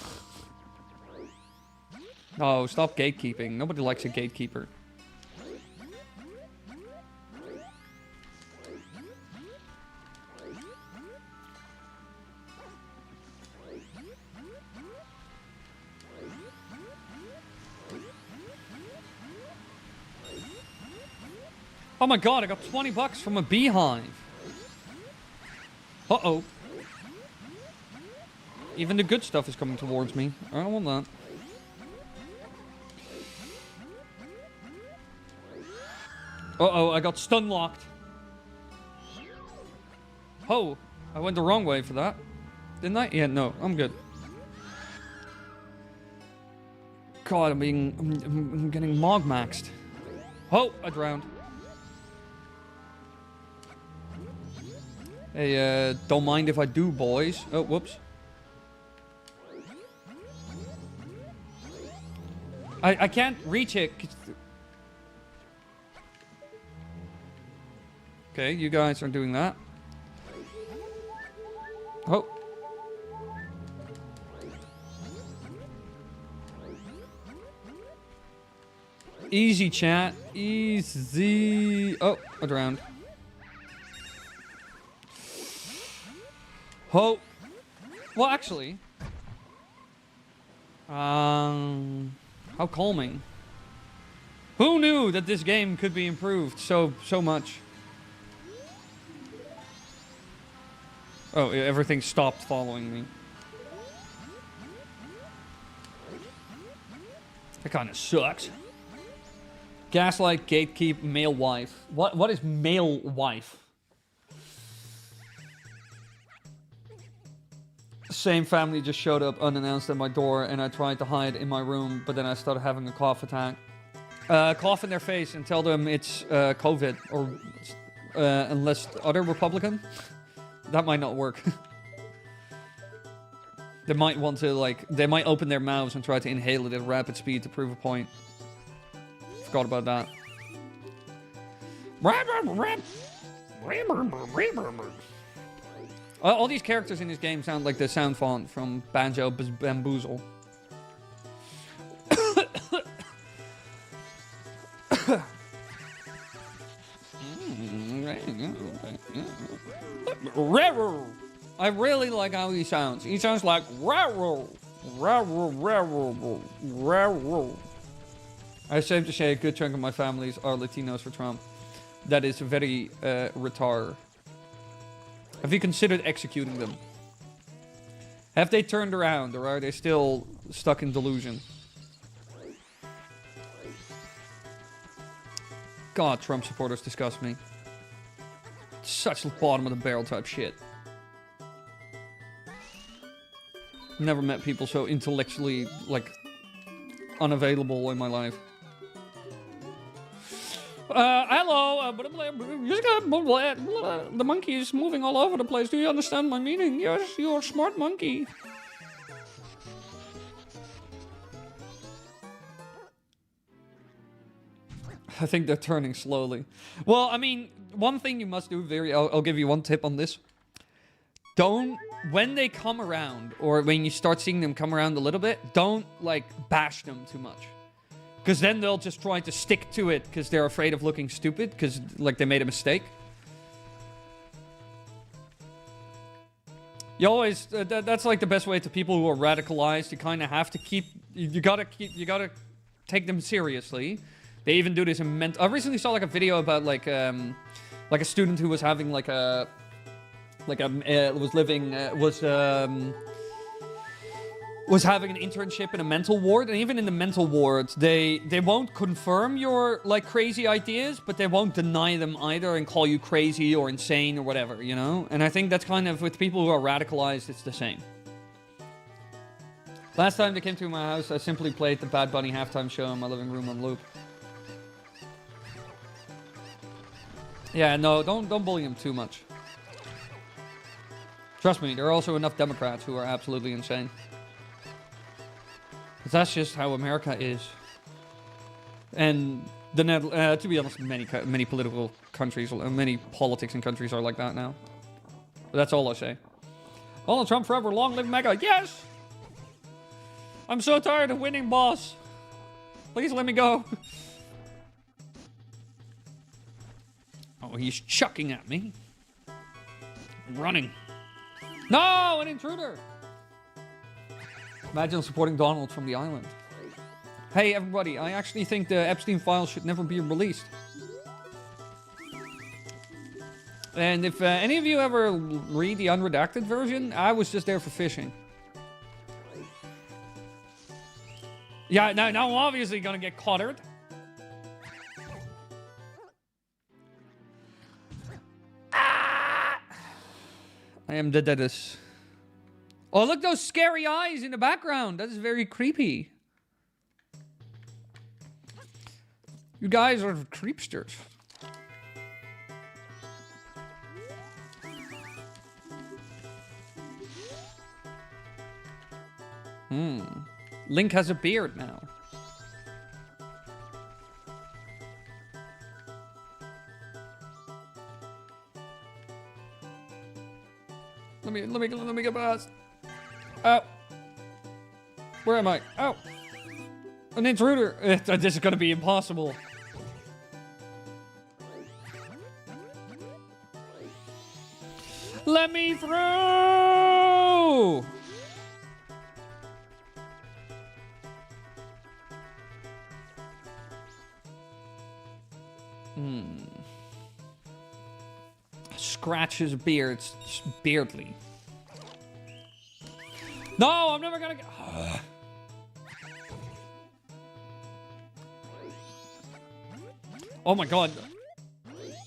Oh, stop gatekeeping. Nobody likes a gatekeeper. Oh my god, I got 20 bucks from a beehive. Uh-oh. Even the good stuff is coming towards me. I don't want that. Uh-oh, I got stun locked. Oh, I went the wrong way for that. Didn't I? Yeah, no, I'm good. God, I'm getting mog-maxed. Oh, I drowned. Hey, don't mind if I do, boys. Oh, whoops. I can't reach it. Okay, you guys are doing that. Oh. Easy, chat. Easy. Oh, I drowned. Oh. Well, actually. How calming. Who knew that this game could be improved so much? Oh, everything stopped following me. That kind of sucks. Gaslight, gatekeep, male wife. What is male wife? Same family just showed up unannounced at my door and I tried to hide in my room, but then I started having a cough attack. Cough in their face and tell them it's COVID or unless other Republican. That might not work. They might want to they might open their mouths and try to inhale it at rapid speed to prove a point. Forgot about that. All these characters in this game sound like the sound font from Banjo Bamboozle. I really like how he sounds. He sounds like I safe to say a good chunk of my families are Latinos for Trump. That is very retard. Have you considered executing them? Have they turned around, or are they still stuck in delusion? God, Trump supporters disgust me. Such bottom of the barrel type shit. Never met people so intellectually, like, unavailable in my life. Hello, the monkey is moving all over the place. Do you understand my meaning? Yes, you're a smart monkey. I think they're turning slowly. Well, I mean, one thing you must do I'll give you one tip on this. When they come around, or when you start seeing them come around a little bit, don't, like, bash them too much. Because then they'll just try to stick to it because they're afraid of looking stupid because, like, they made a mistake. You always... that's, like, the best way to people who are radicalized. You kind of have to keep... You gotta take them seriously. They even do this in I recently saw, like, a video about, like a student who was having, like, was having an internship in a mental ward, and even in the mental ward, they won't confirm your, like, crazy ideas, but they won't deny them either and call you crazy or insane or whatever, you know? And I think that's kind of, with people who are radicalized, it's the same. Last time they came to my house, I simply played the Bad Bunny halftime show in my living room on loop. Yeah, no, don't bully him too much. Trust me, there are also enough Democrats who are absolutely insane. But that's just how America is. And to be honest, many political countries, many politics in countries are like that now. But that's all I say. Donald Trump forever, long live MAGA. Yes! I'm so tired of winning, boss. Please let me go. Oh, he's chucking at me. I'm running. No, an intruder! Imagine supporting Donald from the island. Hey, everybody, I actually think the Epstein files should never be released. And if any of you ever read the unredacted version, I was just there for fishing. Yeah, now I'm obviously gonna get cautered. I am the deadest. Oh, look, those scary eyes in the background. That is very creepy. You guys are creepsters. Link has a beard now. Let me get past. Oh. Where am I? Oh. An intruder. This is gonna be impossible. Let me through! Scratch his beard. Beardly. No, I'm never gonna get... Oh my god.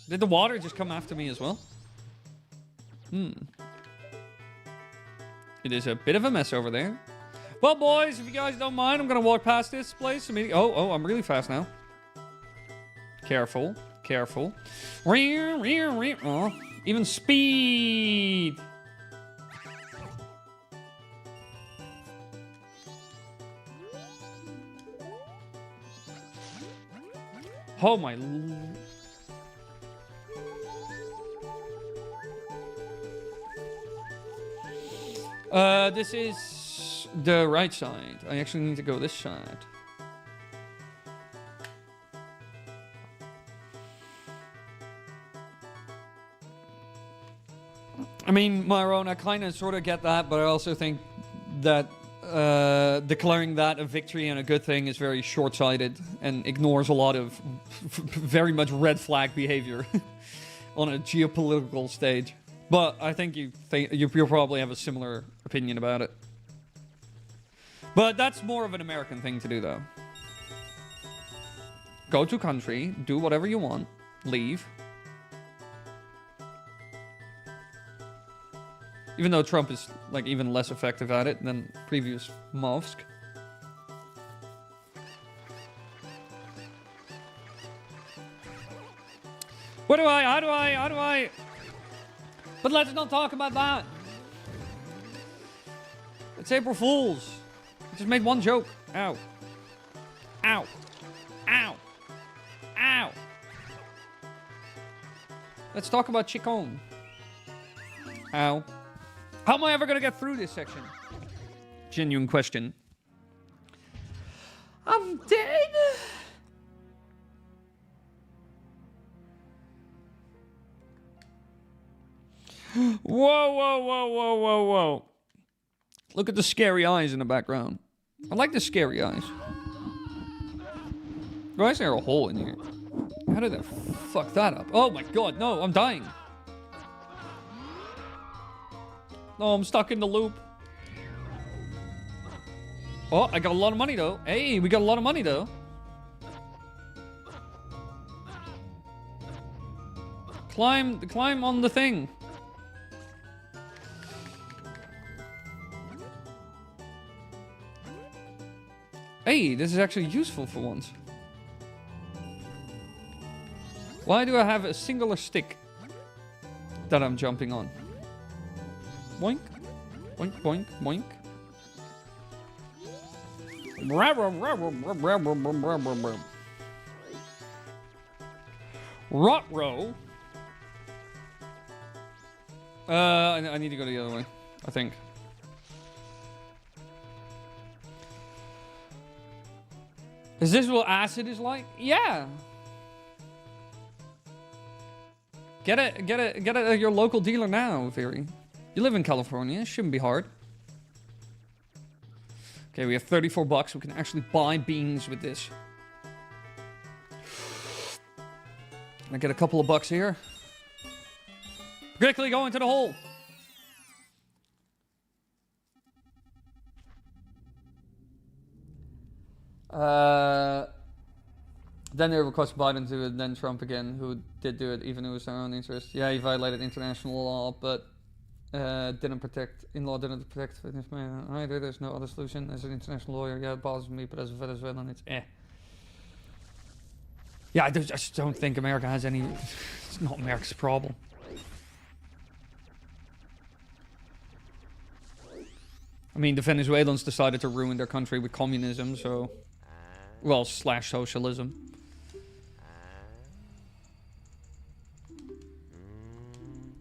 Did the water just come after me as well? It is a bit of a mess over there. Well, boys, if you guys don't mind, I'm gonna walk past this place. Oh, I'm really fast now. Careful. Careful. Oh, even speed. Oh my... This is the right side. I actually need to go this side. I mean, Myron, I kind of sort of get that, but I also think that declaring that a victory and a good thing is very short-sighted and ignores a lot of very much red flag behavior on a geopolitical stage. But I think you probably have a similar opinion about it. But that's more of an American thing to do, though. Go to country, do whatever you want, leave. Even though Trump is, like, even less effective at it than previous Musk. How do I? But let's not talk about that. It's April Fool's. I just made one joke. Ow. Ow. Ow. Ow. Let's talk about chicken. Ow. How am I ever gonna get through this section? Genuine question. I'm dead. Whoa. Look at the scary eyes in the background. I like the scary eyes. Why is there a hole in here? How did I fuck that up? Oh my god, no, I'm dying. No, I'm stuck in the loop. Oh, I got a lot of money though. Hey, we got a lot of money though. Climb on the thing. Hey, this is actually useful for once. Why do I have a singular stick that I'm jumping on? Boink. Boink, boink, boink. Rot-row. I need to go the other way, I think. Is this what acid is like? Yeah. Get it at your local dealer now, Theory. You live in California, it shouldn't be hard. Okay, we have 34 bucks. We can actually buy beans with this. I get a couple of bucks here. Quickly go into the hole. Then they request Biden to it, then Trump again, who did do it, even though it was their own interest. Yeah, he violated international law, but didn't protect businessmen either. There's no other solution. As an international lawyer, yeah, it bothers me, but as a Venezuelan, it's Yeah, I just don't think America has any... It's not America's problem. I mean, the Venezuelans decided to ruin their country with communism, so... Well, slash socialism.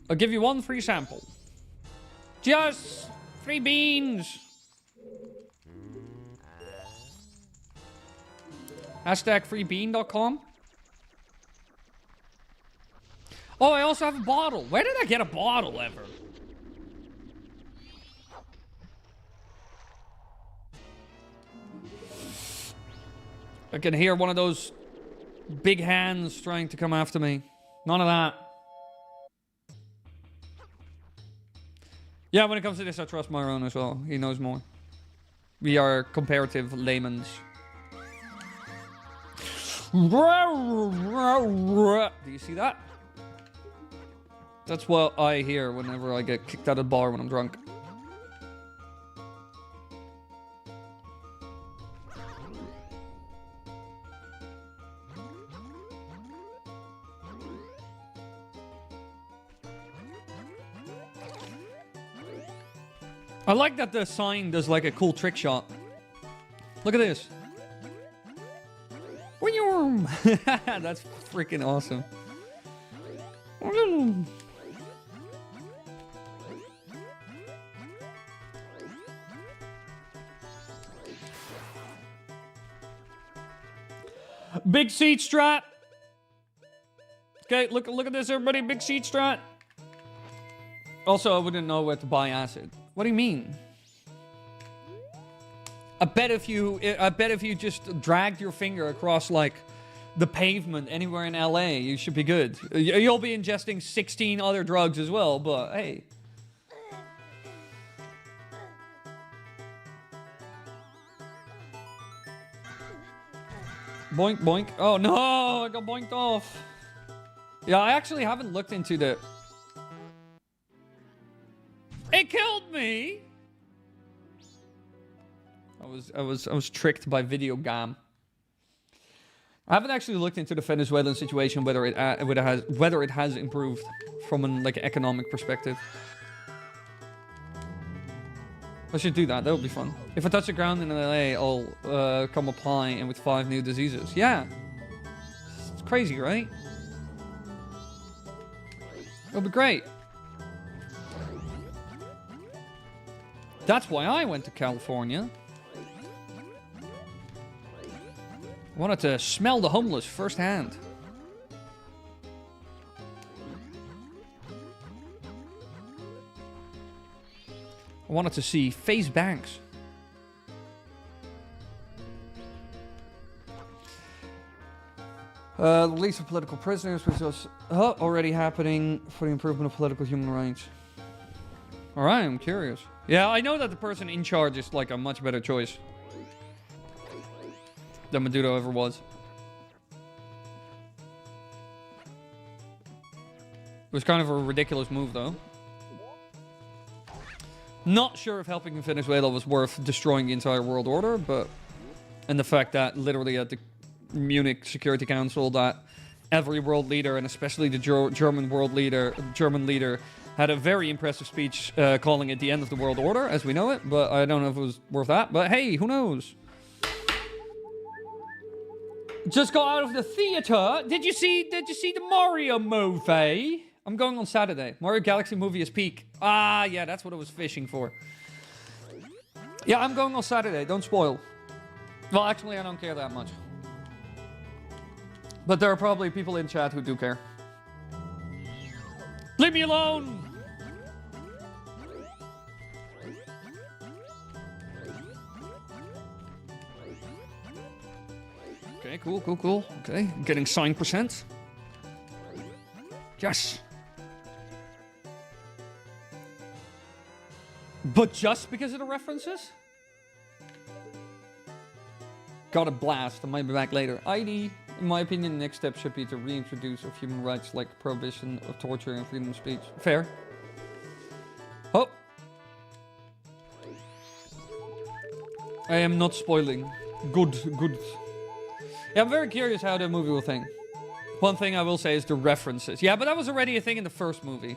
I'll give you one free sample. Just free beans. Hashtag freebean.com. Oh, I also have a bottle. Where did I get a bottle ever? I can hear one of those big hands trying to come after me. None of that. Yeah, when it comes to this, I trust Myron as well. He knows more. We are comparative laymen. Do you see that? That's what I hear whenever I get kicked out of the bar when I'm drunk. I like that the sign does like a cool trick shot. Look at this. That's freaking awesome. Big seat strat. Okay, look at this, everybody. Big seat strat. Also, I wouldn't know where to buy acid. What do you mean? I bet if you just dragged your finger across like the pavement anywhere in LA, you should be good. You'll be ingesting 16 other drugs as well, but hey. Boink, boink. Oh, no! I got boinked off. Yeah, I actually haven't looked into the... It killed me! I was tricked by video game. I haven't actually looked into the Venezuelan situation, whether it has improved from an economic perspective. I should do that. That would be fun. If I touch the ground in LA, I'll come apply and with 5 new diseases. Yeah, it's crazy, right? It'll be great. That's why I went to California. I wanted to smell the homeless firsthand. I wanted to see face banks. The release of political prisoners, which was already happening for the improvement of political human rights. Alright, I'm curious. Yeah, I know that the person in charge is a much better choice than Maduro ever was. It was kind of a ridiculous move, though. Not sure if helping Venezuela was worth destroying the entire world order, but... And the fact that literally at the Munich Security Council that every world leader, and especially the German leader, had a very impressive speech calling it the end of the world order as we know it, but I don't know if it was worth that. But hey, who knows? Just got out of the theater. Did you see the Mario movie? I'm going on Saturday. Mario Galaxy movie is peak. Ah, yeah, that's what I was fishing for. Yeah, I'm going on Saturday. Don't spoil. Well, actually, I don't care that much. But there are probably people in chat who do care. Leave me alone! Okay, cool. Okay, getting sign percent. Yes. But just because of the references? Got a blast. I might be back later. ID. In my opinion, the next step should be to reintroduce of human rights like prohibition of torture and freedom of speech. Fair. Oh. I am not spoiling. Good. Yeah, I'm very curious how the movie will think. One thing I will say is the references. Yeah, but that was already a thing in the first movie.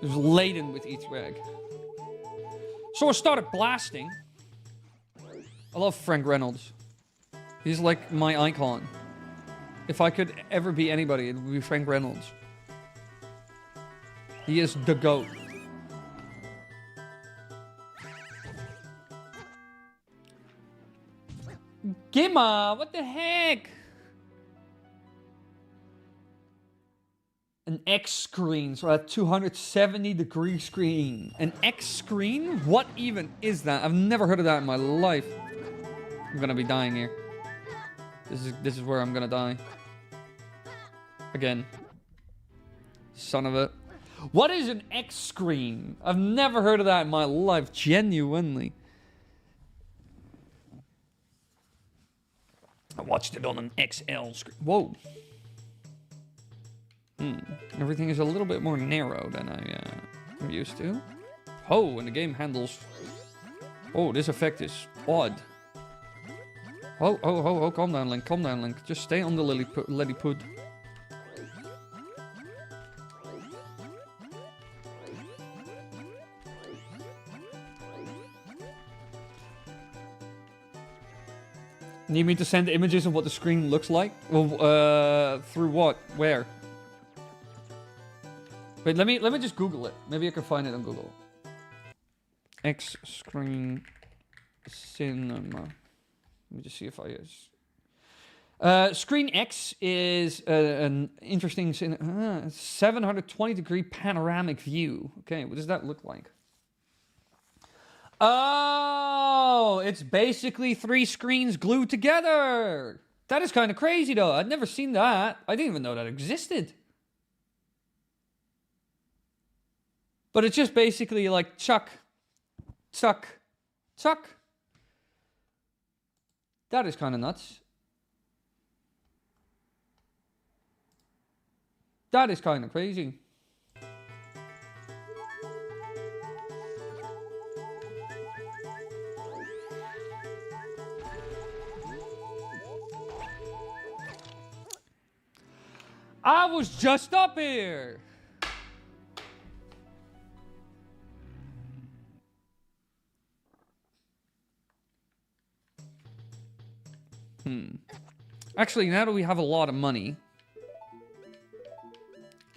It was laden with Easter egg. So I started blasting. I love Frank Reynolds. He's like my icon. If I could ever be anybody, it would be Frank Reynolds. He is the GOAT. Gimma, what the heck? An X screen, so a 270-degree screen. An X screen? What even is that? I've never heard of that in my life. I'm gonna be dying here. This is where I'm gonna die. Again. Son of a... What is an X screen? I've never heard of that in my life, genuinely. I watched it on an XL screen. Whoa. Everything is a little bit more narrow than I'm used to. Oh, and the game handles... Oh, this effect is odd. Oh, calm down, Link. Calm down, Link. Just stay on the Lilliput. Need me to send images of what the screen looks like? Well, through what? Where? Wait, let me just Google it. Maybe I can find it on Google. X screen cinema. Let me just see if I use. Screen X is an interesting 720-degree panoramic view. Okay, what does that look like? Oh, it's basically 3 screens glued together. That is kind of crazy, though. I'd never seen that. I didn't even know that existed. But it's just basically like chuck. That is kind of nuts. That is kind of crazy. I was just up here. Actually, now that we have a lot of money,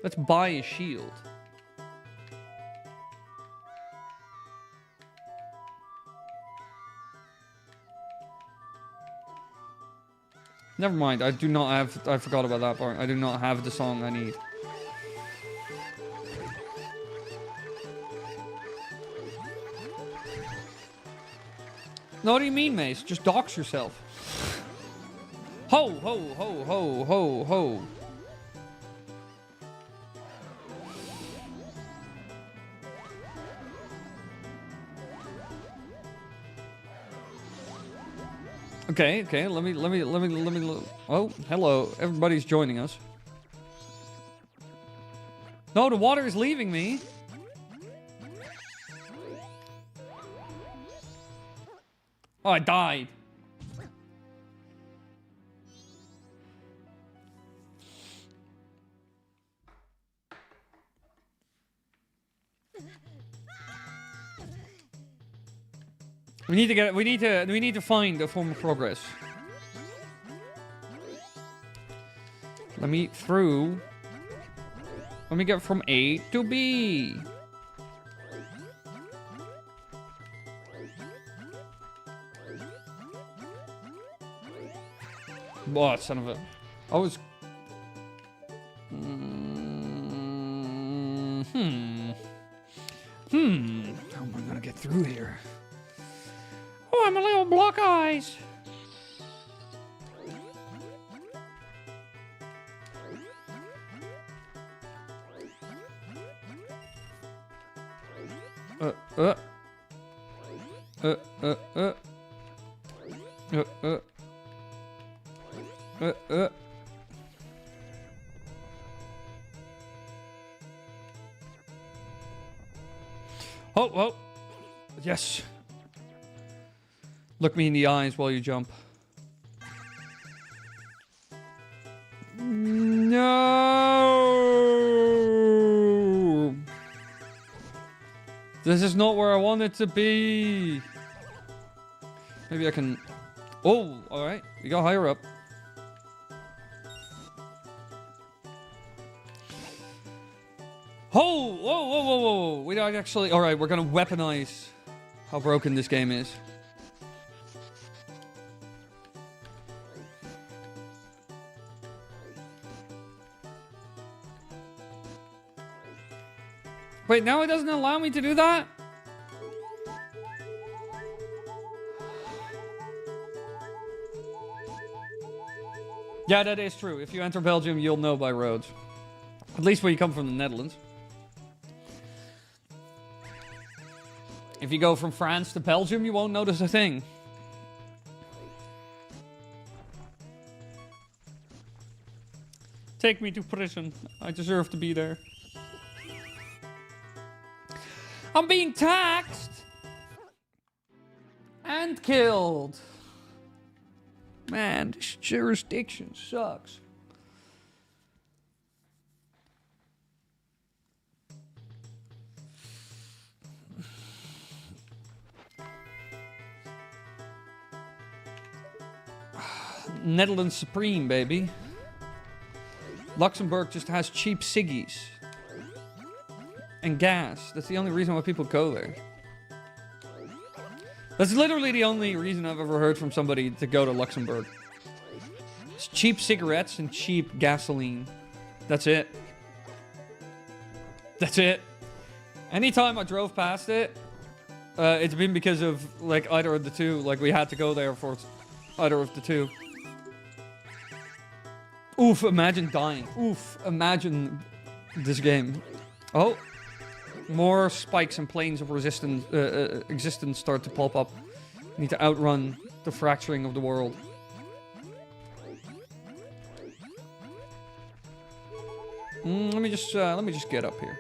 let's buy a shield. Never mind, I do not have... I forgot about that part. I do not have the song I need. No, what do you mean, Mace? Just dox yourself. Ho, ho, ho, ho, ho, ho. Okay, okay, let me, oh, hello, everybody's joining us. No, the water is leaving me. Oh, I died. We need to find a form of progress. Let me get from A to B. Oh, son of a... I was... How am I gonna get through here? Oh, I'm a little block eyes. Oh, oh. Yes. Look me in the eyes while you jump. No! This is not where I want it to be. Maybe I can... Oh, alright. We got higher up. Oh! Whoa, whoa, whoa, whoa! We don't actually... Alright, we're gonna weaponize how broken this game is. Wait, now it doesn't allow me to do that? Yeah, that is true. If you enter Belgium, you'll know by roads. At least when you come from the Netherlands. If you go from France to Belgium, you won't notice a thing. Take me to prison. I deserve to be there. I'm being taxed and killed. Man, this jurisdiction sucks. Netherlands supreme, baby. Luxembourg just has cheap ciggies. And gas. That's the only reason why people go there. That's literally the only reason I've ever heard from somebody to go to Luxembourg. It's cheap cigarettes and cheap gasoline. That's it. That's it. Anytime I drove past it, it's been because of, like, either of the two. Like, we had to go there for either of the two. Oof, imagine dying. Oof, imagine this game. Oh. More spikes and planes of resistance, existence start to pop up. We need to outrun the fracturing of the world. Let me just get up here.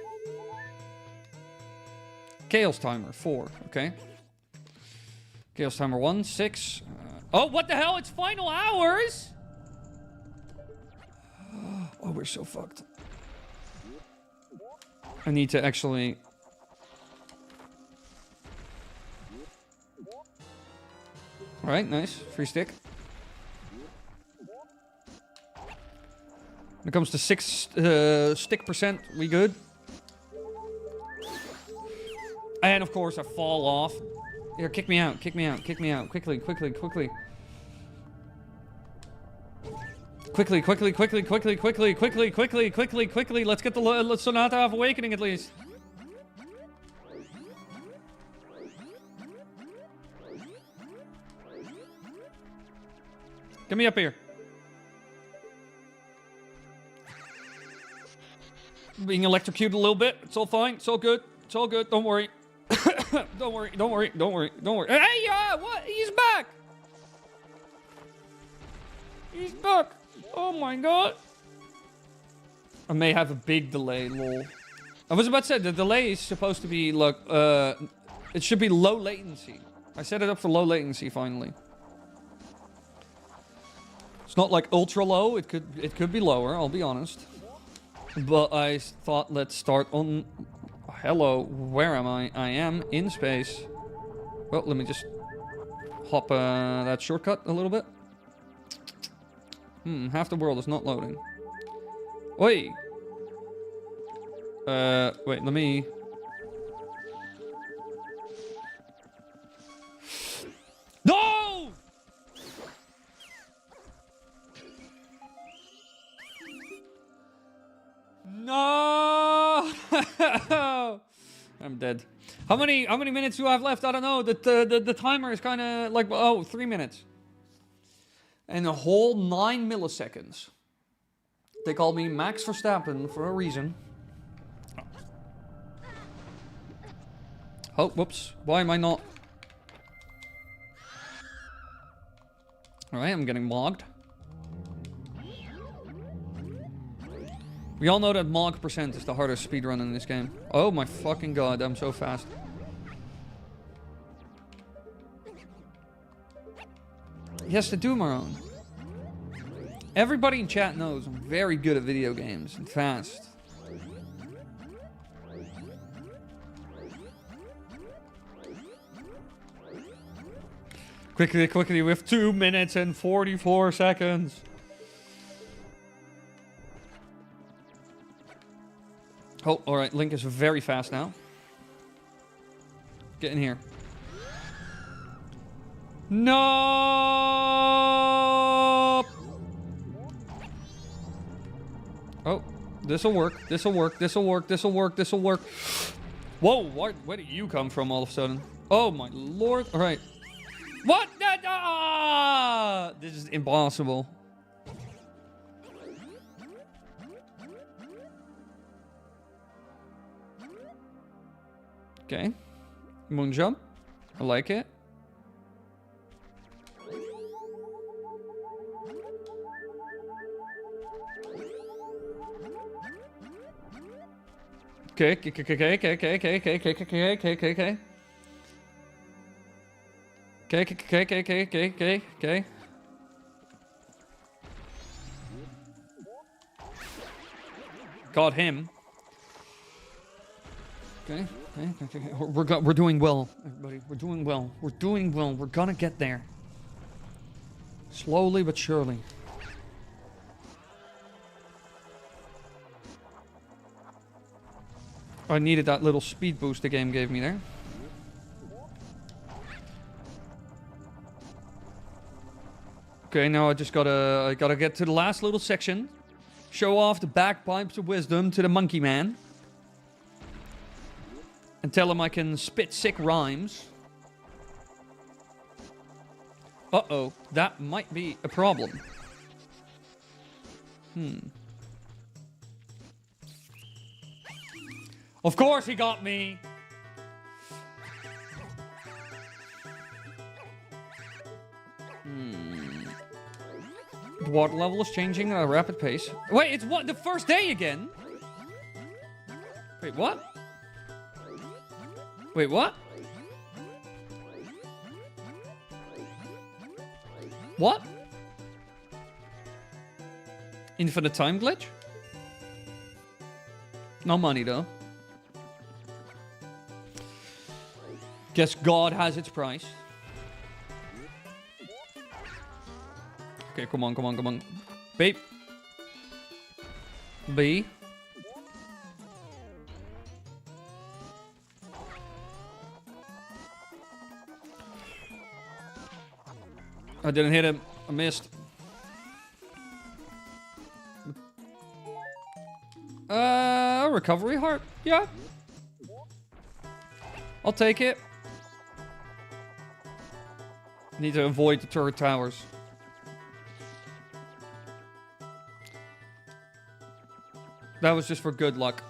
Chaos timer 4. Okay. Chaos timer 1 6. Oh, what the hell? It's final hours. Oh, we're so fucked. I need to actually. All right, nice. Free stick. When it comes to stick percent, we good. And of course, I fall off. Here, kick me out, kick me out, kick me out. Quickly, quickly, quickly. Quickly, quickly, quickly, quickly, quickly, quickly, quickly, quickly, quickly. Let's get the Sonata of Awakening at least. Get me up here. Being electrocuted a little bit. It's all fine. It's all good. It's all good. Don't worry. Don't worry. Don't worry. Don't worry. Don't worry. Hey, what? He's back. He's back. Oh my god. I may have a big delay, lol. I was about to say, the delay is supposed to be, like, it should be low latency. I set it up for low latency, finally. It's not like ultra low. It could be lower, I'll be honest. But I thought, let's start on... Hello, where am I? I am in space. Well, let me just hop that shortcut a little bit. Half the world is not loading. Oi! Wait, let me... No! No! I'm dead. How many minutes do I have left? I don't know. The timer is kind of like 3 minutes. And a whole 9 milliseconds. They call me Max Verstappen for a reason. Oh, whoops. Why am I not? Alright, I'm getting mogged. We all know that mog percent is the hardest speedrun in this game. Oh my fucking god, I'm so fast. Yes, to do my own. Everybody in chat knows I'm very good at video games and fast. Quickly, quickly, with 2 minutes and 44 seconds. Oh, alright, Link is very fast now. Get in here. No! Oh, this'll work, this'll work, this'll work, this'll work, this'll work. Whoa, where did you come from all of a sudden? Oh my lord, alright. What? This is impossible. Okay. Moon jump. I like it. Okay, okay. Got him. Okay. We're doing well, everybody. We're doing well. We're doing well. We're gonna get there. Slowly but surely. I needed that little speed boost the game gave me there. Okay, now I gotta get to the last little section. Show off the bagpipes of wisdom to the monkey man. And tell him I can spit sick rhymes. Uh-oh, that might be a problem. Of course he got me! The water level is changing at a rapid pace. Wait, it's what? The first day again? Wait, what? Wait, what? What? Infinite time glitch? No money, though. Guess God has its price. Okay, come on, come on, come on. B. B. I didn't hit him. I missed. Recovery heart? Yeah. I'll take it. Need to avoid the turret towers. That was just for good luck.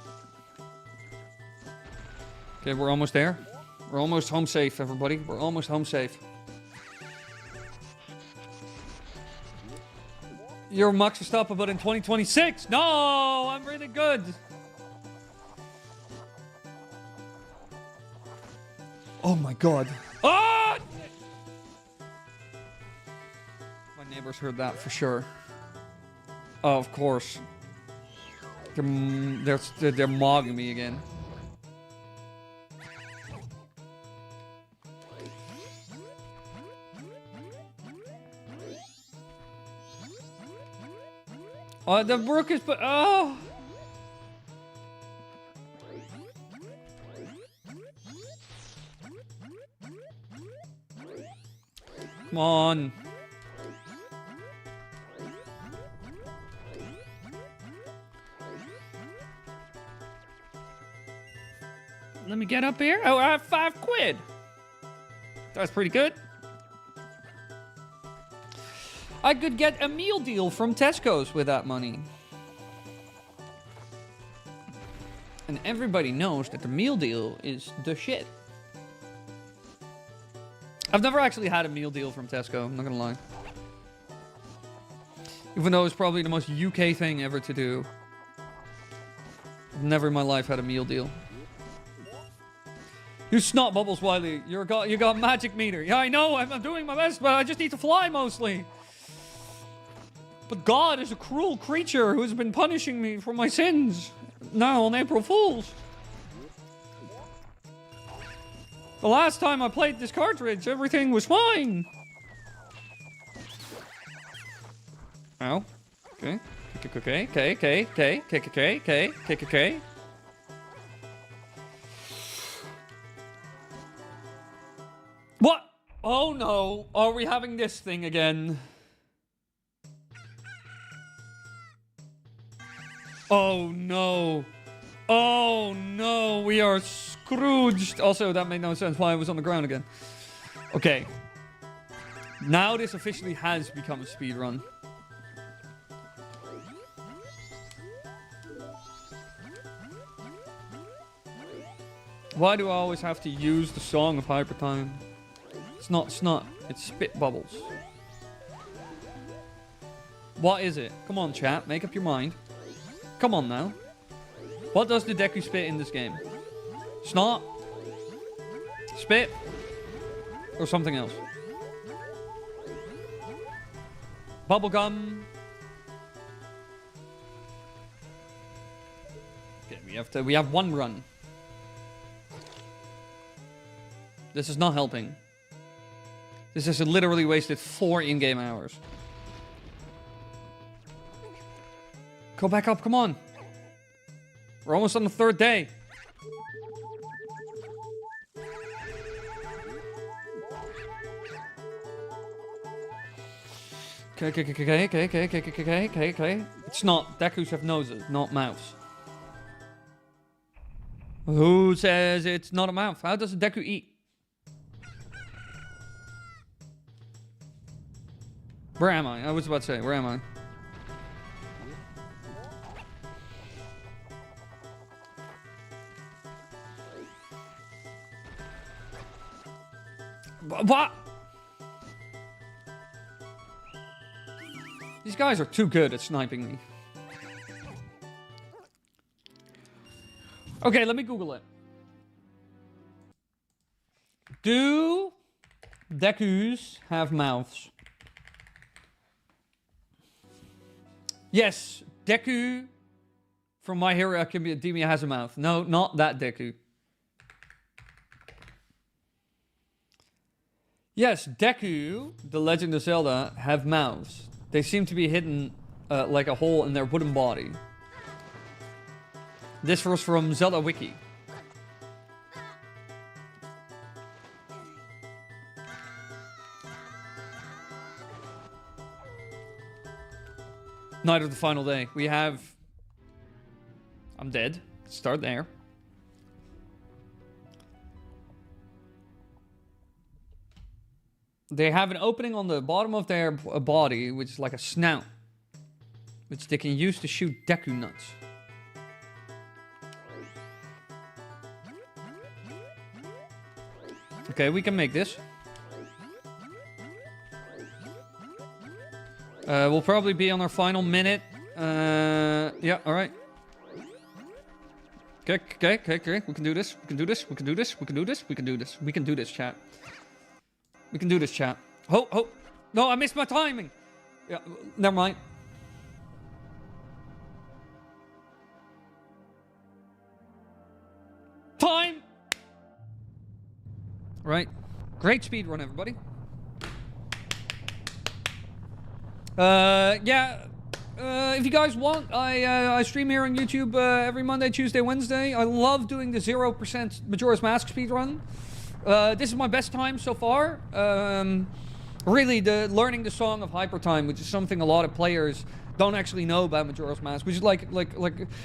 Okay, we're almost there. We're almost home safe, everybody. We're almost home safe. You're Max Verstappen, but in 2026. No, I'm really good. Oh my god. Ah! My neighbors heard that for sure. Oh, of course. They're mogging me again. Oh, the brook is... Oh! Come on. Let me get up here. Oh, I have 5 quid. That's pretty good. I could get a meal deal from Tesco's with that money. And everybody knows that the meal deal is the shit. I've never actually had a meal deal from Tesco, I'm not gonna lie. Even though it's probably the most UK thing ever to do. I've never in my life had a meal deal. You snot bubbles, Wily. You got magic meter. Yeah, I know, I'm doing my best, but I just need to fly mostly. But God is a cruel creature who has been punishing me for my sins. Now on April Fools. The last time I played this cartridge, everything was fine. Ow. Okay. Okay. What? Oh no. Are we having this thing again? Oh no. Oh no. We are Scrooged. Also, that made no sense why I was on the ground again. Okay. Now this officially has become a speedrun. Why do I always have to use the Song of Hyper Time? It's not snot. It's spit bubbles. What is it? Come on, chat. Make up your mind. Come on now. What does the Deku spit in this game? Snot? Spit? Or something else? Bubblegum? Okay, we have one run. This is not helping. This has literally wasted 4 in-game hours. Go back up, come on. We're almost on the 3rd day. Okay. It's not. Dekus have noses, not mouths. Who says it's not a mouth? How does a Deku eat? Where am I? I was about to say, where am I? What? These guys are too good at sniping me. Okay, let me Google it. Do Dekus have mouths? Yes, Deku from My Hero Academia has a mouth. No, not that Deku. Yes, Deku, The Legend of Zelda, have mouths. They seem to be hidden like a hole in their wooden body. This was from Zelda Wiki. Night of the final day. We have... I'm dead. Start there. They have an opening on the bottom of their body, which is like a snout, which they can use to shoot Deku nuts. Okay, we can make this. We'll probably be on our final minute. Yeah, alright. Okay. We can do this. We can do this. We can do this. We can do this. We can do this. We can do this, chat. We can do this, chat. Ho! No, I missed my timing. Yeah, never mind. Time! Right. Great speed run, everybody. Yeah. If you guys want, I stream here on YouTube every Monday, Tuesday, Wednesday. I love doing the 0% Majora's Mask speedrun. This is my best time so far. Really, learning the Song of Hyper Time, which is something a lot of players don't actually know about Majora's Mask, which is like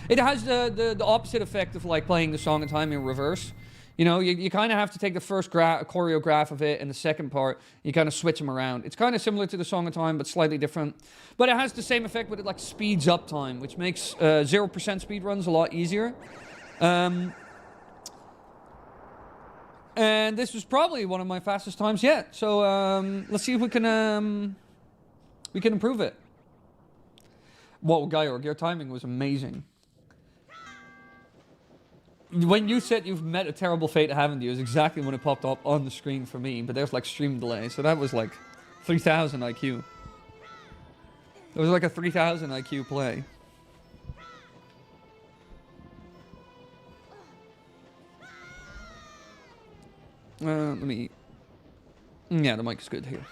it has the opposite effect of like playing the Song of Time in reverse. You know, you kind of have to take the first choreograph of it and the second part, you kind of switch them around. It's kind of similar to the Song of Time, but slightly different. But it has the same effect, but it like speeds up time, which makes 0% speedruns a lot easier. And this was probably one of my fastest times yet. So let's see if we can improve it. Whoa, Georg, your timing was amazing. When you said you've met a terrible fate, haven't you? Is exactly when it popped up on the screen for me. But there's like stream delay, so that was like 3,000 IQ. It was like a 3,000 IQ play. Let me... Yeah, the mic is good here.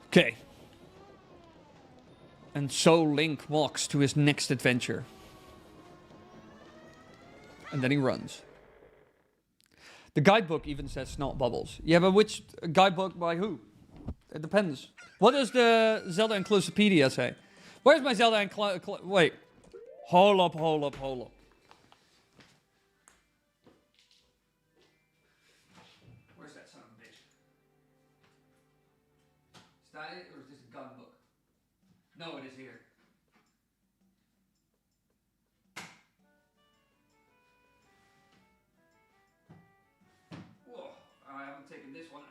Okay. And so Link walks to his next adventure. And then he runs. The guidebook even says snot bubbles. Yeah, but which guidebook by who? It depends. What does the Zelda Encyclopedia say? Where's my Zelda Wait. Hold up. Where's that son of a bitch? Is that it, or is this a gun book? No, it is here. Whoa, I haven't taken this one out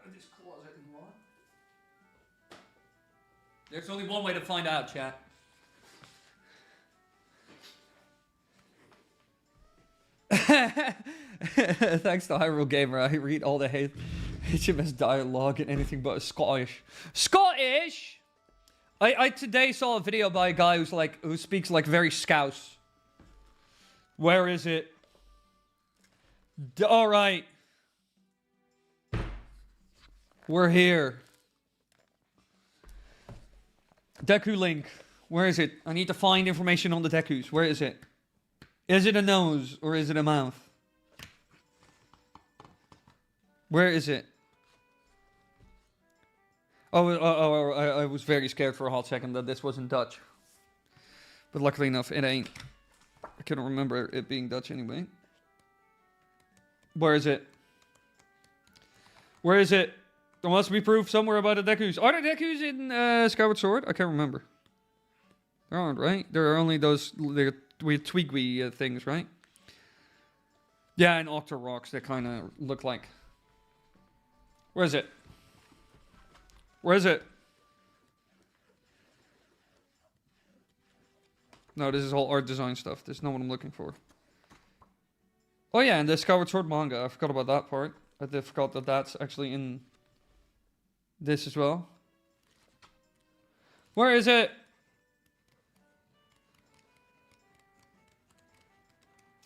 of this closet anymore. There's only one way to find out, chat. Thanks to Hyrule Gamer, I read all the HMS dialogue and anything but Scottish. Scottish! I today saw a video by a guy who speaks like very Scouse. Where is it? Alright. We're here. Deku Link. Where is it? I need to find information on the Dekus. Where is it? Is it a nose or is it a mouth? Where is it? I was very scared for a hot second that this wasn't Dutch. But luckily enough, it ain't. I couldn't remember it being Dutch anyway. Where is it? Where is it? There must be proof somewhere about the Dekus. Are there Dekus in Skyward Sword? I can't remember. There aren't, right? There are only those weird twiggy things, right? Yeah, and Octo Rocks that kind of look like. Where is it? Where is it? No, this is all art design stuff. This is not what I'm looking for. Oh yeah, and the Skyward Sword manga. I forgot about that part. I forgot that that's actually in this as well. Where is it?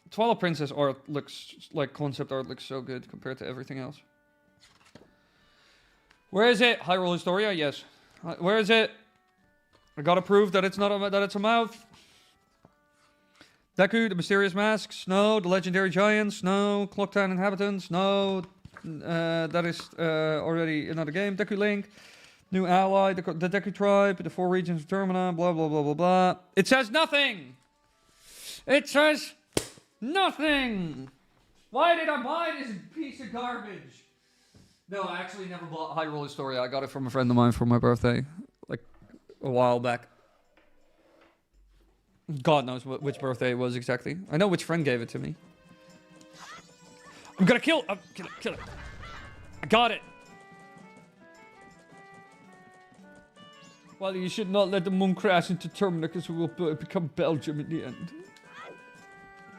Twilight Princess art looks like concept art looks so good compared to everything else. Where is it? Hyrule Historia, yes. Where is it? I gotta prove that it's not that it's a mouth. Deku, the mysterious mask. Snow, the legendary giant. Snow, Clocktown inhabitants. Snow, that is already another game. Deku Link, new ally, the Deku tribe, the 4 regions of Termina. Blah blah blah blah blah. It says nothing. It says nothing. Why did I buy this piece of garbage? No, I actually never bought Hyrule Historia. I got it from a friend of mine for my birthday, like a while back. God knows which birthday it was exactly. I know which friend gave it to me. I'm gonna kill it. Kill it. I got it. Well, you should not let the moon crash into Termina because we will become Belgium in the end.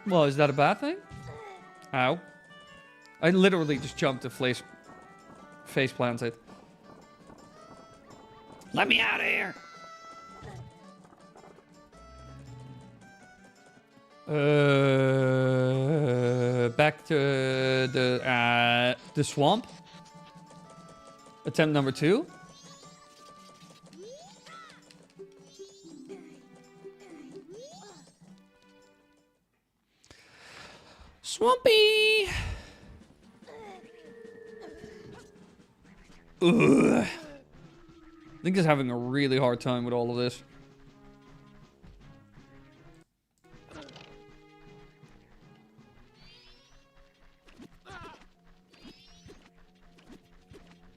Well, is that a bad thing? Ow. I literally just jumped to face planted. Let me out of here. Back to the swamp. Attempt number 2. Swampy. Ugh. Link is having a really hard time with all of this.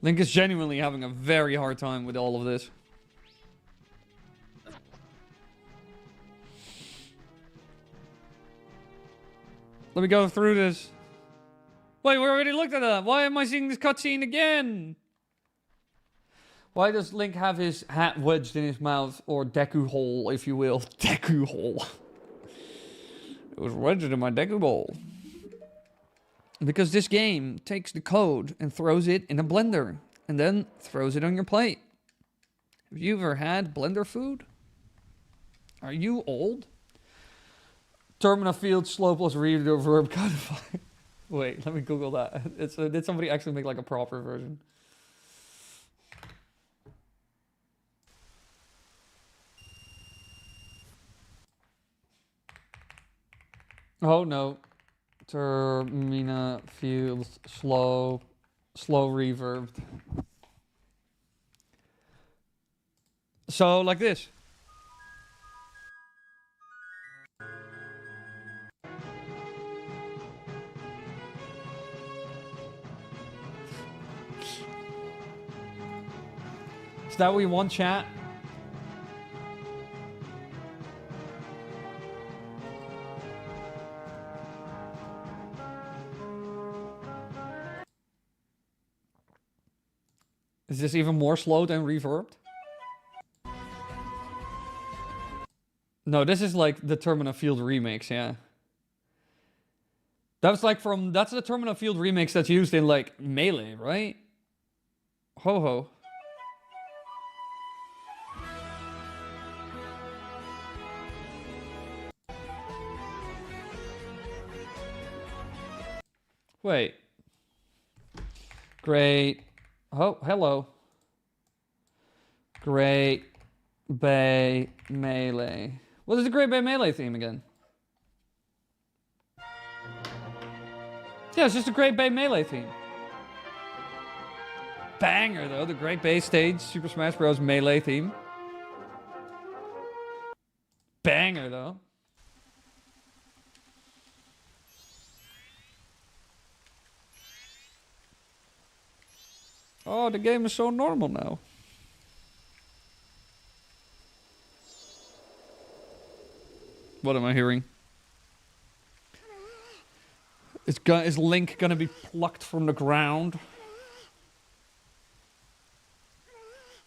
Link is genuinely having a very hard time with all of this. Let me go through this. Wait, we already looked at that. Why am I seeing this cutscene again? Why does Link have his hat wedged in his mouth? Or Deku hole, if you will. Deku hole. It was wedged in my Deku bowl. Because this game takes the code and throws it in a blender. And then throws it on your plate. Have you ever had blender food? Are you old? Termina Field Slopeless Reverb Codify. Wait, let me Google that. Did somebody actually make like a proper version? Oh no. Termina Fields slow reverbed. So like this. Is that what we want, chat? Is this even more slow than reverbed? No, this is like the Termina Field remix, yeah. That's the Termina Field remix that's used in like Melee, right? Ho ho. Wait. Great. Oh, hello. Great Bay Melee. What is the Great Bay Melee theme again? Yeah, it's just a Great Bay Melee theme. Banger, though. The Great Bay Stage Super Smash Bros. Melee theme. Banger, though. Oh, the game is so normal now. What am I hearing? Is Link gonna be plucked from the ground?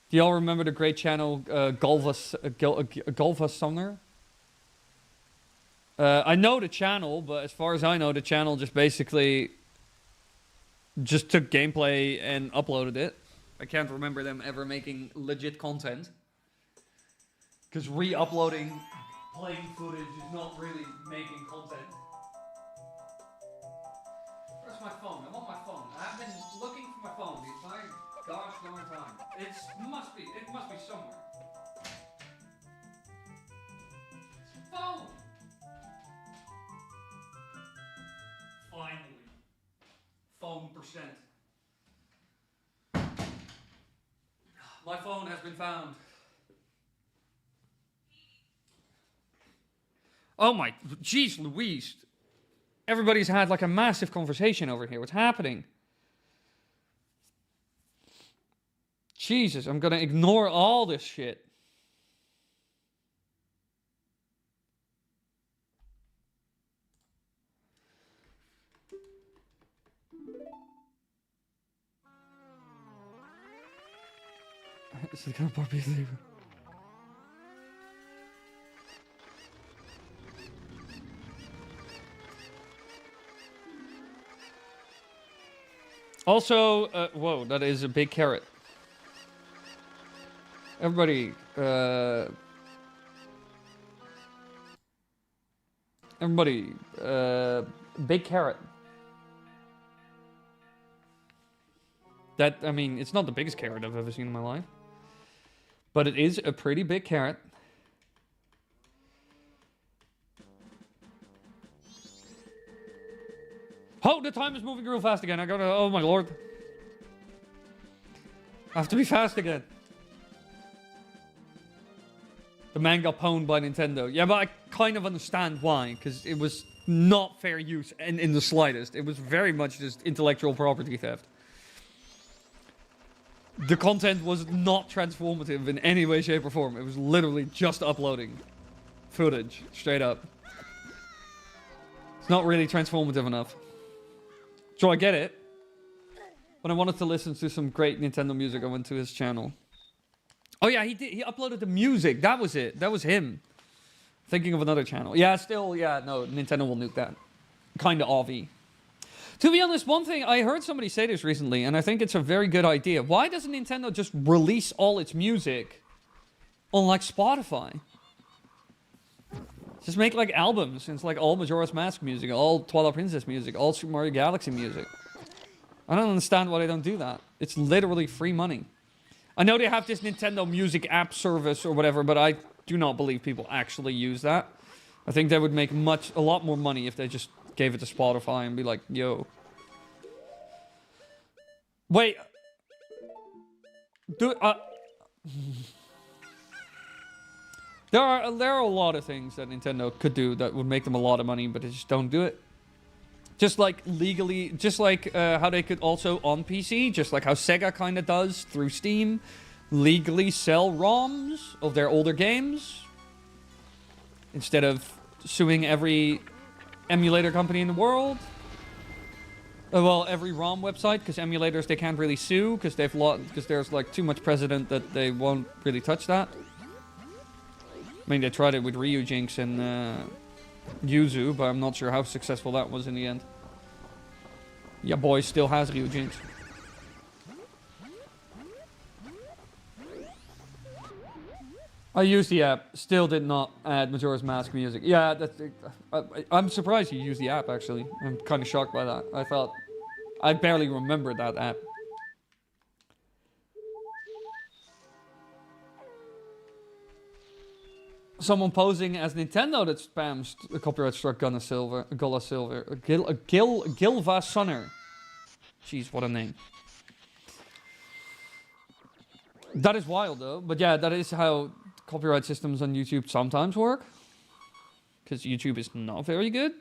Do y'all remember the great channel Gulva Sumner? I know the channel, but as far as I know, the channel just basically just took gameplay and uploaded it. I can't remember them ever making legit content. Because re-uploading playing footage is not really making content. Where's my phone? I'm on my phone. I've been looking for my phone the entire gosh darn time. It must be somewhere. Phone! Finally. Phone percent. My phone has been found. Oh my, jeez Louise. Everybody's had like a massive conversation over here. What's happening? Jesus, I'm gonna ignore all this shit. Is it gonna pop you through? Also, whoa, that is a big carrot. Everybody, big carrot. That, I mean, it's not the biggest carrot I've ever seen in my life. But it is a pretty big carrot. Oh, the time is moving real fast again. I gotta, oh my lord. I have to be fast again. The man got pwned by Nintendo. Yeah, but I kind of understand why. Because it was not fair use in the slightest. It was very much just intellectual property theft. The content was not transformative in any way, shape, or form. It was literally just uploading footage, straight up. It's not really transformative enough. So I get it. When I wanted to listen to some great Nintendo music, I went to his channel. Oh yeah, he did. He uploaded the music. That was it. That was him. Thinking of another channel. Yeah, still, yeah, no, Nintendo will nuke that. Kinda obvi. To be honest, one thing, I heard somebody say this recently, and I think it's a very good idea. Why doesn't Nintendo just release all its music on, like, Spotify? Just make, like, albums. And it's like all Majora's Mask music, all Twilight Princess music, all Super Mario Galaxy music. I don't understand why they don't do that. It's literally free money. I know they have this Nintendo Music app service or whatever, but I do not believe people actually use that. I think they would make a lot more money if they just gave it to Spotify and be like, yo. Wait. There are a lot of things that Nintendo could do that would make them a lot of money, but they just don't do it. Just like legally, just like how they could also on PC, just like how Sega kind of does through Steam, legally sell ROMs of their older games instead of suing every emulator company in the world. Well, every ROM website, because emulators they can't really sue because there's like too much precedent that they won't really touch that. I mean, they tried it with Ryujinx and Yuzu, but I'm not sure how successful that was in the end. Yeah, boy still has Ryujinx. I used the app, still did not add Majora's Mask music. Yeah, I'm surprised you used the app, actually. I'm kind of shocked by that. I barely remember that app. Someone posing as Nintendo that spams a copyright struck Gilva Sunner. Jeez, what a name. That is wild though, but yeah, that is how copyright systems on YouTube sometimes work. Because YouTube is not very good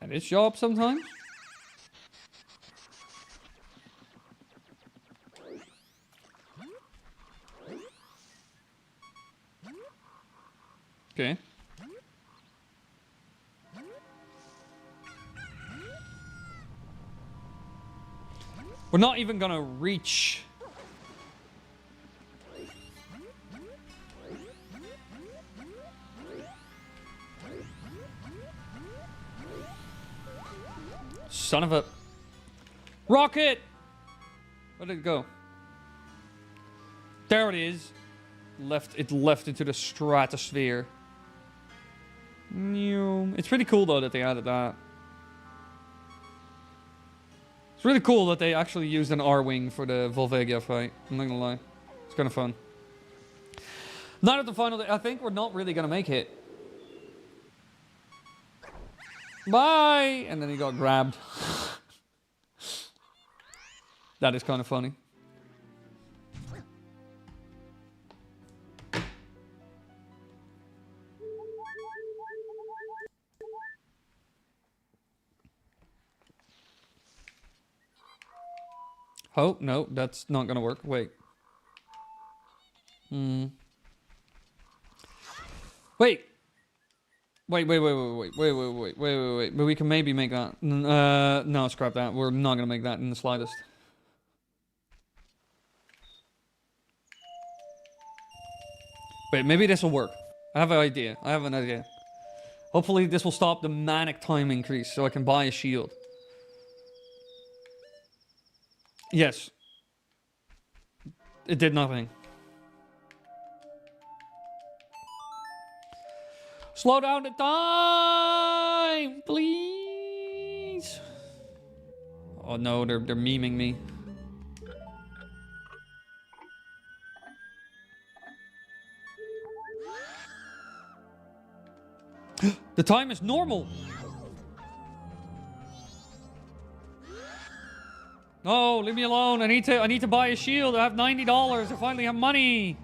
at its job sometimes. Okay. We're not even gonna reach. son of a... Rocket! Where did it go? There it is. It left into the stratosphere. It's pretty cool though that they added that. It's really cool that they actually used an R-Wing for the Volvagia fight. I'm not gonna lie. It's kind of fun. Not at the final day. I think we're not really gonna make it. Bye! And then he got grabbed. That is kind of funny. Oh, no, that's not gonna work. Wait. Wait. Wait. But we can maybe make that. No, scrap that. We're not gonna make that in the slightest. Wait, maybe this will work. I have an idea. Hopefully this will stop the manic time increase so I can buy a shield. Yes. It did nothing. Slow down the time, please. Oh no, they're memeing me. The time is normal. No, leave me alone. I need to buy a shield. I have $90. I finally have money.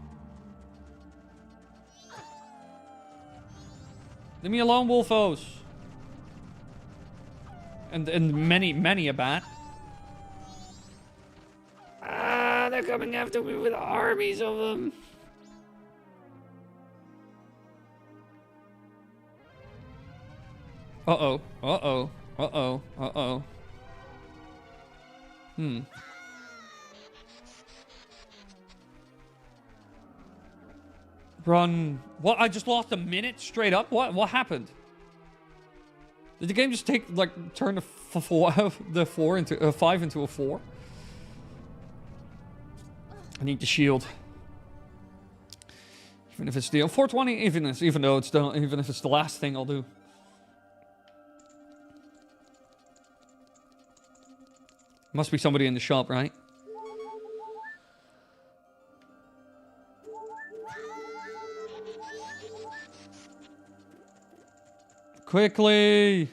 Leave me alone, wolfos. And many a bat. Ah, they're coming after me with armies of them. Uh-oh. Uh-oh. Uh-oh. Uh-oh. Run. What? I just lost a minute straight up? What happened? Did the game just take, like, turn the 5 into a 4? I need the shield. Even if it's the 420, even if it's the last thing I'll do. Must be somebody in the shop, right? Quickly!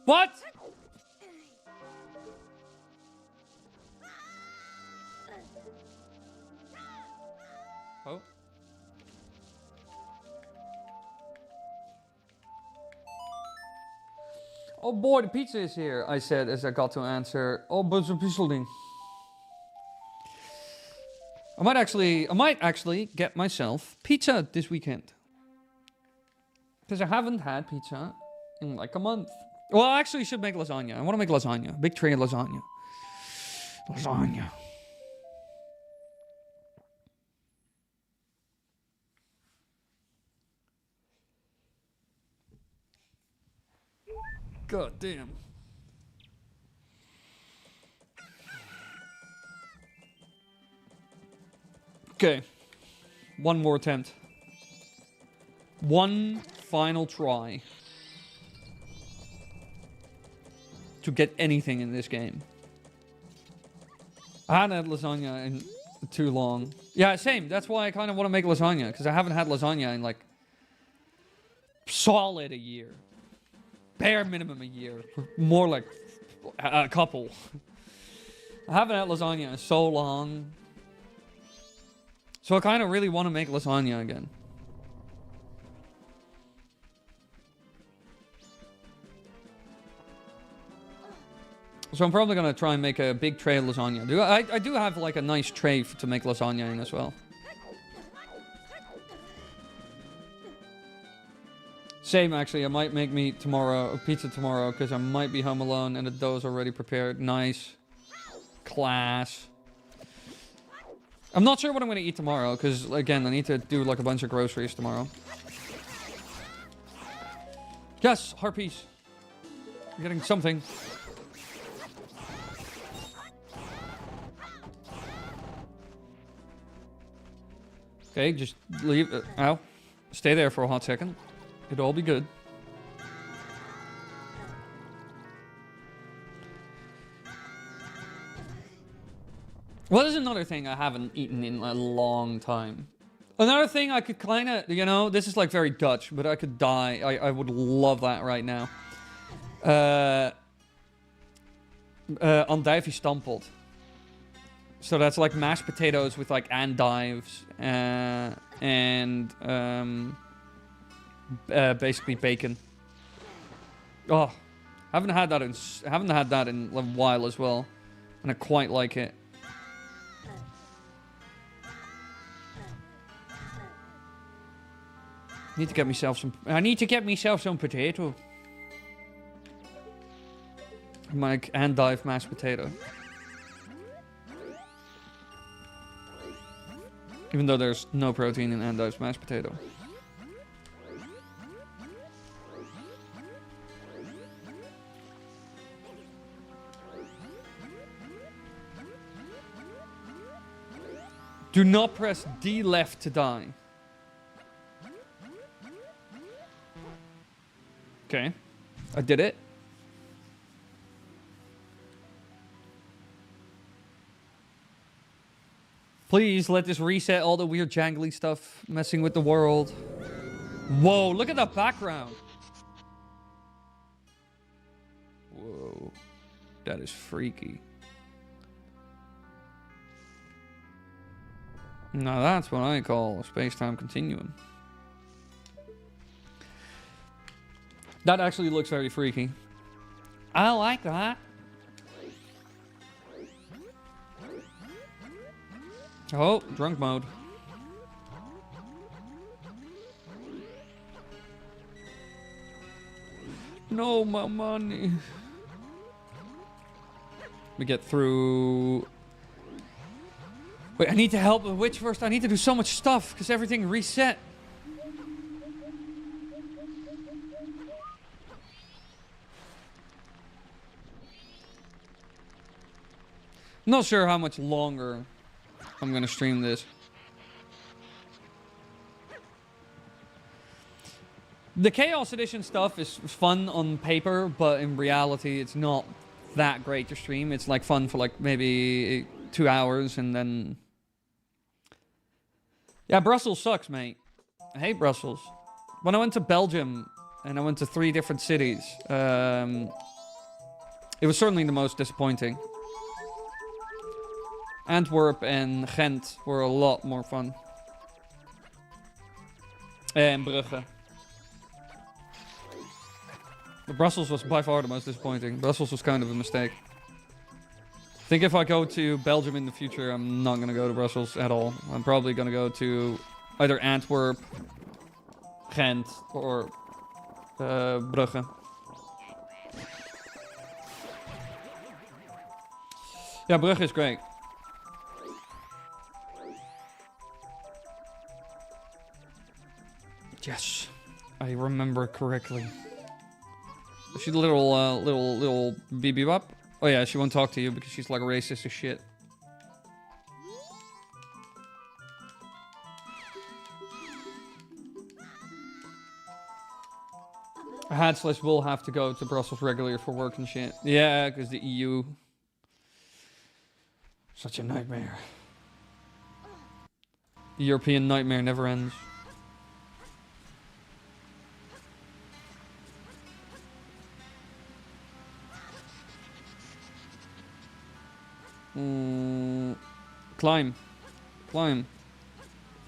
What? Oh. Oh boy, the pizza is here, I said as I got to answer. Oh, but the pizza. I might actually get myself pizza this weekend. Because I haven't had pizza in like a month. Well, I actually should make lasagna. I want to make lasagna. Big tray of lasagna. Lasagna. God damn. Okay. One more attempt. One final try. To get anything in this game. I hadn't had lasagna in too long. Yeah, same. That's why I kind of want to make lasagna. Because I haven't had lasagna in like... solid a year. Bare minimum a year. More like a couple. I haven't had lasagna in so long. So I kind of really want to make lasagna again. So I'm probably going to try and make a big tray of lasagna. I do have like a nice tray to make lasagna in as well. Same actually, I might make me pizza tomorrow because I might be home alone and the dough's already prepared. Nice. Class. I'm not sure what I'm going to eat tomorrow because, again, I need to do like a bunch of groceries tomorrow. Yes, harpies. We're getting something. Okay, just leave. Ow. Stay there for a hot second. It'll all be good. What is another thing I haven't eaten in a long time? Another thing I could kind of, you know, this is like very Dutch, but I could die. I would love that right now. Andijvie stampot. So that's like mashed potatoes with like endives and basically bacon. Oh, haven't had that in a while as well, and I quite like it. Need to get myself some. I need to get myself some potato. My endive mashed potato. Even though there's no protein in endive mashed potato. Do not press D left to die. Okay. I did it. Please let this reset all the weird jangly stuff messing with the world. Whoa, look at that background. Whoa. That is freaky. Now that's what I call a space-time continuum. That actually looks very freaky. I like that. Oh, drunk mode. No, my money. We get through... Wait, I need to help the witch first. I need to do so much stuff because everything reset. I'm not sure how much longer I'm gonna stream this. The Chaos Edition stuff is fun on paper, but in reality it's not that great to stream. It's like fun for like maybe 2 hours and then... Yeah, Brussels sucks, mate. I hate Brussels. When I went to Belgium and I went to 3 different cities, it was certainly the most disappointing. Antwerp and Ghent were a lot more fun. And Brugge. But Brussels was by far the most disappointing. Brussels was kind of a mistake. I think if I go to Belgium in the future, I'm not going to go to Brussels at all. I'm probably going to go to either Antwerp, Ghent, or Brugge. Yeah, Brugge is great. Yes, I remember correctly. Is she the little BB Bop? Oh yeah, she won't talk to you because she's like racist as shit. Will have to go to Brussels regularly for work and shit. Yeah, because the EU. Such a nightmare. The European nightmare never ends. Climb. Climb.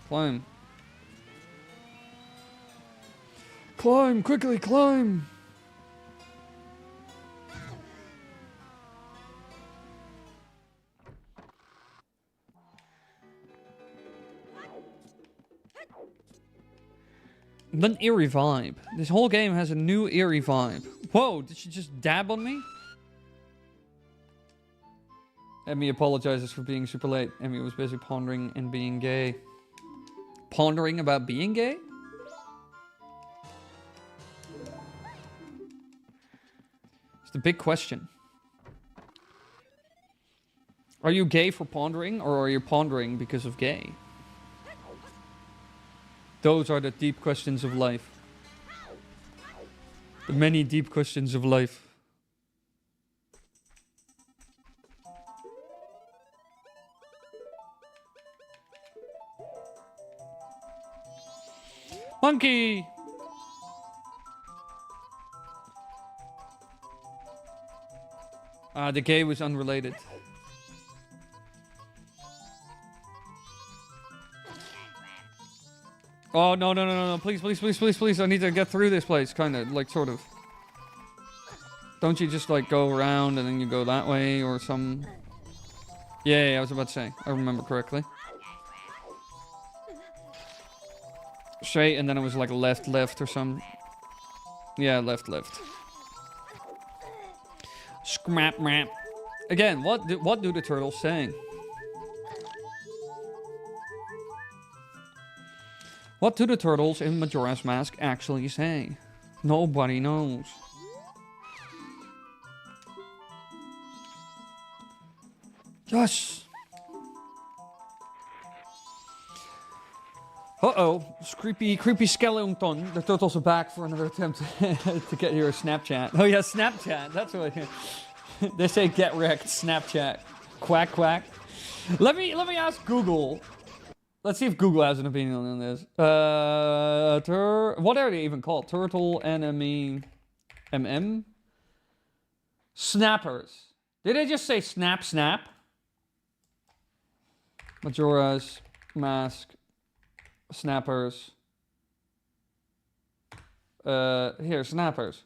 Climb. Climb, quickly, climb! An eerie vibe. This whole game has a new eerie vibe. Whoa, did she just dab on me? Emmy apologizes for being super late. Emmy was busy pondering and being gay. Pondering about being gay? the big question. Are you gay for pondering, or are you pondering because of gay? Those are the deep questions of life. The many deep questions of life. Monkey! The gay was unrelated. Oh, no, no, no, no, no. Please, please, please, please, please. I need to get through this place. Kind of, like, sort of. Don't you just, like, go around and then you go that way or some... Yeah, I was about to say. I remember correctly. Straight, and then it was, like, left, left or some... Yeah, left, left. Scrap, map. Again, what do the turtles say? What do the turtles in Majora's Mask actually say? Nobody knows. Yes! Uh-oh. It's creepy skeleton. The turtles are back for another attempt to get your Snapchat. Oh yeah, Snapchat. That's what I hear. They say get wrecked, Snapchat. Quack, quack. Let me ask Google. Let's see if Google has an opinion on this. What are they even called? Turtle enemy... MM? Snappers. Did they just say snap, snap? Majora's Mask. Snappers. Here, snappers.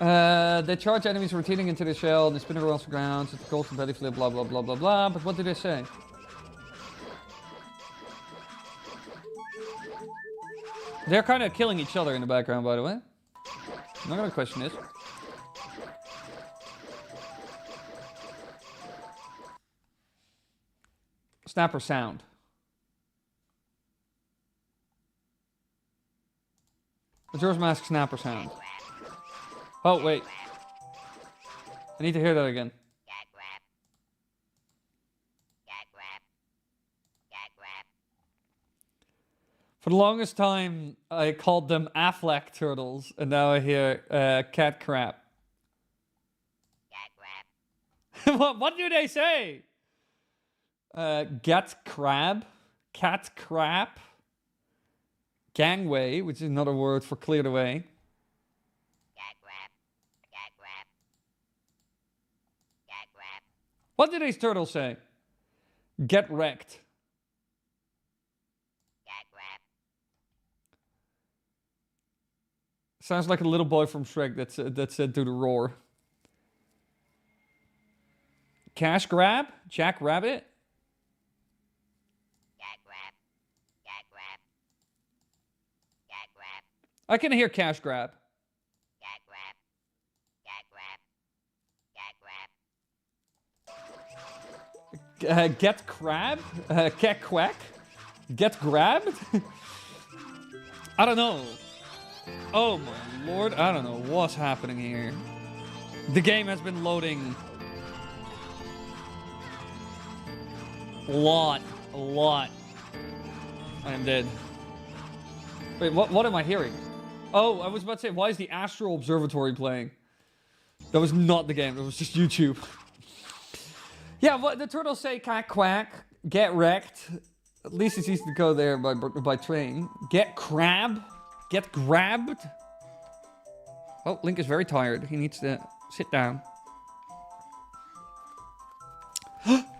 They charge enemies rotating into the shell, they spin around the ground, it's a gold belly flip, blah blah blah blah blah. But what do they say? They're kind of killing each other in the background, by the way. I'm not gonna question this. Snapper sound. Majora's Mask snapper sound. Oh, wait. I need to hear that again. For the longest time, I called them Affleck turtles, and now I hear cat crap. What do they say? Get crab, cat crap, gangway, which is another word for cleared away. What do these turtles say? Get wrecked. Sounds like a little boy from Shrek that said do the roar. Cash grab? Jack Rabbit? I can hear cash grab. Get crab? Cat quack? Get grabbed? I don't know. Oh my lord, I don't know what's happening here. The game has been loading a lot. I am dead. Wait, what am I hearing? Oh, I was about to say, why is the Astral Observatory playing? That was not the game, it was just YouTube. Yeah, what the turtles say, cat quack, get wrecked. At least it's easy to go there by train. Get crab, get grabbed. Oh, Link is very tired. He needs to sit down.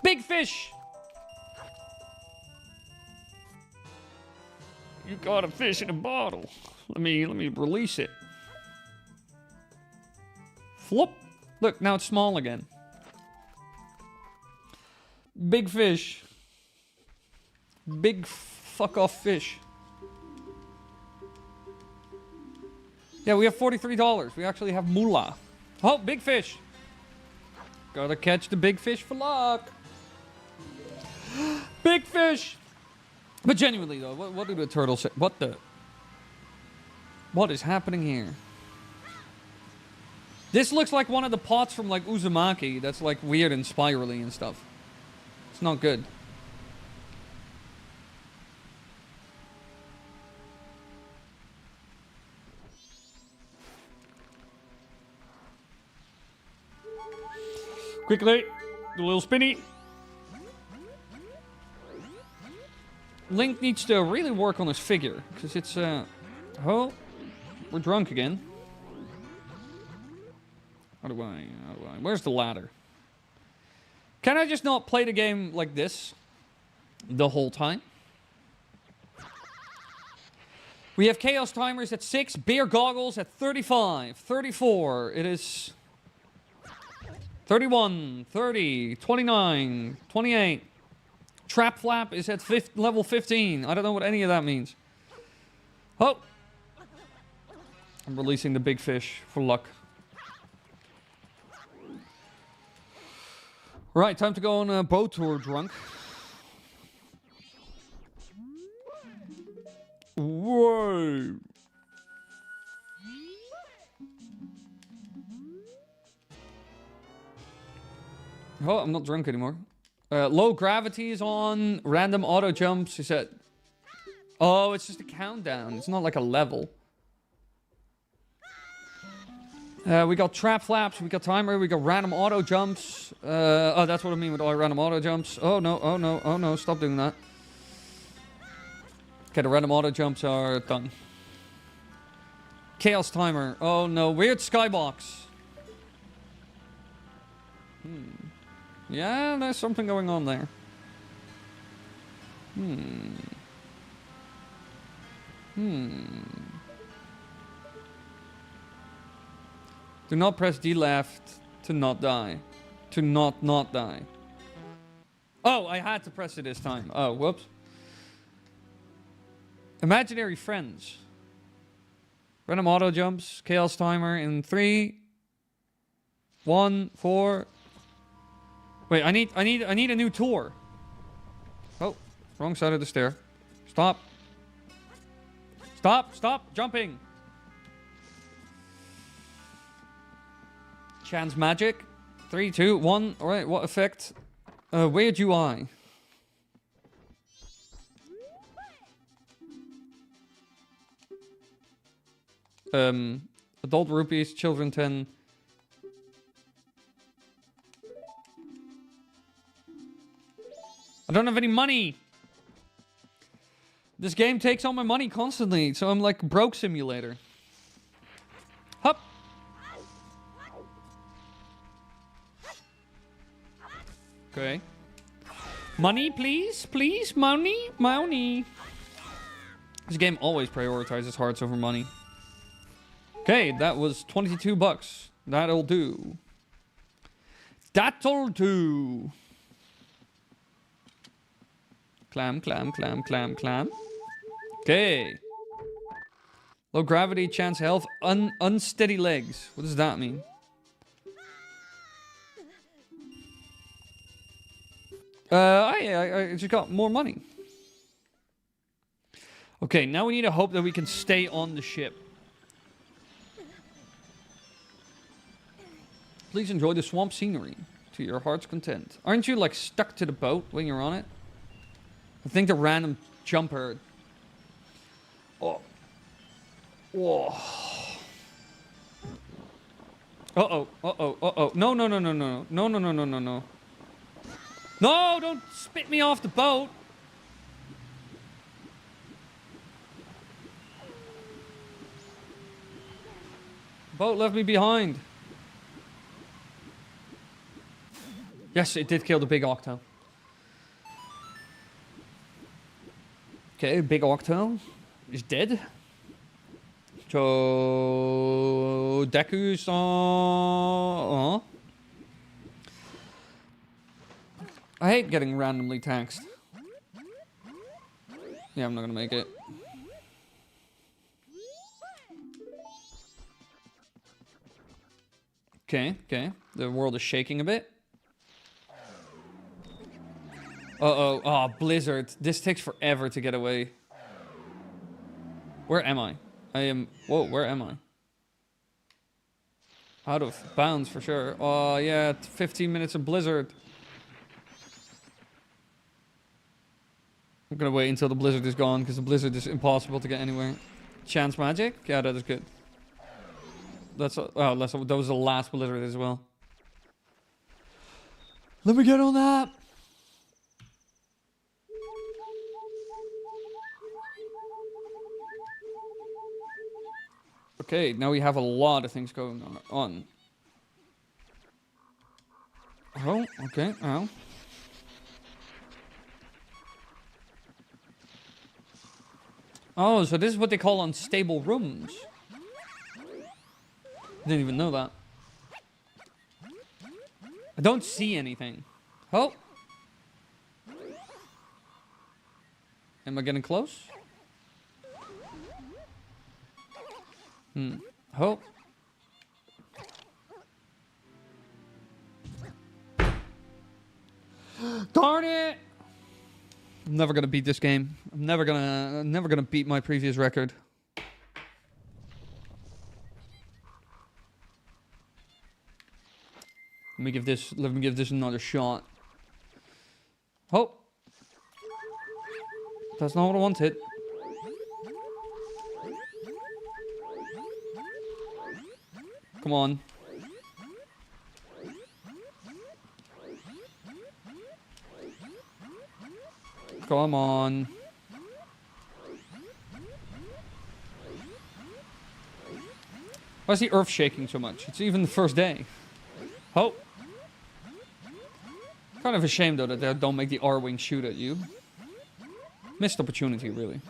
Big fish! You got a fish in a bottle. Let me release it. Flop. Look, now it's small again. Big fish. Big fuck off fish. Yeah, we have $43. We actually have moolah. Oh, big fish. Gotta catch the big fish for luck. Big fish. But genuinely though, what do the turtles say? What is happening here? This looks like one of the pots from like Uzumaki that's like weird and spirally and stuff. It's not good. Quickly, the little spinny. Link needs to really work on his figure, because it's, oh, we're drunk again. How do I, where's the ladder? Can I just not play the game like this the whole time? We have chaos timers at 6, beer goggles at 35, 34, it is 31, 30, 29, 28. Trap flap is at level 15. I don't know what any of that means. Oh! I'm releasing the big fish for luck. Right, time to go on a boat tour, drunk. Whoa! Oh, I'm not drunk anymore. Low gravity is on. Random auto jumps. He said, oh, it's just a countdown. It's not like a level. We got trap flaps. We got timer. We got random auto jumps. Oh, that's what I mean with all random auto jumps. Oh, no. Oh, no. Oh, no. Stop doing that. Okay, the random auto jumps are done. Chaos timer. Oh, no. Weird skybox. Yeah, there's something going on there. Do not press D left to not die. To not die. Oh, I had to press it this time. Oh, whoops. Imaginary friends. Random auto jumps. Chaos timer in 3, 1, 4. Wait, I need a new tour. Oh, wrong side of the stair. Stop. Stop jumping. Chance magic. 3, 2, 1. All right, what effect? Weird UI. Adult rupees, children 10. I don't have any money. This game takes all my money constantly, so I'm like broke simulator. Hup. Okay. Money, please, please, money, money. This game always prioritizes hearts over money. Okay, that was 22 bucks. That'll do. That'll do. Clam. Okay. Low gravity, chance health, unsteady legs. What does that mean? I just got more money. Okay, now we need to hope that we can stay on the ship. Please enjoy the swamp scenery to your heart's content. Aren't you like stuck to the boat when you're on it? I think the random jumper. Oh. Whoa. Uh-oh. No. No, don't spit me off the boat. Boat left me behind. Yes, it did kill the big octo. Okay, big octo is dead. So Deku's I hate getting randomly taxed. Yeah, I'm not gonna make it. Okay. The world is shaking a bit. Uh-oh. Oh, Blizzard. This takes forever to get away. Where am I? Whoa, where am I? Out of bounds for sure. Oh, yeah, 15 minutes of blizzard. I'm gonna wait until the blizzard is gone, because the blizzard is impossible to get anywhere. Chance magic? Yeah, that is good. That was the last blizzard as well. Let me get on that. Okay, now we have a lot of things going on. Oh, okay, oh. Oh, so this is what they call unstable rooms. Didn't even know that. I don't see anything. Oh. Am I getting close? Oh. Darn it! I'm never gonna beat this game. I'm never gonna beat my previous record. Let me give this another shot. Oh. That's not what I wanted. Come on. Come on. Why is the earth shaking so much? It's even the first day. Oh. Kind of a shame though that they don't make the R-Wing shoot at you. Missed opportunity, really.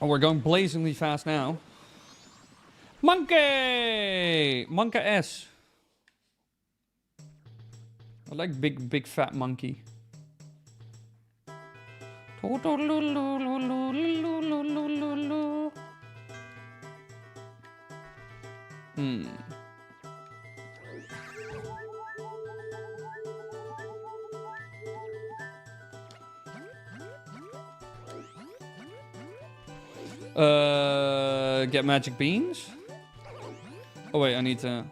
Oh, we're going blazingly fast now. Monkey! Monka S. I like big fat monkey. Get magic beans? Oh wait, I need to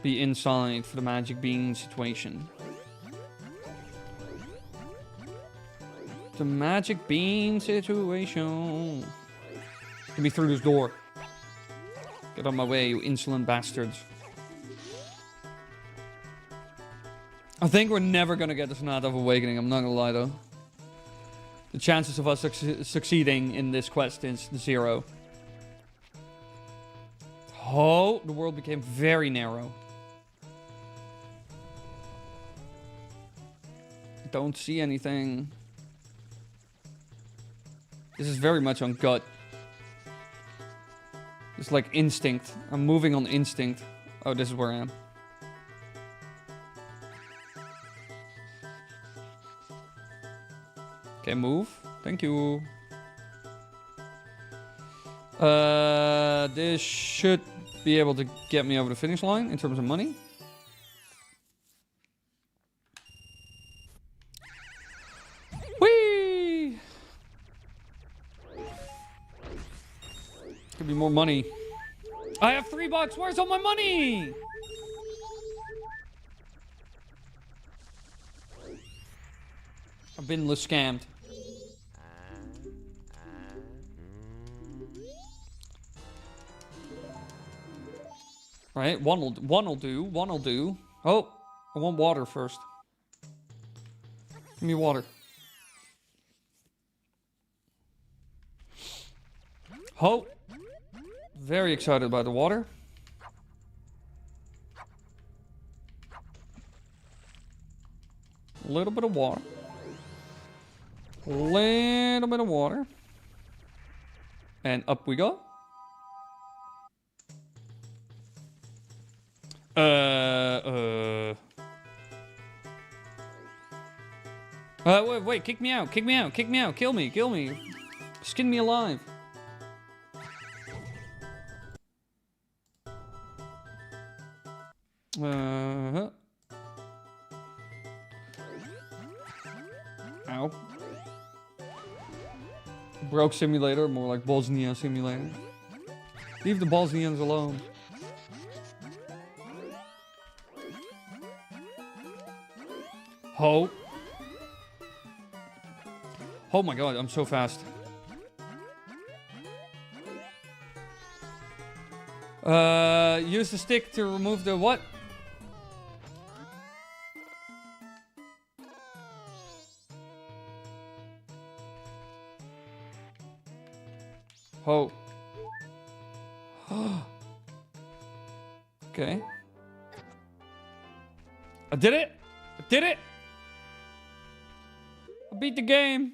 be inside for the magic bean situation. The magic bean situation. Get me through this door. Get on my way, you insolent bastards. I think we're never gonna get the Sonata of Awakening, I'm not gonna lie though. The chances of us succeeding in this quest is 0. Oh, the world became very narrow. Don't see anything. This is very much on gut. It's like instinct. I'm moving on instinct. Oh, this is where I am. Okay, move. Thank you. This should be able to get me over the finish line in terms of money. Whee! Could be more money. I have $3. Where's all my money? I've been scammed. Right, one'll do. Oh, I want water first. Give me water. Oh, very excited about the water. A little bit of water. Little bit of water. And up we go. Wait, kick me out, kill me. Skin me alive. Broke Simulator, more like Bosnia Simulator. Leave the Bosnians alone. Ho. Oh my god, I'm so fast. Use the stick to remove the what? Ho. Okay. I did it! I did it! I beat the game!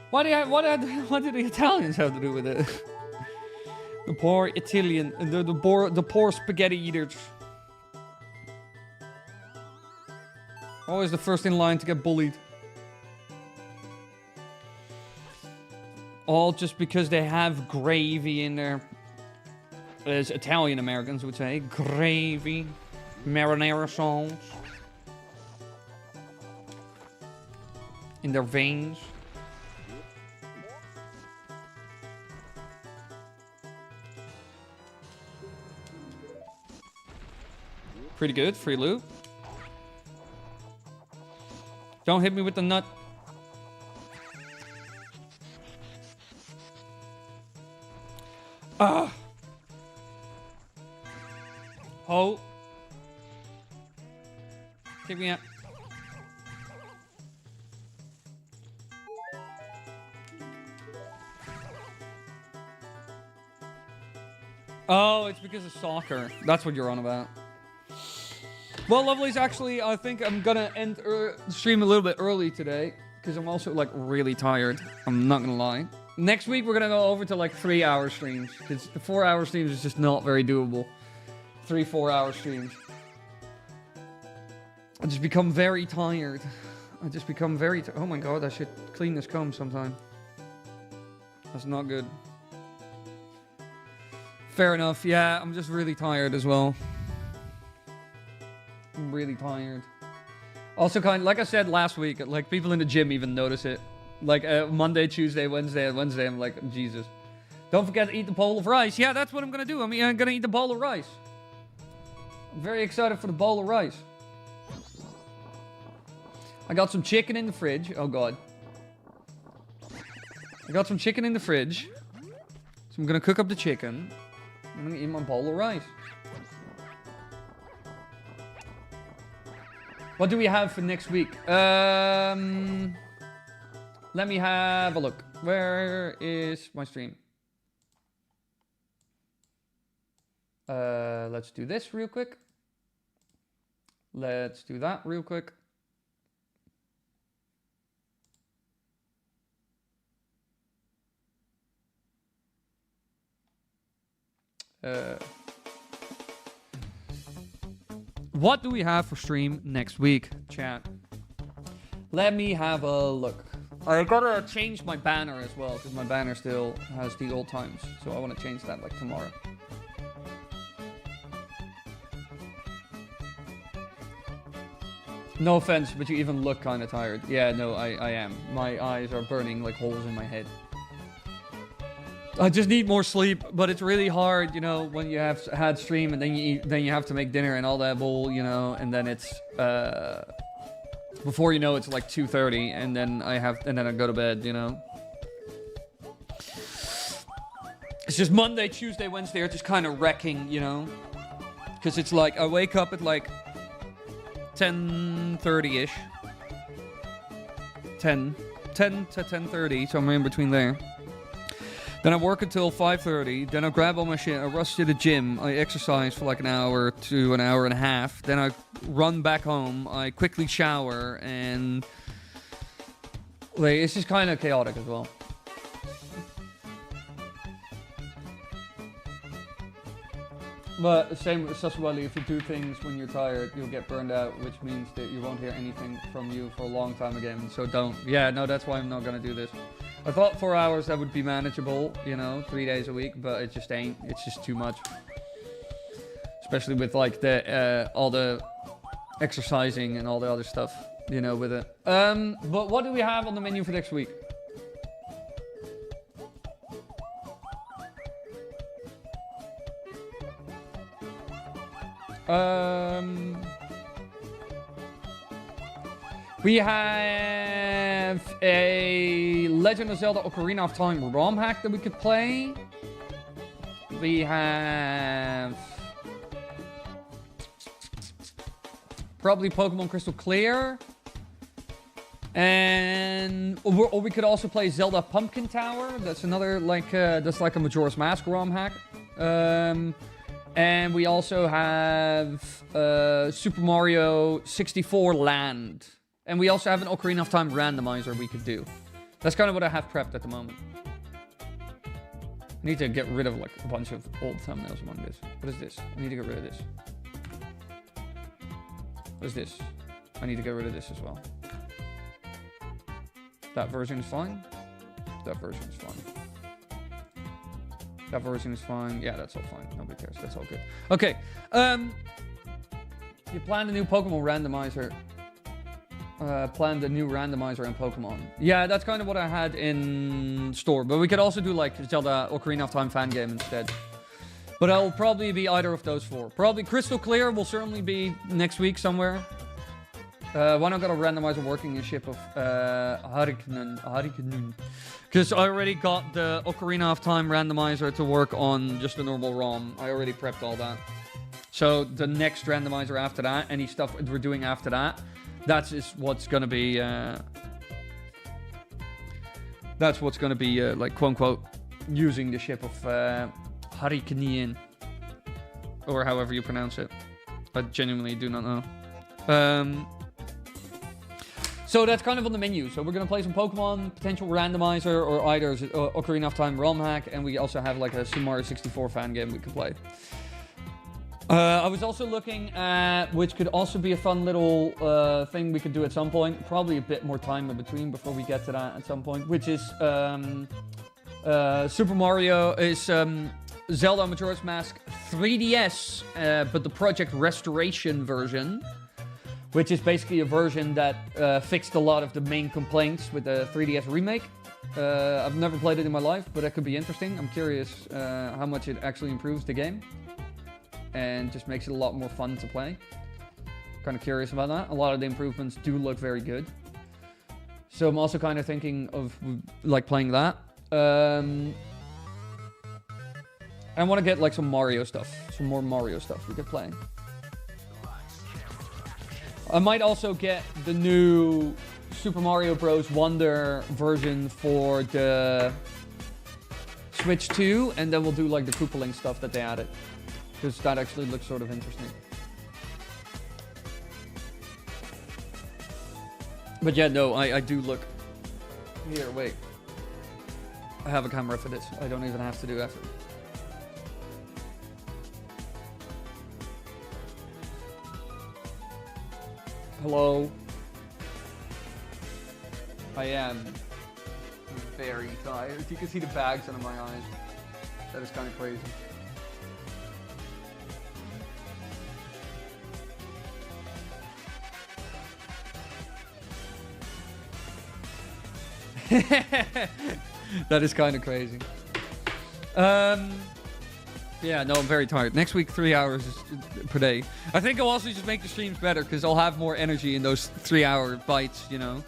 What did the Italians have to do with it? The poor Italian, the poor spaghetti eaters. Always the first in line to get bullied. All just because they have gravy in there. As Italian Americans would say, gravy, marinara sauce in their veins. Pretty good, free loot. Don't hit me with the nut. Ah! Ho! Kick me out. Oh, it's because of soccer. That's what you're on about. Well, lovelies, actually, I think I'm gonna end the stream a little bit early today. Because I'm also, like, really tired. I'm not gonna lie. Next week, we're gonna go over to, like, 3-hour streams. Because the 4-hour streams is just not very doable. 3-4-hour streams. I just become very tired. I just become very oh my god, I should clean this comb sometime. That's not good. Fair enough, yeah, I'm just really tired as well. I'm really tired. Also, like I said last week, like, people in the gym even notice it. Like, Monday, Tuesday, Wednesday, and Wednesday, I'm like, Jesus. Don't forget to eat the bowl of rice. Yeah, that's what I'm gonna do. I'm gonna eat the bowl of rice. I'm very excited for the bowl of rice. I got some chicken in the fridge. Oh, God. I got some chicken in the fridge. So I'm gonna cook up the chicken. I'm gonna eat my bowl of rice. What do we have for next week? Let me have a look. Where is my stream? Let's do this real quick. Let's do that real quick. What do we have for stream next week, chat? Let me have a look. I gotta change my banner as well, because my banner still has the old times. So I want to change that, like, tomorrow. No offense, but you even look kind of tired. Yeah, no, I am. My eyes are burning like holes in my head. I just need more sleep, but it's really hard, you know, when you have had stream and then you eat, then you have to make dinner and all that bull, you know, and then it's before you know it's like 2:30, and then I go to bed, you know. It's just Monday, Tuesday, Wednesday are just kind of wrecking, you know, because it's like I wake up at like 10:30ish, 10 to 10:30, so I'm in between there. Then I work until 5:30. Then I grab all my shit. I rush to the gym. I exercise for like an hour to an hour and a half. Then I run back home. I quickly shower, and like it's just kind of chaotic as well. But same with Dr.Wily, if you do things when you're tired, you'll get burned out, which means that you won't hear anything from you for a long time again. So don't. Yeah, no, that's why I'm not gonna do this. I thought 4 hours that would be manageable, you know, 3 days a week, but it just ain't. It's just too much. Especially with like the all the exercising and all the other stuff, you know, with it. But what do we have on the menu for next week? We have a Legend of Zelda Ocarina of Time ROM hack that we could play. We have probably Pokemon Crystal Clear. And or we could also play Zelda Pumpkin Tower. That's another that's like a Majora's Mask ROM hack. And we also have Super Mario 64 Land. And we also have an Ocarina of Time randomizer we could do. That's kind of what I have prepped at the moment. I need to get rid of like a bunch of old thumbnails among this. What is this? I need to get rid of this. What is this? I need to get rid of this as well. That version is fine. That version is fine. That version is fine. Yeah, that's all fine. Nobody cares. That's all good. Okay. You planned a new Pokemon randomizer. Planned a new randomizer in Pokemon. Yeah, that's kind of what I had in store. But we could also do like Zelda Ocarina of Time fan game instead. But I'll probably be either of those four. Probably Crystal Clear will certainly be next week somewhere. Why not got a randomizer working in ship of Harikinen? Because I already got the Ocarina of Time randomizer to work on just a normal ROM. I already prepped all that. So the next randomizer after that, any stuff we're doing after that, that's what's gonna be. That's what's gonna be like quote unquote using the ship of Harikinen, or however you pronounce it. I genuinely do not know. So that's kind of on the menu. So we're going to play some Pokemon, potential randomizer, or either Ocarina of Time ROM hack. And we also have like a Super Mario 64 fan game we can play. I was also looking at, which could also be a fun little thing we could do at some point. Probably a bit more time in between before we get to that at some point. Which is Super Mario is Zelda Majora's Mask 3DS, but the Project Restoration version. Which is basically a version that fixed a lot of the main complaints with the 3DS remake. I've never played it in my life, but that could be interesting. I'm curious how much it actually improves the game. And just makes it a lot more fun to play. Kind of curious about that. A lot of the improvements do look very good. So I'm also kind of thinking of like playing that. I want to get like some Mario stuff. Some more Mario stuff we could play. I might also get the new Super Mario Bros. Wonder version for the Switch 2, and then we'll do like the Koopaling stuff that they added. Because that actually looks sort of interesting. But yeah, no, I do look... Here, wait. I have a camera for this. I don't even have to do effort. Hello. I am very tired. You can see the bags under my eyes. That is kind of crazy. That is kind of crazy. Yeah, no, I'm very tired. Next week, 3 hours per day. I think I'll also just make the streams better because I'll have more energy in those 3-hour bites, you know?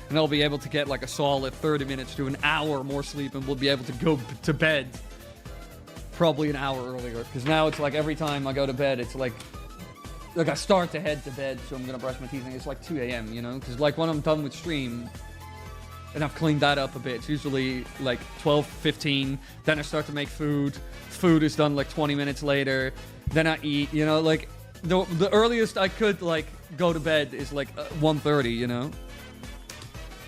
And I'll be able to get like a solid 30 minutes to an hour more sleep, and we'll be able to go to bed probably an hour earlier. Because now it's like every time I go to bed, it's like I start to head to bed, so I'm going to brush my teeth, and it's like 2 a.m., you know? Because like when I'm done with stream... And I've cleaned that up a bit. It's usually like 12, 15. Then I start to make food. Food is done like 20 minutes later. Then I eat, you know, like the earliest I could like go to bed is like 1:30, you know.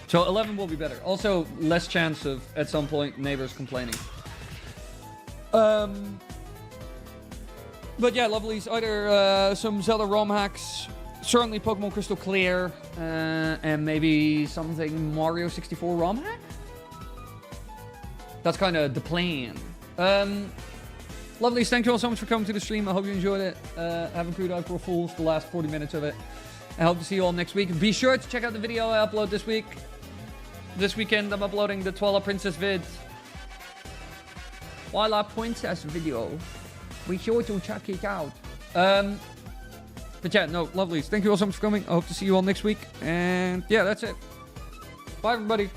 So 11 will be better. Also, less chance of at some point neighbors complaining. But yeah, lovelies. Either some Zelda ROM hacks. Certainly Pokemon Crystal Clear, and maybe something Mario 64 ROM hack? That's kind of the plan. Lovelies, thank you all so much for coming to the stream. I hope you enjoyed it. Have a good April Fools, the last 40 minutes of it. I hope to see you all next week. Be sure to check out the video I upload this week. This weekend, I'm uploading the Twilight Princess vid. Twilight Princess video. Be sure to check it out. But yeah, no, lovelies. Thank you all so much for coming. I hope to see you all next week. And yeah, that's it. Bye, everybody.